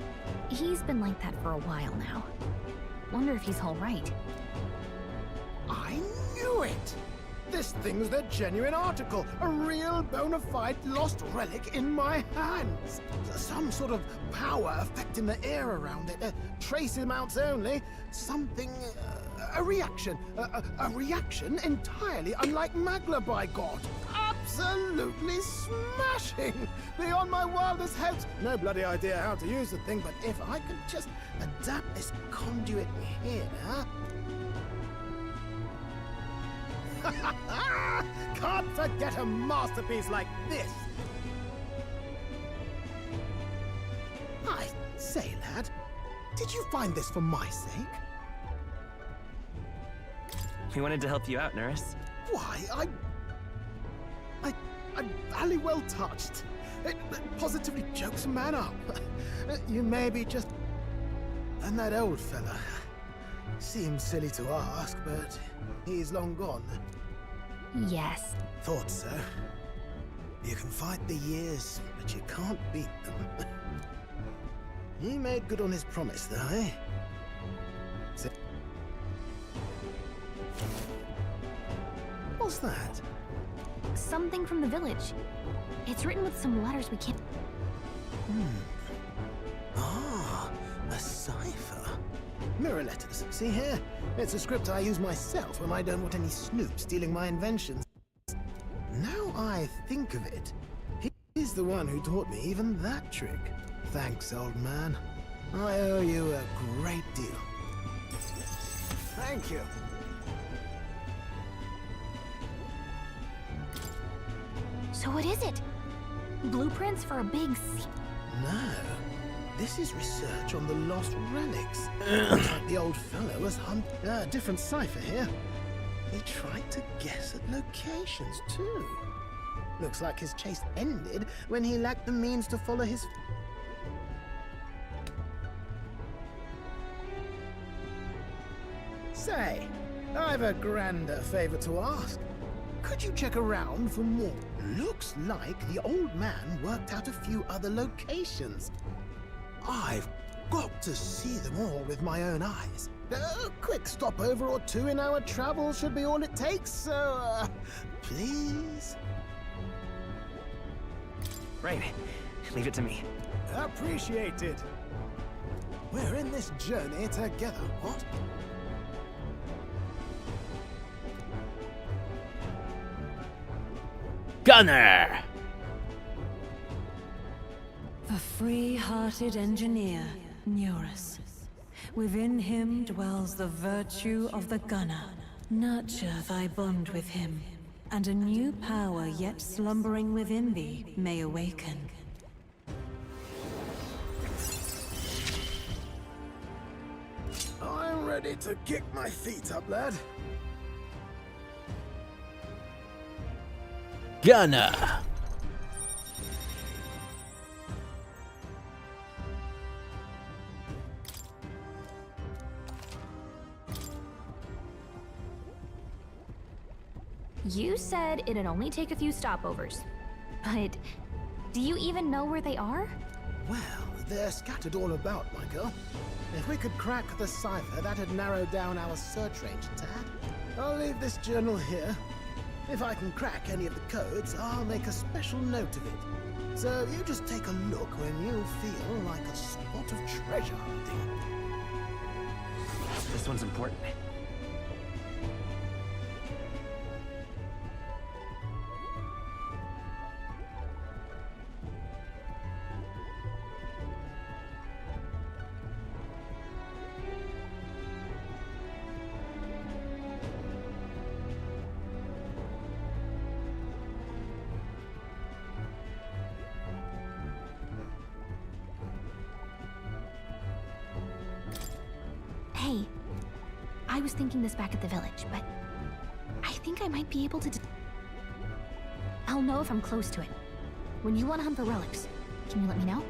He's been like that for a while now. Wonder if he's all right. I knew it! This thing's the genuine article, a real bona fide lost relic in my hands. Some sort of power affecting the air around it, trace amounts only, something, a reaction entirely unlike Magla, by God. Absolutely smashing! Beyond my wildest hopes. No bloody idea how to use the thing, but if I could just adapt this conduit here... Can't forget a masterpiece like this! I say, lad, did you find this for my sake? We wanted to help you out, Nurse. Why, I'm valley well touched. It positively jokes a man up. You may be just... And that old fella. Seems silly to ask, but he's long gone. Yes. Thought so. You can fight the years, but you can't beat them. He made good on his promise, though, eh? What's that? Something from the village. It's written with some letters we can't... Ah, a cipher. Mirror letters. See here? It's a script I use myself when I don't want any snoop stealing my inventions. Now I think of it, he's the one who taught me even that trick. Thanks, old man. I owe you a great deal. Thank you. So what is it? Blueprints for a big... No. This is research on the lost relics. Looks like the old fellow was different cipher here. He tried to guess at locations, too. Looks like his chase ended when he lacked the means to follow his... Say, I've a grander favor to ask. Could you check around for more? Looks like the old man worked out a few other locations. I've got to see them all with my own eyes. A quick stopover or two in our travels should be all it takes, so, please? Right. Leave it to me. Appreciated. We're in this journey together, what? Gunner! The free-hearted engineer, Neurus. Within him dwells the virtue of the gunner. Nurture thy bond with him, and a new power yet slumbering within thee may awaken. I'm ready to kick my feet up, lad. Gunner! You said it'd only take a few stopovers. But do you even know where they are? Well, they're scattered all about, my girl. If we could crack the cipher, that'd narrow down our search range a tad. I'll leave this journal here. If I can crack any of the codes, I'll make a special note of it. So you just take a look when you feel like a spot of treasure hunting. This one's important. Hey, I was thinking this back at the village, but I think I might be able to... I'll know if I'm close to it. When you want to hunt for relics, can you let me know?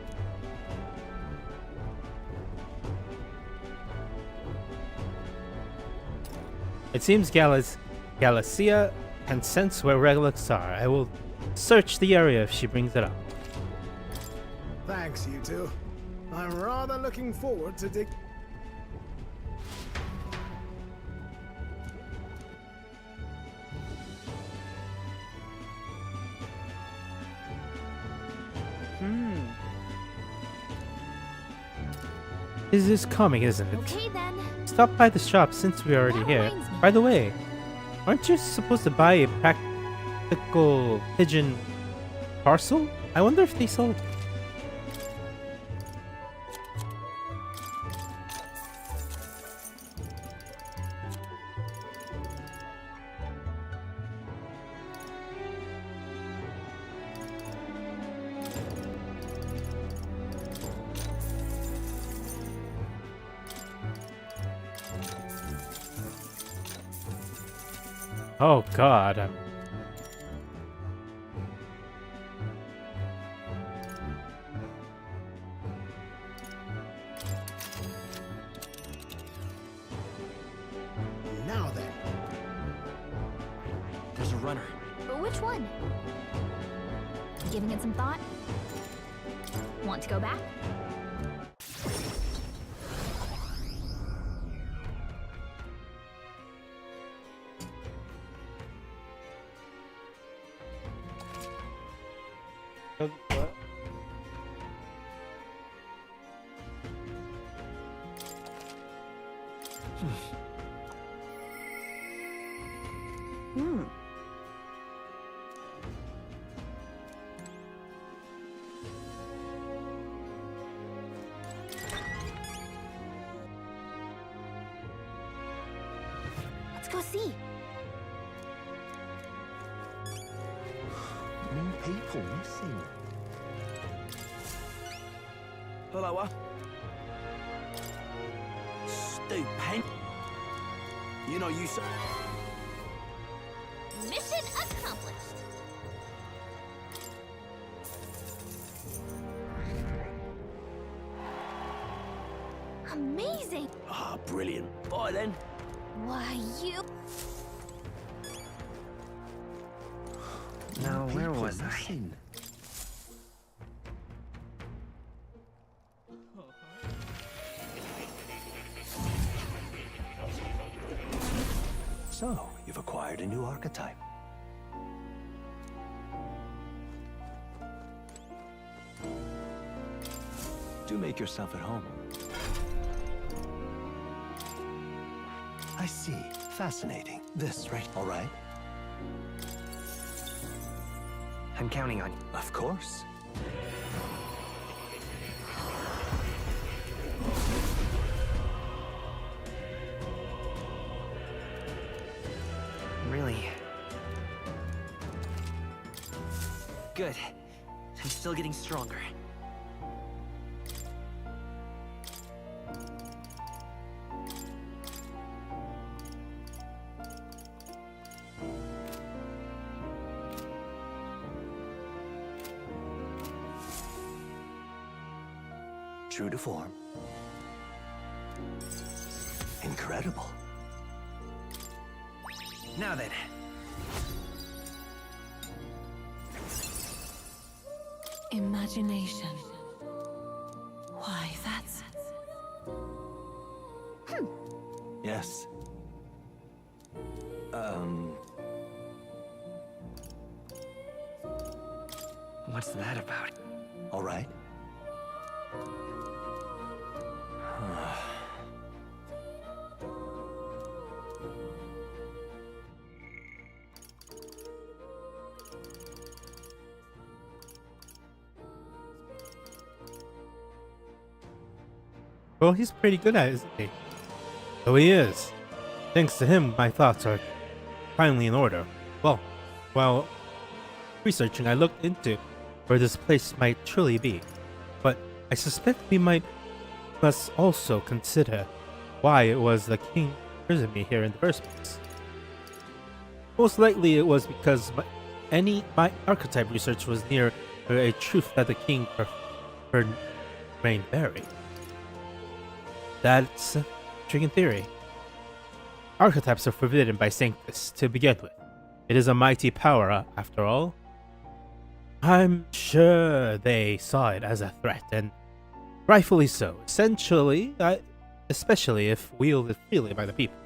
It seems Galacia can sense where relics are. I will search the area if she brings it up. Thanks, you two. I'm rather looking forward to dig... This is coming, isn't it? Okay then. Stop by the shop since we're already here. By the way, aren't you supposed to buy a practical pigeon parcel? I wonder if they sold it. Oh God. Now then. There's a runner. But which one? Giving it some thought? Want to go back? Let's go see. More people missing. Hello, Stupid. You know you... Mission accomplished. Amazing. Ah, brilliant. Bye then. Why, you... Now, where was I? So, you've acquired a new archetype. Do make yourself at home. I see. Fascinating. This, right? All right. I'm counting on you. Of course. Really? Good. I'm still getting stronger. True to form. Incredible. Now then. Imagination. Why, that's... Yes. What's that about? All right. Well, he's pretty good at it, isn't he? So he is. Thanks to him, my thoughts are finally in order. Well, while researching, I looked into where this place might truly be, but I suspect we must also consider why it was the king imprisoned me here in the first place. Most likely it was because my archetype research was near a truth that the king preferred remain buried. That's a intriguing theory. Archetypes are forbidden by Sanctus to begin with. It is a mighty power, after all. I'm sure they saw it as a threat, and rightfully so. Especially if wielded freely by the people.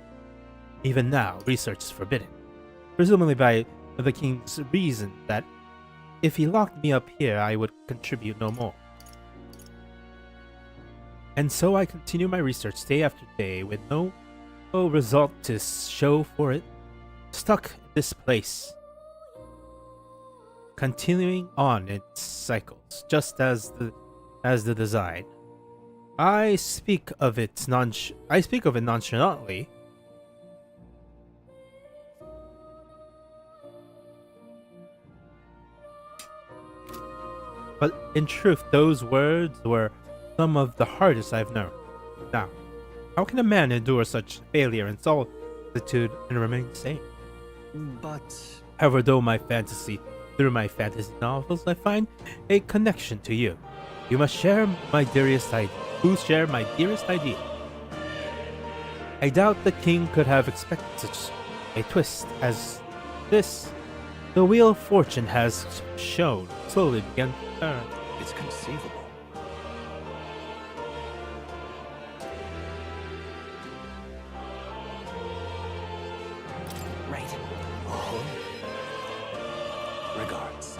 Even now, research is forbidden. Presumably by the king's reason that if he locked me up here, I would contribute no more. And so I continue my research day after day with no result to show for it. Stuck in this place. Continuing on its cycles, just as the design. I speak of it nonchalantly. But in truth, those words were some of the hardest I've known. Now, how can a man endure such failure and solitude and remain sane? But... However, through my fantasy novels, I find a connection to you. You must share my dearest idea. I doubt the king could have expected such a twist as this. The wheel of fortune has shown slowly began to turn. It's conceivable. Right. Oh. Regards.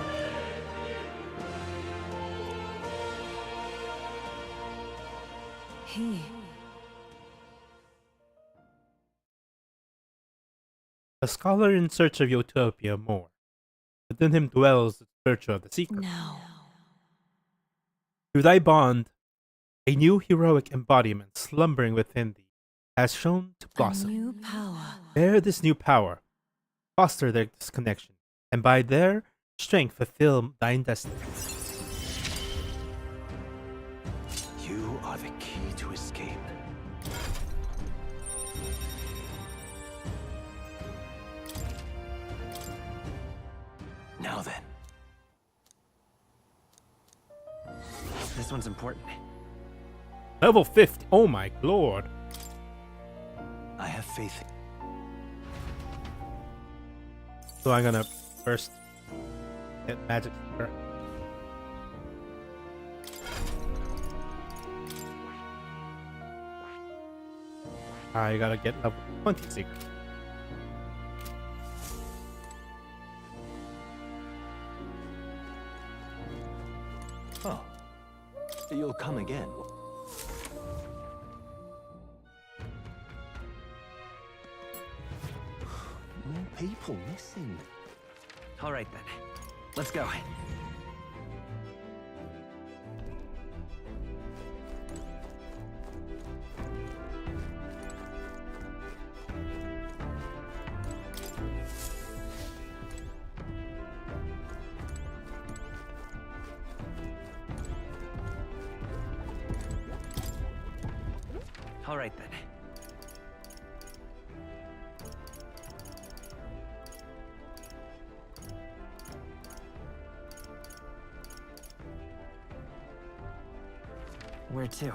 A scholar in search of utopia more. Within him dwells the virtue of the seeker. No. Through thy bond, a new heroic embodiment slumbering within thee has shown to blossom. A new power. Bear this new power, foster this connection, and by their strength fulfill thine destiny. You are the key to escape. Now then. This one's important. Level 50. Oh my lord. I have faith. So I'm gonna first get magic. I gotta get level 26. Oh. You'll come again. More people missing. All right then. Let's go. All right then. Where to?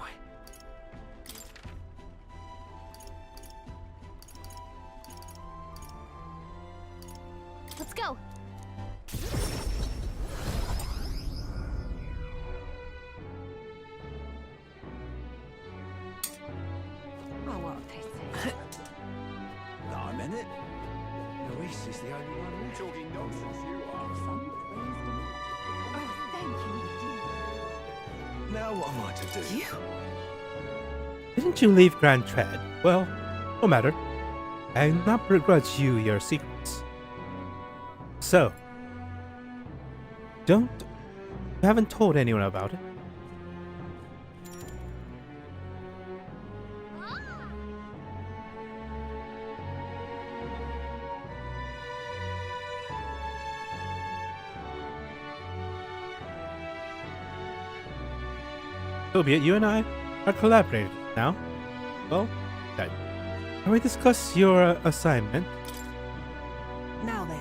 Let's go. Now what am I to do? Didn't you leave Grand Tread? Well, no matter. I do not begrudge you your secrets. So, you haven't told anyone about it? So be it, you and I are collaborators now. Well, then. Can we discuss your assignment? Now then.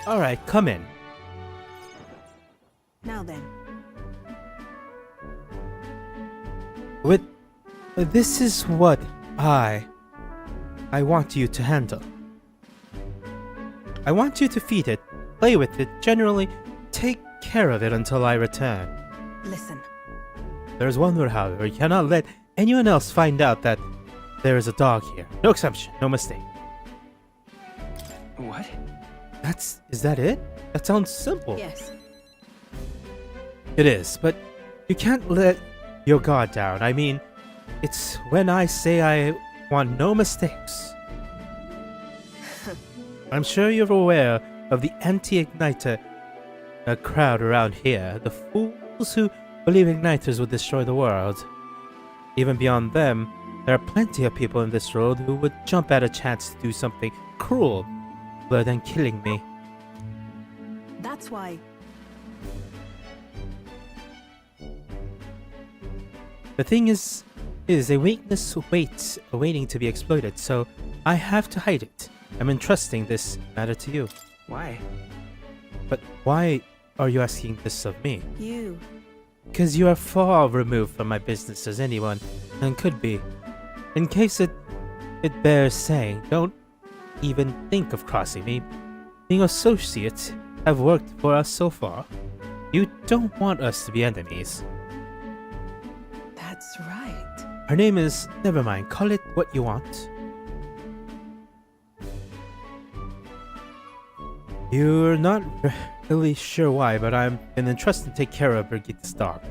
Alright, come in. Now then. This is what I want you to handle. I want you to feed it, play with it, generally take care of it until I return. Listen. There's one rule, however, you cannot let anyone else find out that there is a dog here. No exception, no mistake. What? Is that it? That sounds simple. Yes. It is, but you can't let your guard down. I mean, it's when I say I want no mistakes. I'm sure you're aware of the anti-igniter crowd around here. The fools who believe igniters will destroy the world. Even beyond them, there are plenty of people in this world who would jump at a chance to do something cruel rather than killing me. That's why. The thing is a weakness waiting to be exploited, so I have to hide it. I'm entrusting this matter to you. Why? But why are you asking this of me? You. Because you are far removed from my business as anyone and could be. In case it bears saying, don't even think of crossing me. Being associates have worked for us so far. You don't want us to be enemies. That's right. Her name is... never mind, call it what you want. You're not really sure why, but I'm been entrusted to take care of Birgitte's dog.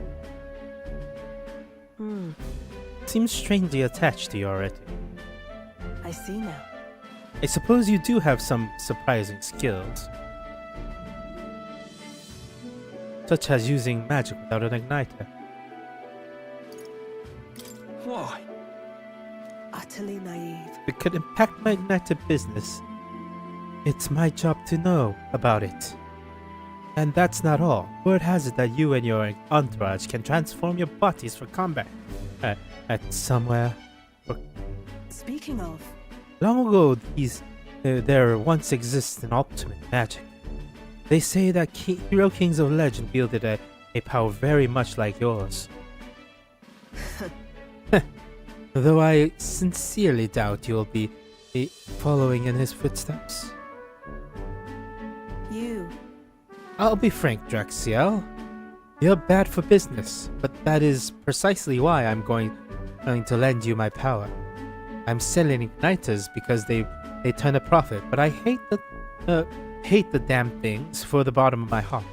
Seems strangely attached to you already. I see now. I suppose you do have some surprising skills. Such as using magic without an igniter. Why? Utterly naive. It could impact my igniter business. It's my job to know about it. And that's not all. Word has it that you and your entourage can transform your bodies for combat. At somewhere. Speaking of, Long ago, there once existed an ultimate magic. They say that hero kings of legend wielded a power very much like yours. Though I sincerely doubt you'll be following in his footsteps. I'll be frank, Draxiel. You're bad for business, but that is precisely why I'm going to lend you my power. I'm selling igniters because they turn a profit, but I hate the damn things for the bottom of my heart.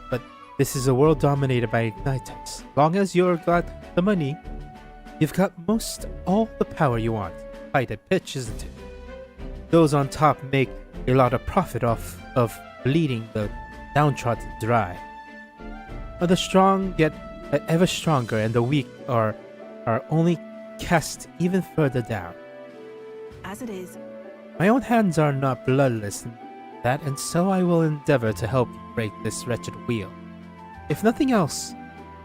But this is a world dominated by igniters. Long as you've got the money, you've got most all the power you want. Quite a pitch, isn't it? Those on top make a lot of profit off of bleeding the downtrodden dry. The strong get ever stronger, and the weak are only cast even further down. as it is. My own hands are not bloodless in that, and so I will endeavor to help you break this wretched wheel. If nothing else,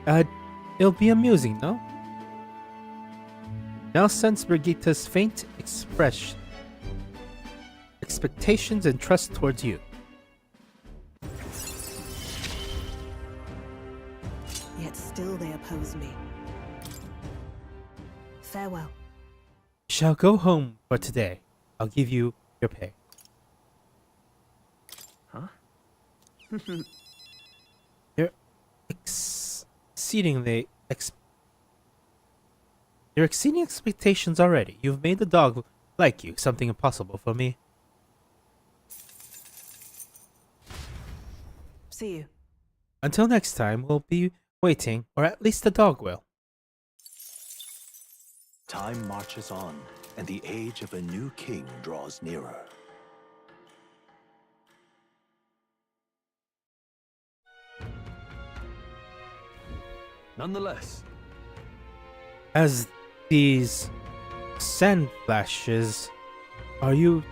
it'll be amusing, no? Now sense Brigitta's faint expectations and trust towards you. Yet still they oppose me. Farewell. Shall go home for today. I'll give you your pay. Huh? You're exceeding expectations already. You've made the dog like you, something impossible for me. See you. Until next time, we'll be waiting, or at least the dog will. Time marches on, and the age of a new king draws nearer. Nonetheless, As these sand flashes, do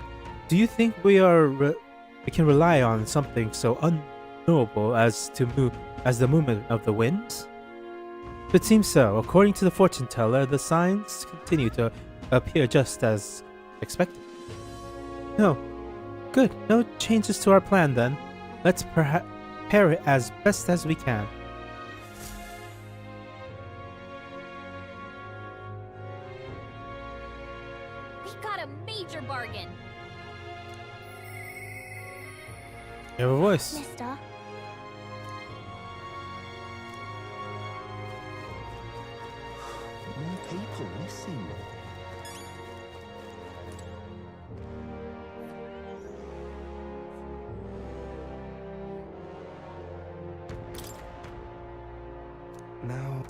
you think we can rely on something so unknowable as the movement of the winds? It seems so. According to the fortune teller, the signs continue to appear just as expected. No. Good. No changes to our plan then. Let's prepare it as best as we can. We got a major bargain. You have a voice. Mister. More people missing. Now...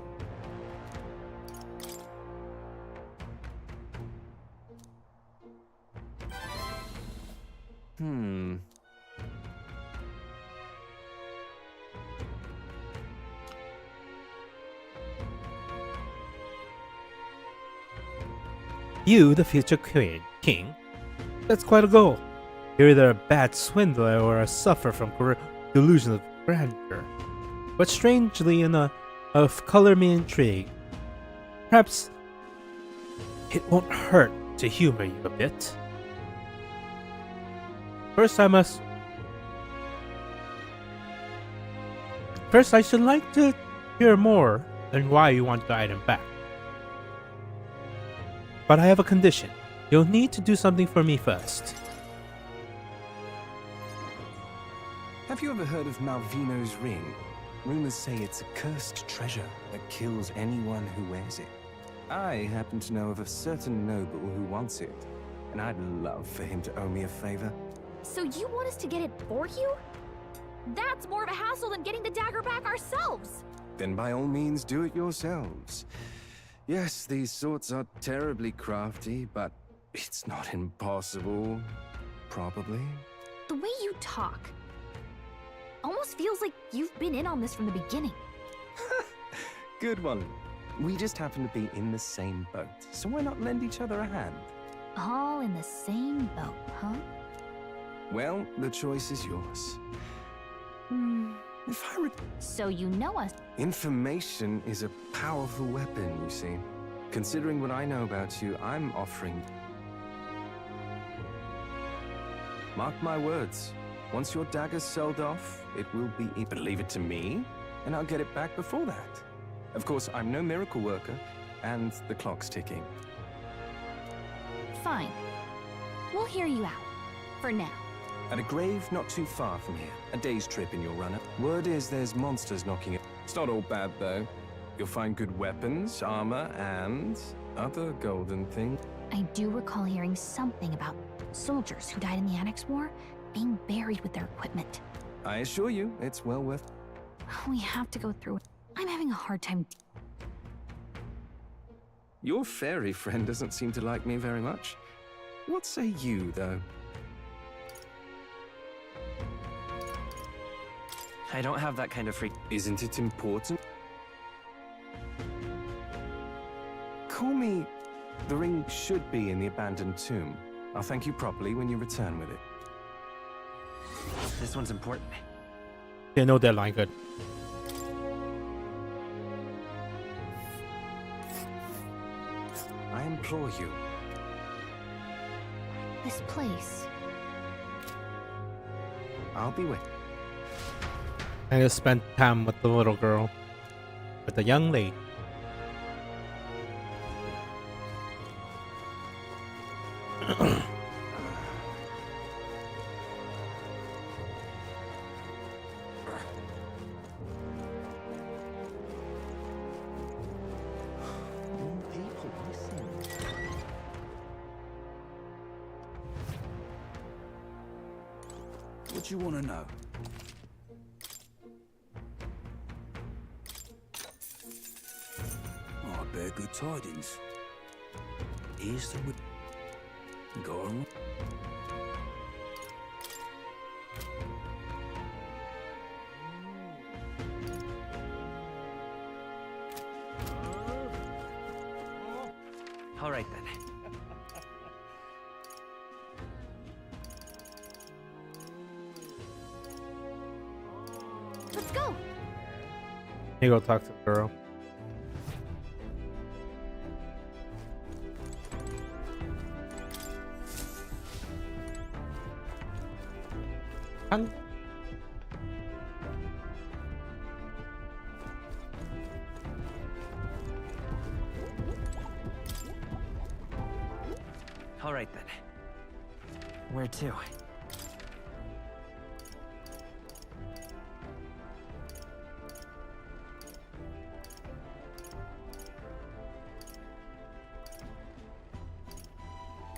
You, the future king? That's quite a goal. You're either a bad swindler or a sufferer from delusions of grandeur. But strangely enough, color me intrigued. Perhaps it won't hurt to humor you a bit. First, I should like to hear more than why you want the item back. But I have a condition. You'll need to do something for me first. Have you ever heard of Malvino's ring? Rumors say it's a cursed treasure that kills anyone who wears it. I happen to know of a certain noble who wants it, and I'd love for him to owe me a favor. So you want us to get it for you? That's more of a hassle than getting the dagger back ourselves. Then by all means do it yourselves. Yes, these sorts are terribly crafty, but it's not impossible. Probably. The way you talk almost feels like you've been in on this from the beginning. Good one. We just happen to be in the same boat, so why not lend each other a hand? All in the same boat, huh? Well, the choice is yours. If I So you know us. Information is a powerful weapon, you see. Considering what I know about you, I'm offering... Mark my words. Once your dagger's sold off, it will be... But leave it to me, and I'll get it back before that. Of course, I'm no miracle worker, and the clock's ticking. Fine. We'll hear you out. For now. At a grave not too far from here. A day's trip in your run-up. Word is there's monsters knocking it. It's not all bad, though. You'll find good weapons, armor, and other golden things. I do recall hearing something about soldiers who died in the Annex War being buried with their equipment. I assure you, it's well worth... We have to go through it. I'm having a hard time. Your fairy friend doesn't seem to like me very much. What say you, though? I don't have that kind of free... Isn't it important? Call me... The ring should be in the abandoned tomb. I'll thank you properly when you return with it. This one's important. Yeah, no deadline, good. I implore you. This place. I'll be with. I just spent time with the little girl. With the young lady. What you want to know? Oh, I bear good tidings. Here's the... Go on. All right, then. Let's go. You go talk to the girl. All right, then. Where to?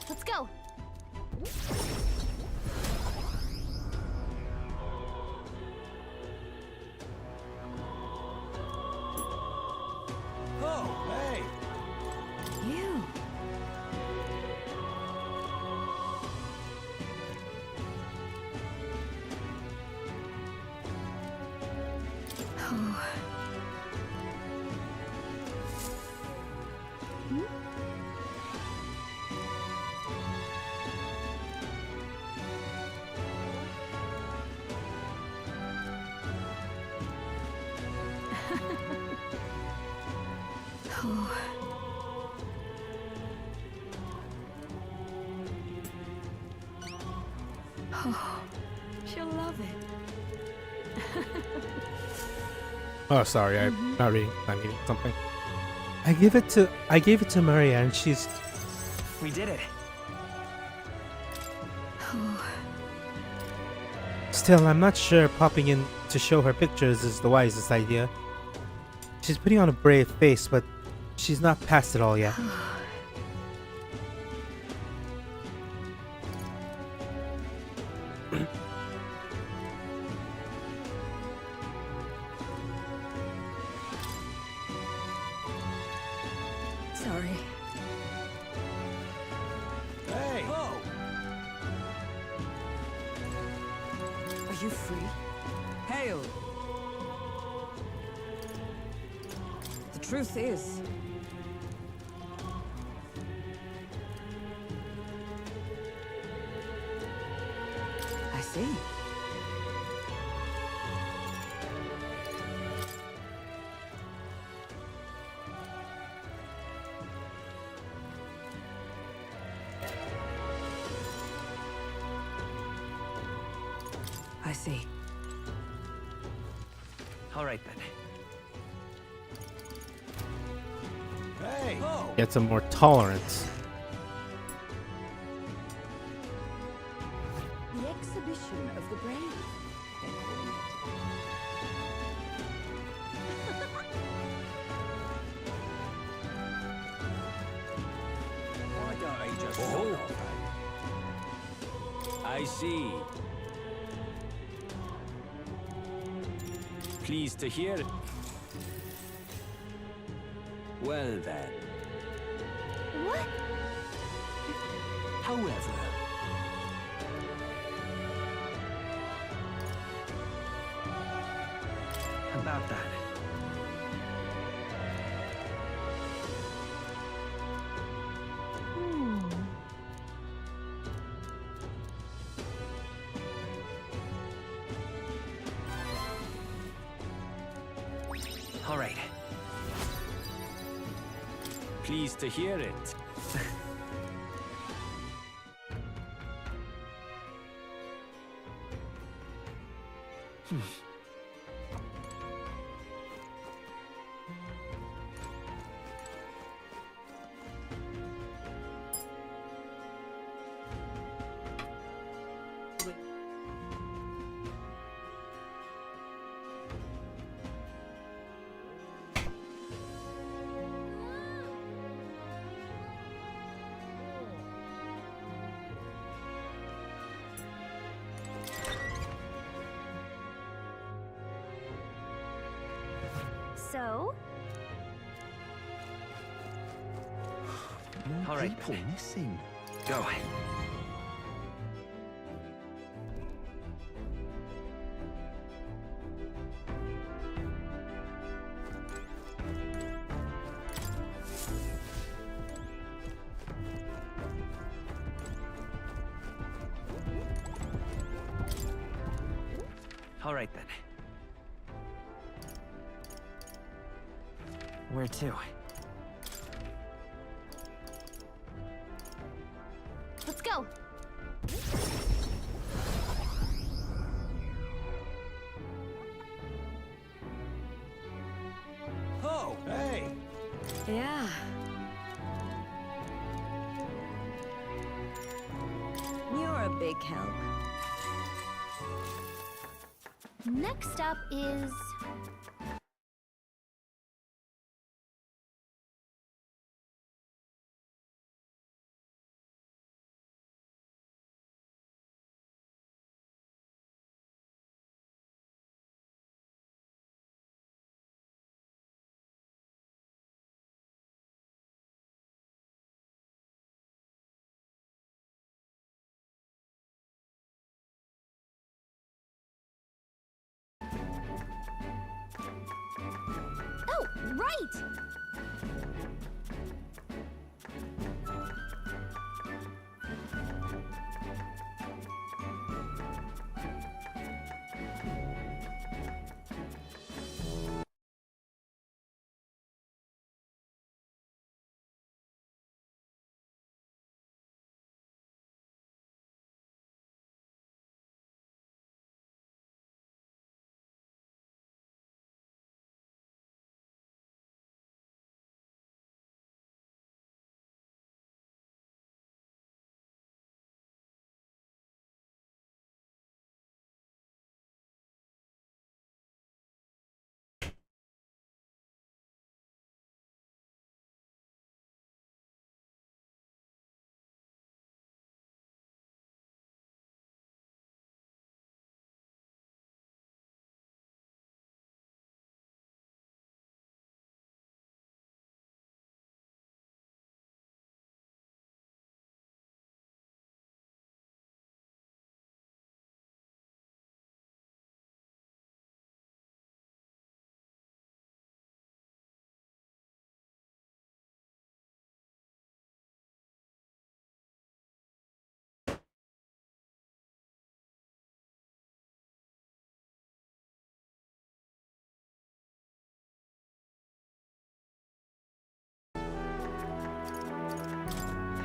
Let's go. Oh, hey! You. Oh. Oh. Oh, she'll love it. Oh, sorry, I'm not reading. I'm reading something. I gave it to Maria, and she's... We did it. Oh. Still, I'm not sure popping in to show her pictures is the wisest idea. She's putting on a brave face, but she's not past it all yet. Sorry. Hey! Whoa! Are you free? Hail! The truth is... I see. see. All right then. Hey! Get some more tolerance. The exhibition of the brave. Why don't he just Oh. I see. Pleased to hear it. Well then. What? However, About that. All right. pleased to hear it. So? All right. People missing. Go. All right then. Where to? Let's go. Oh, hey. Yeah. You're a big help. Next up is... Oh, right!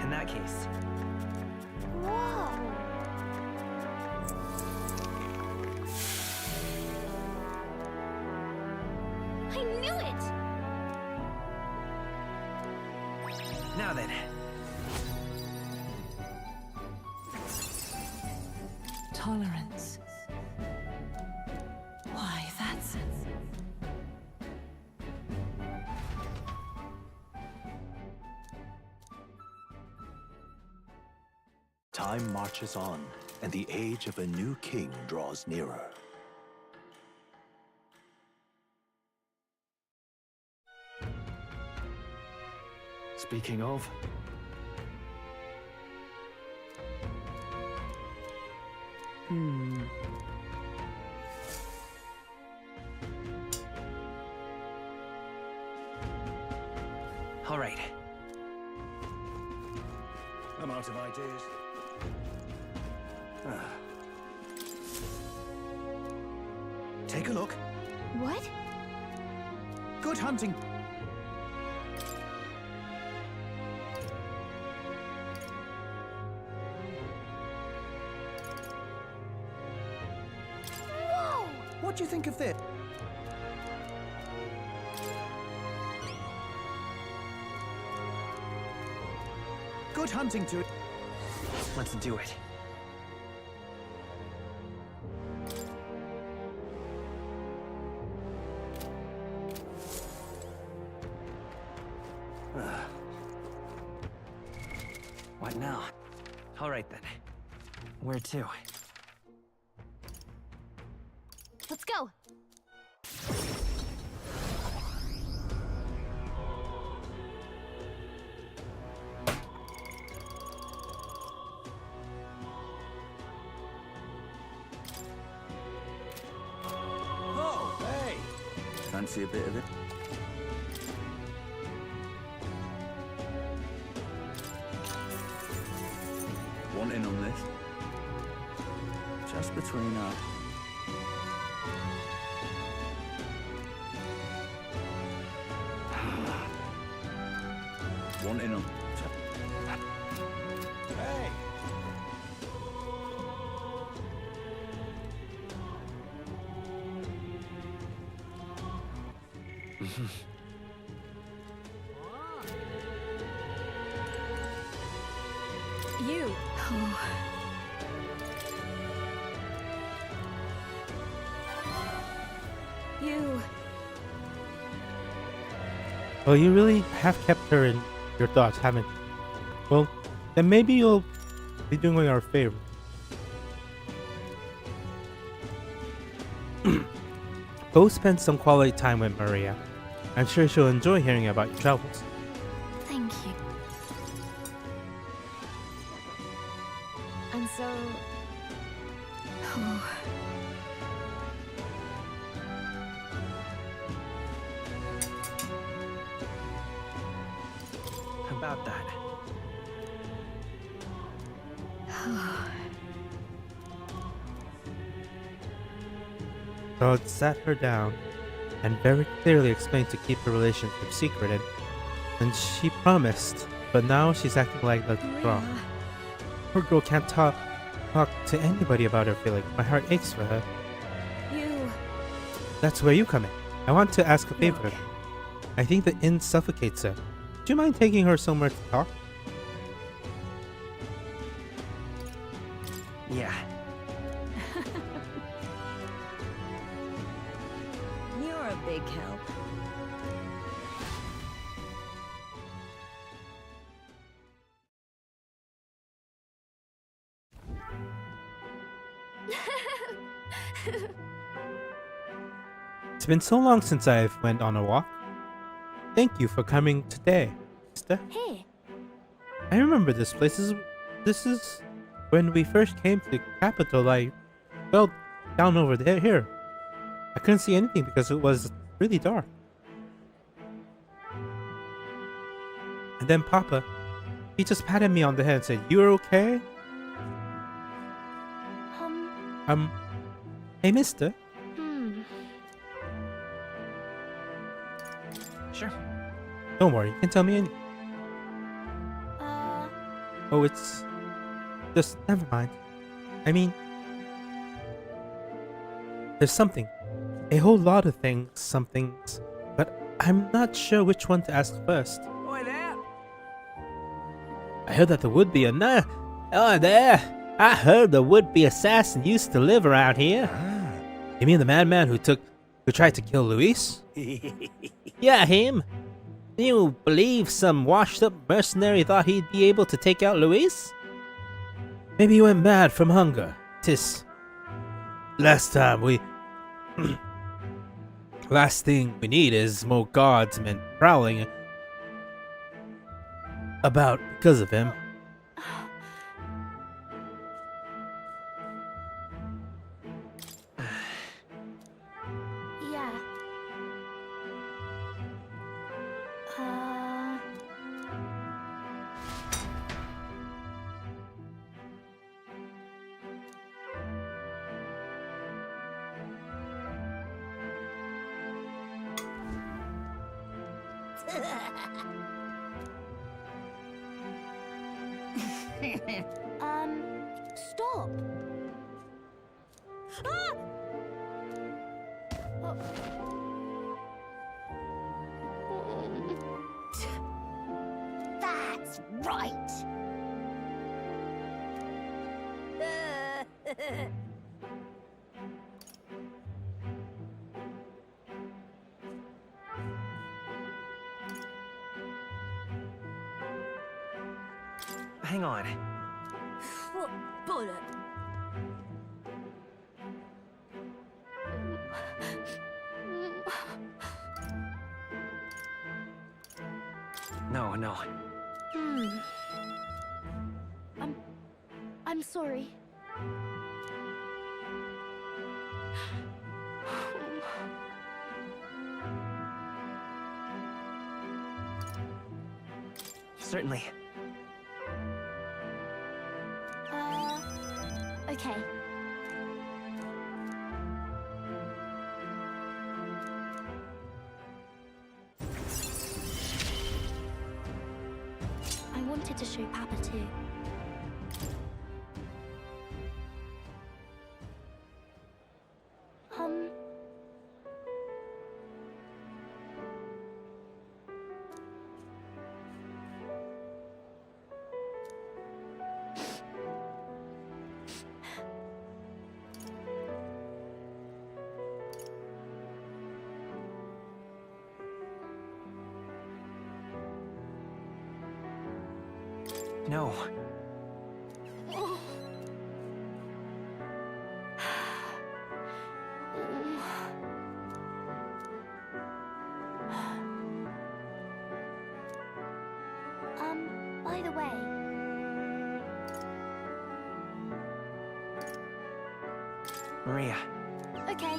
In that case. Whoa! do it! Now then. Tolerance. Why, that's... Time marches on, and the age of a new king draws nearer. Speaking of... All right. I'm out of ideas. Take a look. What? Good hunting. Whoa! What do you think of this? Good hunting to... Let's do it. What now? All right then. Where to? Let's go. Oh, hey! Fancy a bit of it? Want in on this? Just between us. Want in on... Hey! You. You. Well, you really have kept her in your thoughts, haven't you? Well, then maybe you'll be doing me our favor. Go spend some quality time with Maria. I'm sure she'll enjoy hearing about your travels. Thank you. And so... Oh. About that. God sat her down and very clearly explained to keep the relationship secret, and she promised, but now she's acting like that's wrong. Poor girl can't talk to anybody about her feelings. My heart aches for her. You. That's where you come in. I want to ask a favor. I think the inn suffocates her. Do you mind taking her somewhere to talk? Yeah. You're a big help. It's been so long since I've went on a walk. Thank you for coming today, sister. Hey. I remember this place. This is when we first came to the capital. I fell down over there. Here, I couldn't see anything because it was really dark. And then Papa, he just patted me on the head and said, "You're okay?" Hey, mister. Sure. Don't worry, you can tell me anything. Oh, it's just never mind. I mean, there's something, a whole lot of things, some things but I'm not sure which one to ask first. Oi there! I heard that the would-be Oh, there! I heard the would-be assassin used to live around here. You mean the madman who tried to kill Luis? Yeah, him. Do you believe some washed-up mercenary thought he'd be able to take out Luis? Maybe he went mad from hunger. Last thing we need is more guardsmen prowling about because of him. Yeah. Stop. Ah! That's right. Hang on. What bullet? No, no. I'm sorry. Certainly. Okay. I wanted to show Papa too. No. By the way, Maria. okay.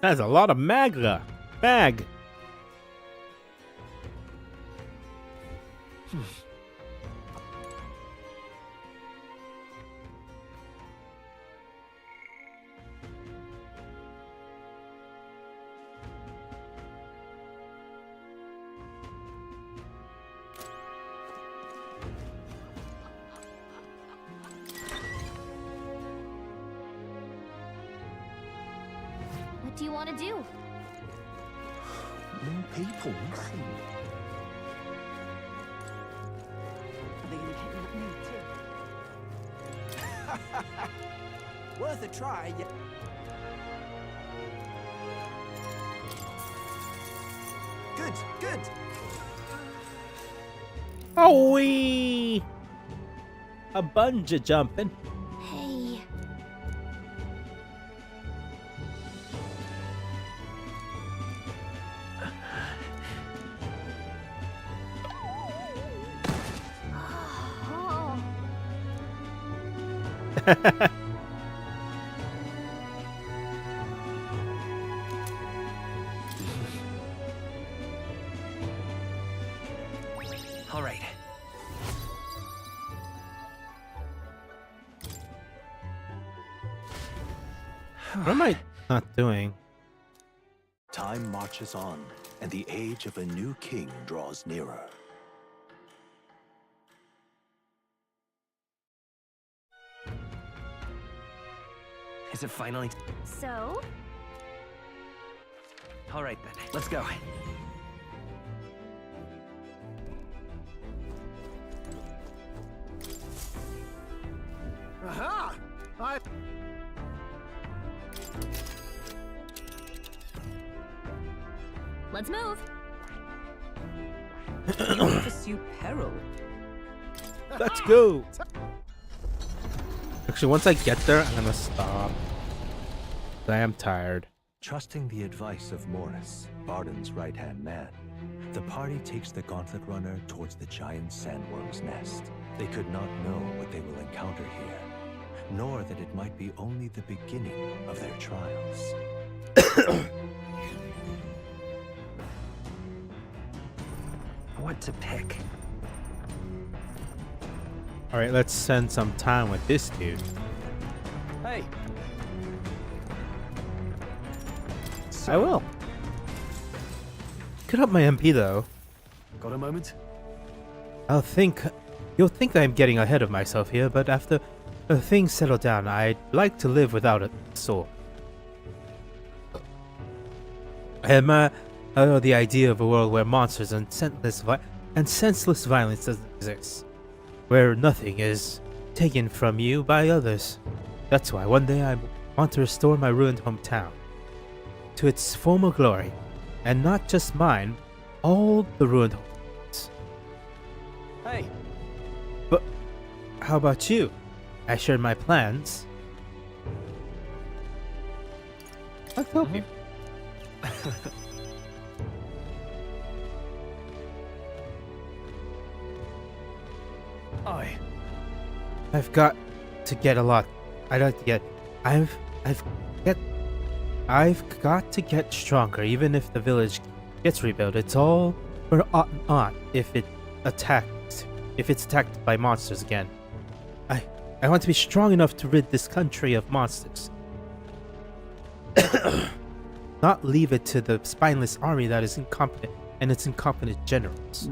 That's a lot of mag. What do you want to do? More people. Are they gonna kidnap me too? Worth a try. Good, good. Oh, wee! A bungee jumping. Hey. All right. What am I not doing? Time marches on, and the age of a new king draws nearer. Is it finally? So? All right then, let's go. Aha! Let's move. Pursue peril. Let's go. Actually, once I get there, I'm gonna stop. I am tired. Trusting the advice of Morris, Barden's right-hand man, the party takes the Gauntlet Runner towards the giant sandworm's nest. They could not know what they will encounter here, nor that it might be only the beginning of their trials. What to pick? Alright, let's spend some time with this dude. Hey. I will. Could up my MP though. Got a moment? You'll think that I'm getting ahead of myself here, but after things settle down, I'd like to live without a sword. I admire the idea of a world where monsters and senseless violence doesn't exist, where nothing is taken from you by others. That's why one day I want to restore my ruined hometown to its former glory, and not just mine, all the ruined homes. Hey. But how about you? I shared my plans. I'll help you. I've got to get a lot. I've got to get stronger. Even if the village gets rebuilt, it's all for aught if it's attacked by monsters again. I want to be strong enough to rid this country of monsters. Not leave it to the spineless army that is incompetent and its incompetent generals.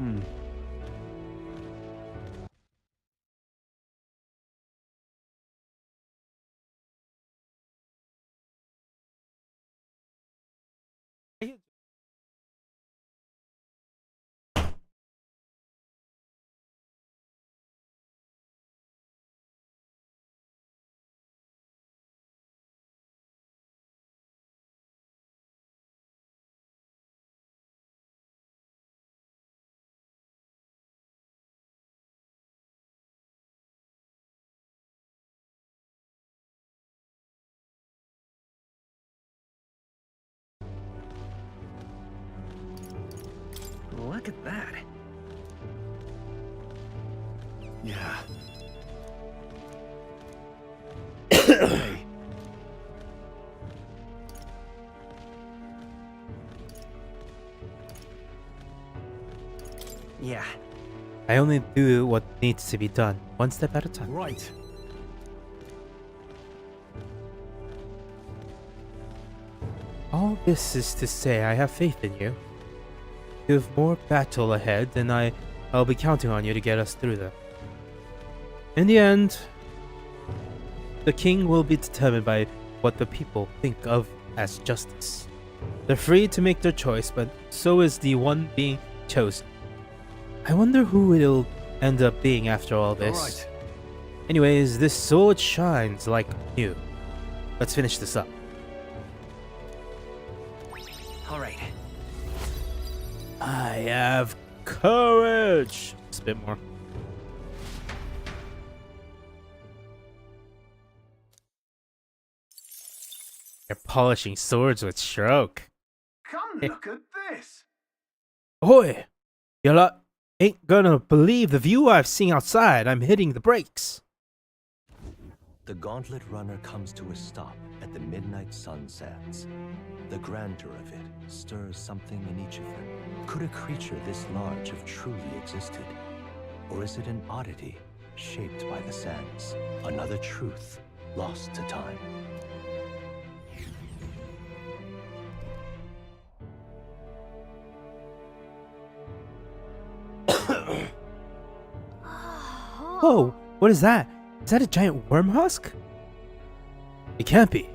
Look at that. Yeah. Hey. Yeah. I only do what needs to be done, one step at a time. Right. All this is to say I have faith in you. You have more battle ahead, and I'll be counting on you to get us through them. In the end, the king will be determined by what the people think of as justice. They're free to make their choice, but so is the one being chosen. I wonder who it'll end up being after all this. All right. Anyways, this sword shines like new. Let's finish this up. All right. I have courage. Just a bit more. You're polishing swords with stroke. Come look at this. Ahoy! You lot ain't gonna believe the view I've seen outside. I'm hitting the brakes. The Gauntlet Runner comes to a stop at the midnight sun sands. The grandeur of it stirs something in each of them. Could a creature this large have truly existed? Or is it an oddity shaped by the sands? Another truth lost to time. Whoa, what is that? Is that a giant worm husk? It can't be.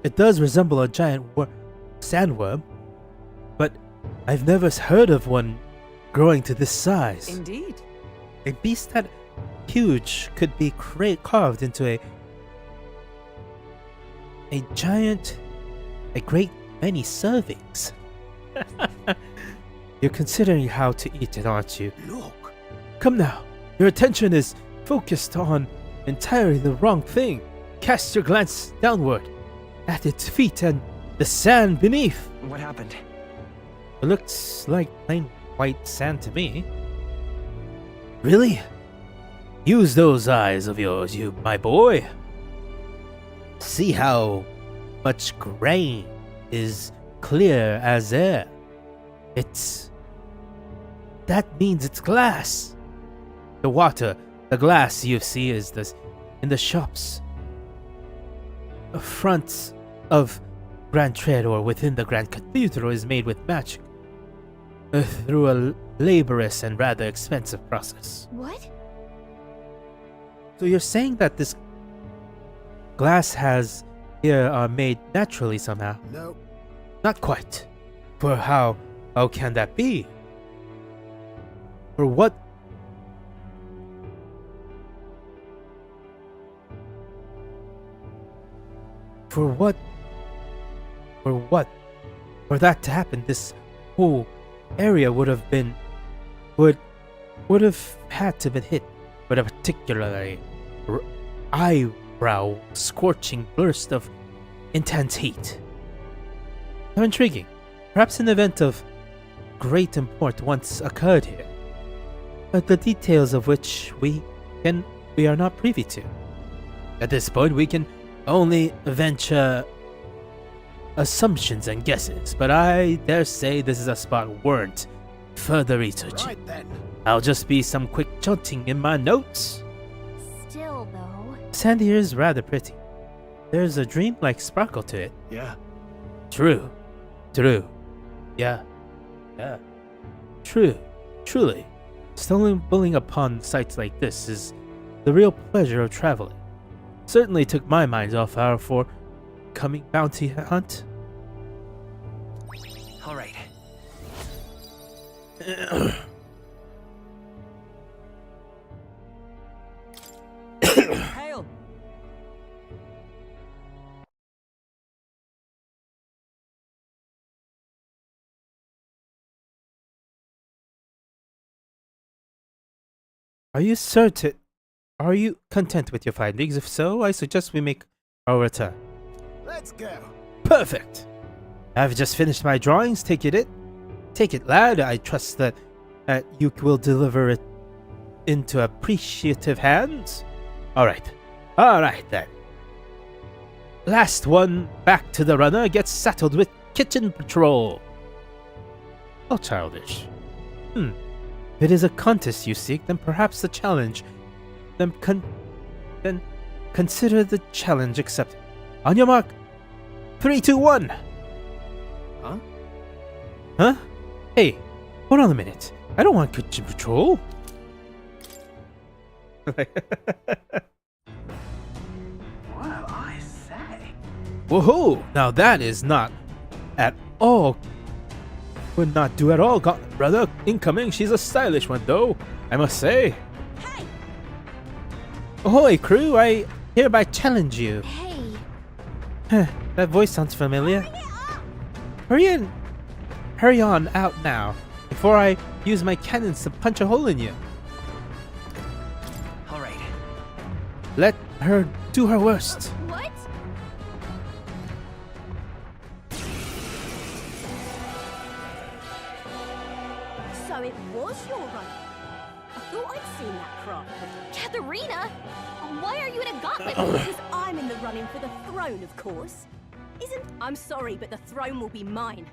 It does resemble a giant sandworm, but I've never heard of one growing to this size. Indeed. A beast that huge could be carved into a giant, a great many servings. You're considering how to eat it, aren't you? Look. Come now. Your attention is focused on entirely the wrong thing. Cast your glance downward at its feet and the sand beneath. What happened? It looks like plain white sand to me. Really? Use those eyes of yours, you my boy. See how much grain is clear as air. That means it's glass. The water, the glass you see is in the shops. The front of Grand Trade or within the Grand Cathedral is made with magic. Through a laborious and rather expensive process. What? So you're saying that this glass has here are made naturally somehow? No. Not quite. For how can that be? For what? For what? For what? For that to happen, this whole area would have had to been hit with a particularly eyebrow scorching burst of intense heat. How intriguing. Perhaps an event of great import once occurred here, but the details of which we are not privy to. At this point, we can only venture assumptions and guesses, but I dare say this is a spot warrant further researching. Right then. I'll just be some quick jotting in my notes. Still, though. Sand here is rather pretty. There's a dreamlike sparkle to it. Yeah. True. Yeah. Truly. Stumbling upon sights like this is the real pleasure of traveling. Certainly took my mind off our forthcoming bounty hunt. All right. Hail! Are you certain? Are you content with your findings? If so, I suggest we make our return. Let's go. Perfect. I've just finished my drawings. Take it, lad. I trust that you will deliver it into appreciative hands. All right then. Last one back to the runner gets settled with kitchen patrol. How childish. If it is a contest you seek, then perhaps the challenge. Then consider the challenge accepted. On your mark. 3, 2, 1. Huh? Hey, hold on a minute. I don't want kitchen patrol. Well, I say. Woohoo! Now that is not at all. Would not do at all, brother. Incoming. She's a stylish one, though, I must say. Hey! Ahoy, crew! I hereby challenge you. Hey. That voice sounds familiar. Hurry on out now, before I use my cannons to punch a hole in you. All right. Let her do her worst. What? So it was your run. I thought I'd seen that craft. Katharina! Why are you in a gauntlet? Because I'm in the running for the throne, of course. I'm sorry, but the throne will be mine.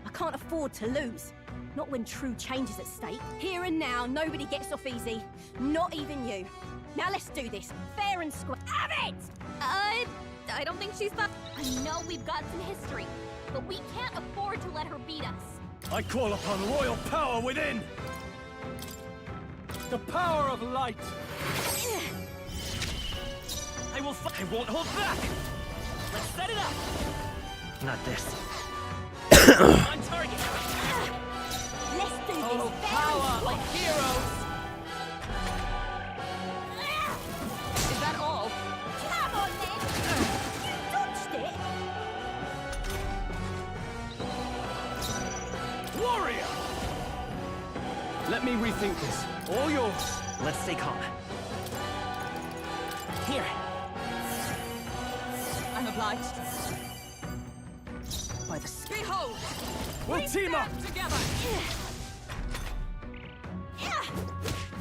I can't afford to lose. Not when true change is at stake. Here and now, nobody gets off easy. Not even you. Now let's do this. Fair and square. Have it! I don't think she's that. I know we've got some history, but we can't afford to let her beat us. I call upon royal power within! The power of light! I won't hold back! Let's set it up! Not this. On target! Let's do this. Oh, power of heroes! Is that all? Come on, then. You dodged it. Warrior! Let me rethink this. All yours. Let's stay calm. Here. I'm obliged. By the behold! We'll team up! Together!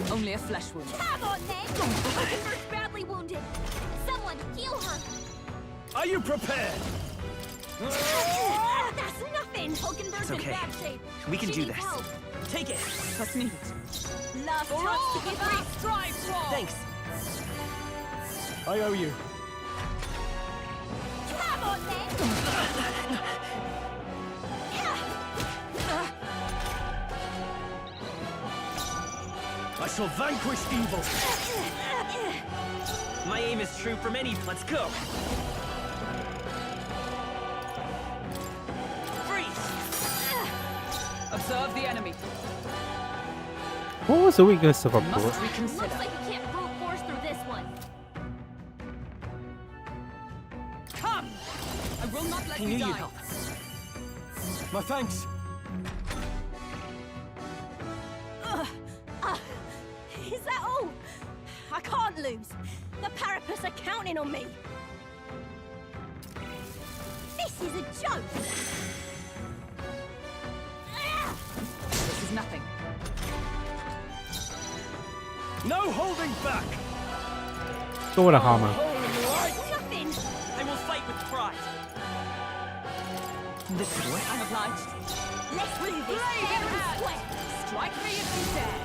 Only a flesh wound. Come on, then. Hockenberg's badly wounded. Someone heal her. Are you prepared? That's nothing. Hockenberg's It's okay. in bad shape. We can She do needs this. help. Take it. That's needed. Last chance to give up. Strive for! Thanks. I owe you. Come on, then. I shall vanquish evil. My aim is true from any. Let's go. Freeze! Observe the enemy. What was the weakness of our Must board? reconsider. Looks like we can't brute force through this one. Come! I will not let I you knew die. you'd help. My thanks. Is that all? I can't lose. The Parapets are counting on me. This is a joke. This is nothing. No holding back. Go with a hammer. Nothing. I will fight with pride. This could work. I'm obliged. Let's do this Blade fair in and hand. square. Strike me if you dare.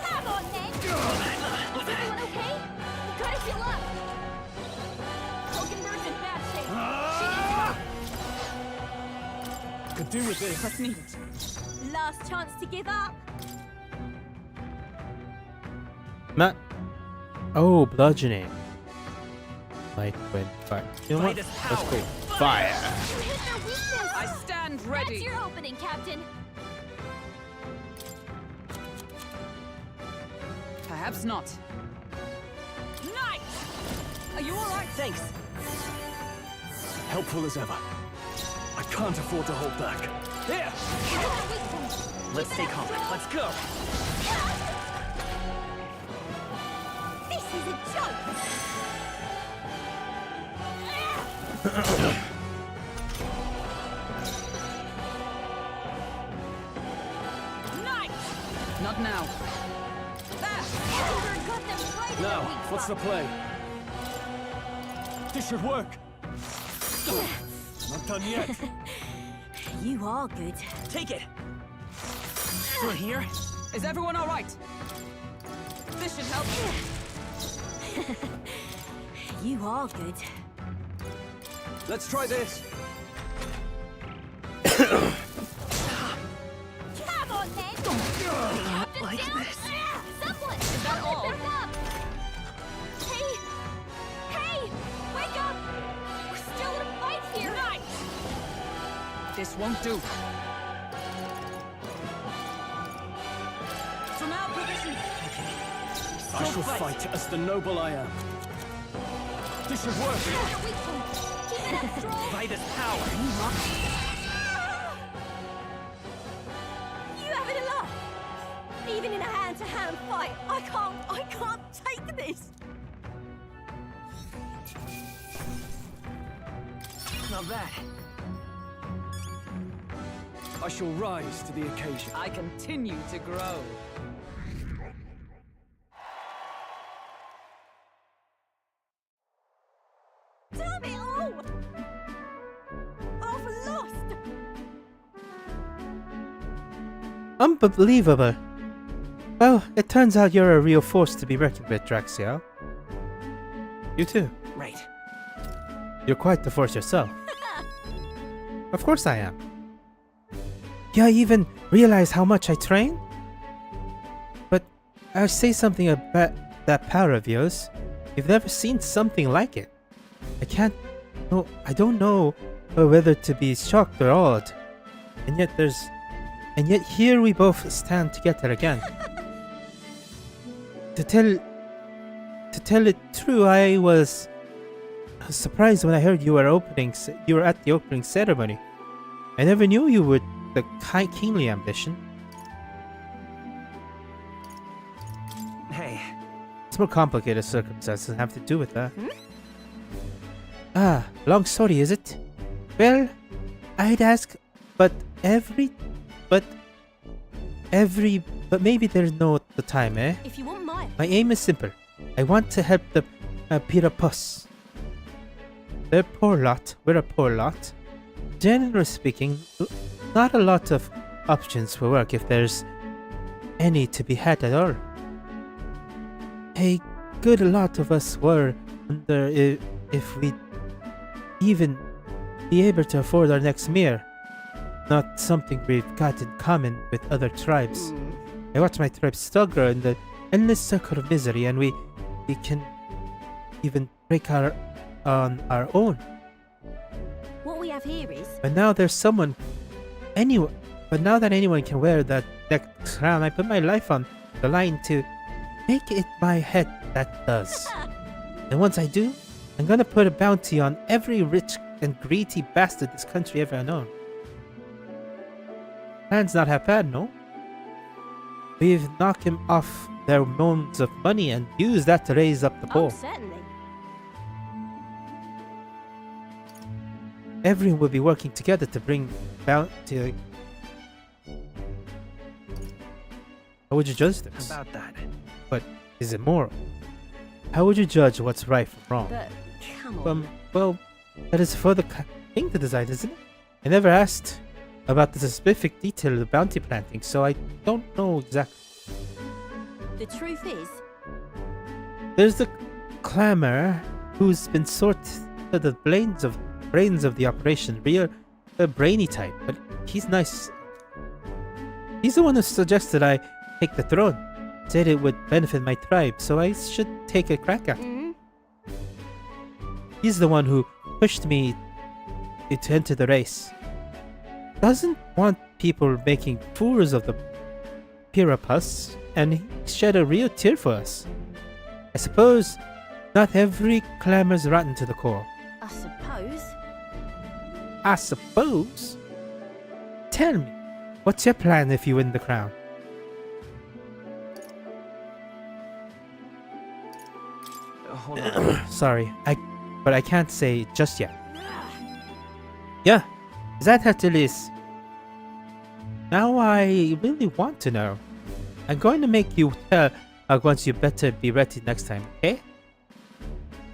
Come on, then. Is everyone okay? You gotta heal up. Hockenberg's in bad shape. She needs help. Could do with this. That's needed. Last chance to give up. Matt. Oh, bludgeoning. Like when fire. You know what? By this Let's power. go. Fire. You hit their weakness. I stand ready. That's your opening, Captain. Perhaps not. Knight! Are you alright? Thanks. Helpful as ever. I can't afford to hold back. Here! Let's stay calm. Let's go. This is a joke. Knight! Not now. Hockenberg got them right in Now, their weak what's the spot. play? This should work. Not done yet. You are good. Take it. Still here? Is everyone alright? This should help. You are good. Let's try this. Come on, then. Like this. Someone, Is that all? back up. Hey, hey, wake up. We're still in a fight here. Knight! This won't do. From our position. I shall fight as the noble I am. This should work. Keep it up strong. By this power. You having a laugh? Even in a hand-to-hand fight, I can't take this. Not bad. I shall rise to the occasion. I continue to grow. Damn it all! I've lost. Unbelievable. Well, it turns out you're a real force to be reckoned with, Draxiel. You too. Right. You're quite the force yourself. Of course I am. you even realize how much I train? But I'll say something about that power of yours. You've never seen something like it. I don't know whether to be shocked or awed. And yet here we both stand together again. To tell it true, I was surprised when I heard you were at the opening ceremony. I never knew you were the kingly ambition. Hey. It's more complicated circumstances have to do with that. Ah, long story, is it? Well, I'd ask, but maybe there's no the time, eh? If you want mine. My aim is simple. I want to help the Pirapus. They're a poor lot. We're a poor lot. Generally speaking, not a lot of options for work if there's any to be had at all. A good lot of us were under if we'd even be able to afford our next meal. Not something we've got in common with other tribes. I watch my tribe struggle in the endless circle of misery, and we can even break on our own. What we have here is. But now that anyone can wear that crown, I put my life on the line to make it my head that does. And once I do, I'm gonna put a bounty on every rich and greedy bastard this country ever known. Plan's not half bad, no? We've knocked him off their moans of money and used that to raise up the poor. Certainly. Everyone will be working together to bring bounty. How would you judge this? About that. But is it moral? How would you judge what's right from wrong? But come on. Well, that is for the king to decide, isn't it? I never asked about the specific detail of the bounty planting, so I don't know exactly. The truth is, there's the clamor who's been sorted the brains of the operation, real brainy type, but he's nice. He's the one who suggested I take the throne. Said it would benefit my tribe, so I should take a crack at it. He's the one who pushed me to enter the race. Doesn't want people making fools of the Pirapus, and he shed a real tear for us. I suppose not every clamor's rotten to the core. I suppose? Tell me, what's your plan if you win the crown? Hold on. Sorry, but I can't say just yet. Yeah, is that how it is? Now I really want to know. I'm going to make you tell once you better be ready next time, okay?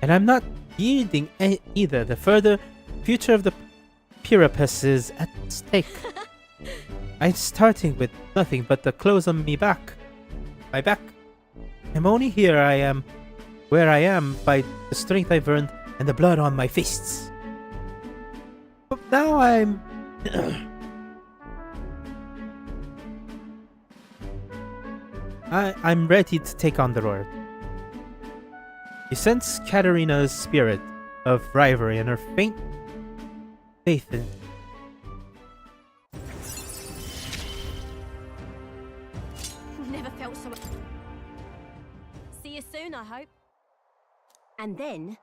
And I'm not yielding either. The further future of the Pirapus is at stake. I'm starting with nothing but the clothes on my back. I'm only where I am by the strength I've earned and the blood on my fists. But now I'm I'm ready to take on the road. You sense Katarina's spirit of rivalry and her faint faith in. never felt so. See you soon, I hope. And then.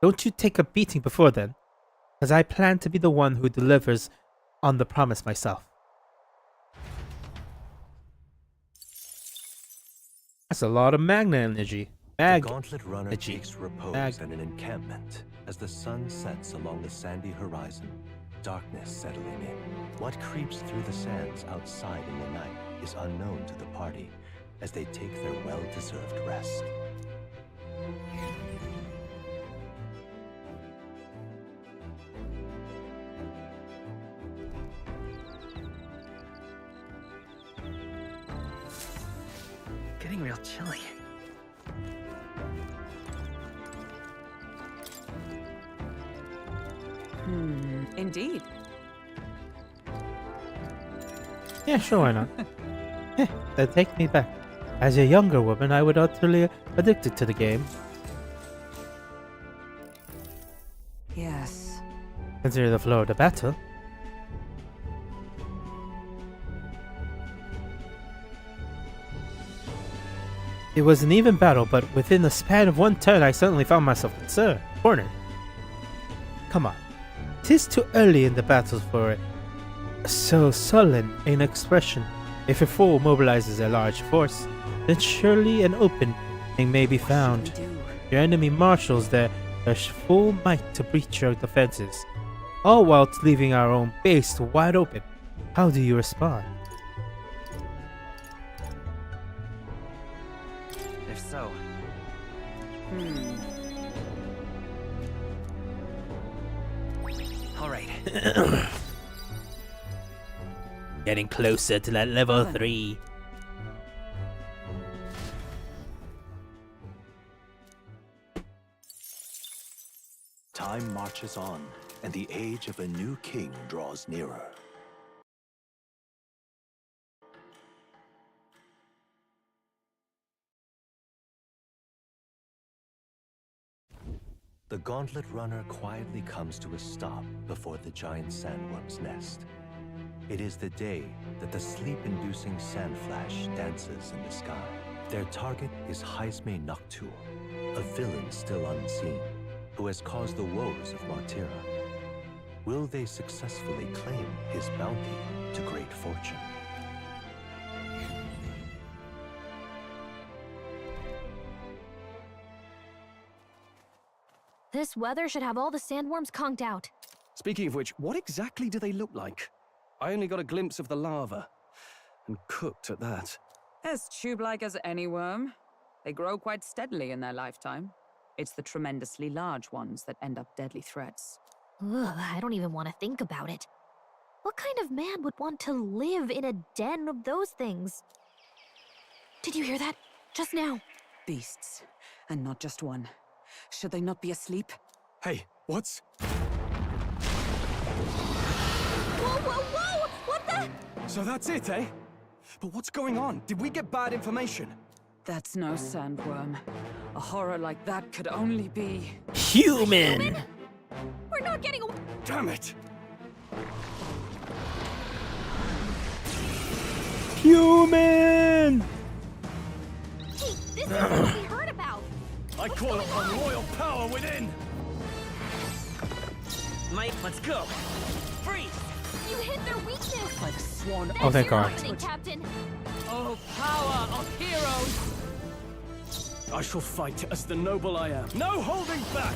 Don't you take a beating before then, because I plan to be the one who delivers on the promise myself. That's a lot of magna energy. The Gauntlet Runner takes repose in an encampment as the sun sets along the sandy horizon, darkness settling in. What creeps through the sands outside in the night is unknown to the party as they take their well-deserved rest. Getting real chilly. Indeed. Yeah, sure, why not? That takes me back. As a younger woman, I was utterly addicted to the game. Yes. Consider the flow of the battle. It was an even battle, but within the span of one turn, I suddenly found myself cornered. Come on. 'Tis too early in the battles for so sullen an expression. If a foe mobilizes a large force, then surely an opening may be found. Your enemy marshals their full might to breach your defenses, all whilst leaving our own base wide open. How do you respond? If so... Alright. Getting closer to that level 3. Time marches on, and the age of a new king draws nearer. The Gauntlet Runner quietly comes to a stop before the giant sandworm's nest. It is the day that the sleep-inducing sandflash dances in the sky. Their target is Heisme Noctul, a villain still unseen, who has caused the woes of Martira. Will they successfully claim his bounty to great fortune? This weather should have all the sandworms conked out. Speaking of which, what exactly do they look like? I only got a glimpse of the larva. And cooked at that. As tube-like as any worm. They grow quite steadily in their lifetime. It's the tremendously large ones that end up deadly threats. Ugh, I don't even want to think about it. What kind of man would want to live in a den of those things? Did you hear that? Just now. Beasts. And not just one. Should they not be asleep? Hey, what's... Whoa, whoa, whoa! What the... So that's it, eh? But what's going on? Did we get bad information? That's no sandworm. A horror like that could only be... Human! We're not getting away. Damn it! Human! Hey, this is what we heard about. I call upon royal power within! Mate, let's go! Freeze! You hit their weakness. By the sworn... Oh, thank God. Captain. Oh, power of heroes! I shall fight as the noble I am. No holding back!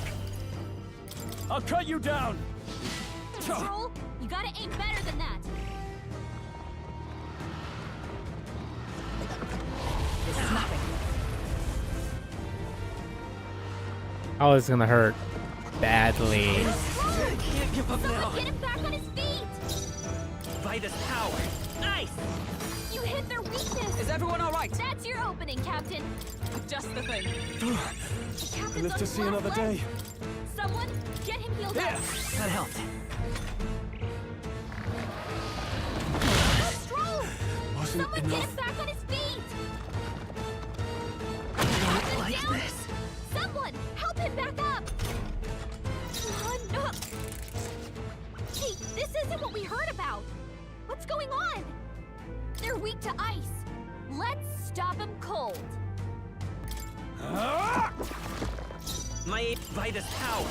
I'll cut you down! Troll, you gotta aim better than that. This is nothing. Oh, it's gonna hurt badly. I can't give up now. Get him back on his feet. By this power. Nice! You hit their weakness. Is everyone all right? That's your opening, Captain. Just the thing. The captain's Live on to his see last another leg. day. Someone, get him healed Yeah, up. that helped. Stroll! Wasn't Someone get enough. him back on his feet. I don't like Down. this. Someone, help him back up. Oh, no. Hey, this isn't what we heard about. What's going on? They're weak to ice. Let's stop them cold. By this power.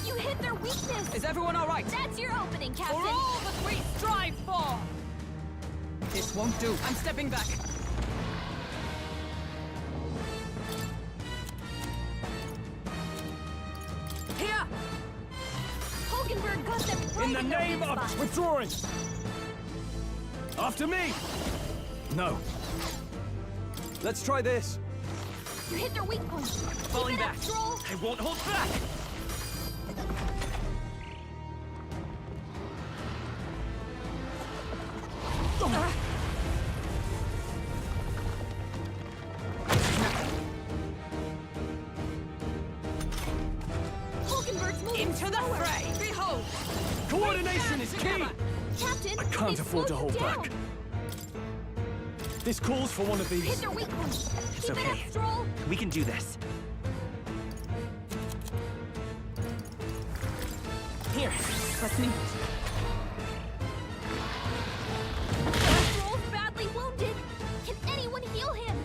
You hit their weakness. Is everyone all right? That's your opening, Captain. For all that we strive for! This won't do. I'm stepping back. Here! Hulkenberg got them right In the their name weak of spot. withdrawing! After me! No. Let's try this. You hit their weak point. Falling Keep it back. up, Stroll. I won't hold back! Hulkenberg's moving Into the slower. fray! Behold! Coordination is key! Captain, I can't they've afford to slowed hold you back. down. This calls for one of these. Hit their weak points. It's Keep okay. it up, Stroll. We can do this. Here, let's meet. Stroll's badly wounded. Can anyone heal him?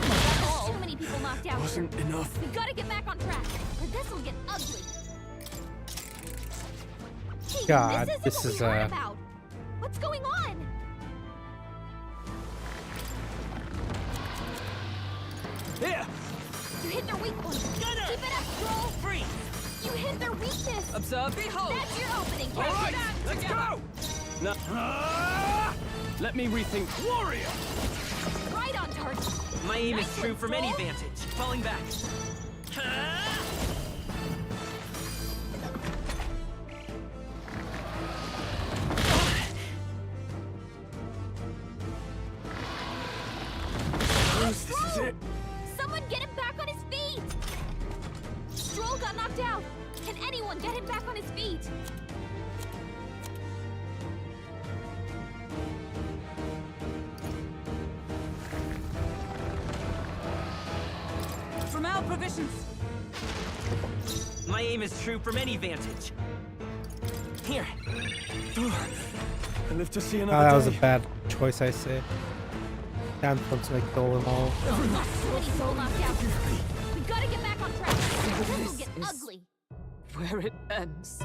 That's too many people knocked out. Wasn't enough. We've got to get back on track, or this will get ugly. Gee, God, this this isn't is what we heard about. What's going on? Here! You hit their weak point. Gunner! Keep it up, Stroll. Free! You hit their weakness. Observe, behold! That's your opening. All Catch right, that. let's go! No. Let me rethink. Warrior! Right on target. My aim Nice is true one, from any Stroll. vantage. Falling back. This is it. Someone get him back on his feet. Stroll got knocked out. Can anyone get him back on his feet? From our provisions. My aim is true from any vantage. Here. I live to see Oh, another that was a day. bad choice, I say. Damn folks like kill them all. Many people knocked out. We gotta get back on track. This will get is- ugly. Where it ends.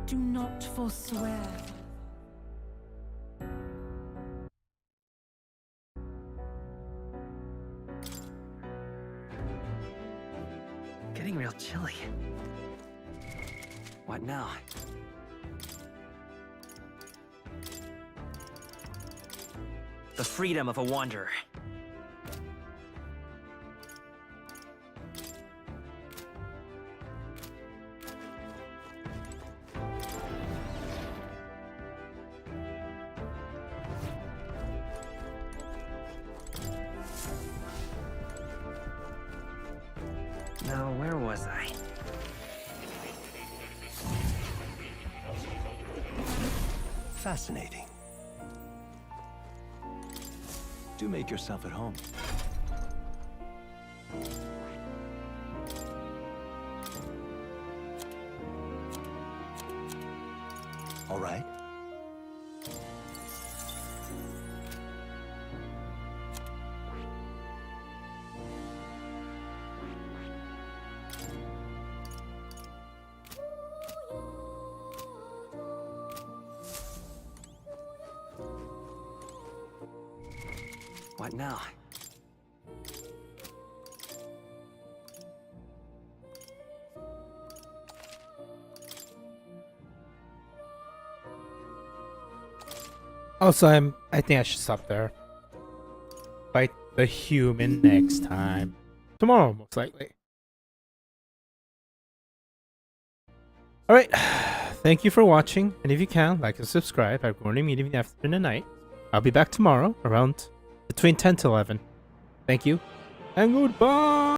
Do not forswear. Getting real chilly. What now? The freedom of a wanderer. Now, where was I? Fascinating. Do make yourself at home. All right. What now? Also, I think I should stop there. Fight the human next time. Tomorrow, most likely. Alright, thank you for watching, and if you can, like and subscribe. Have morning, evening, afternoon, and night. I'll be back tomorrow around between 10 to 11. Thank you, and goodbye!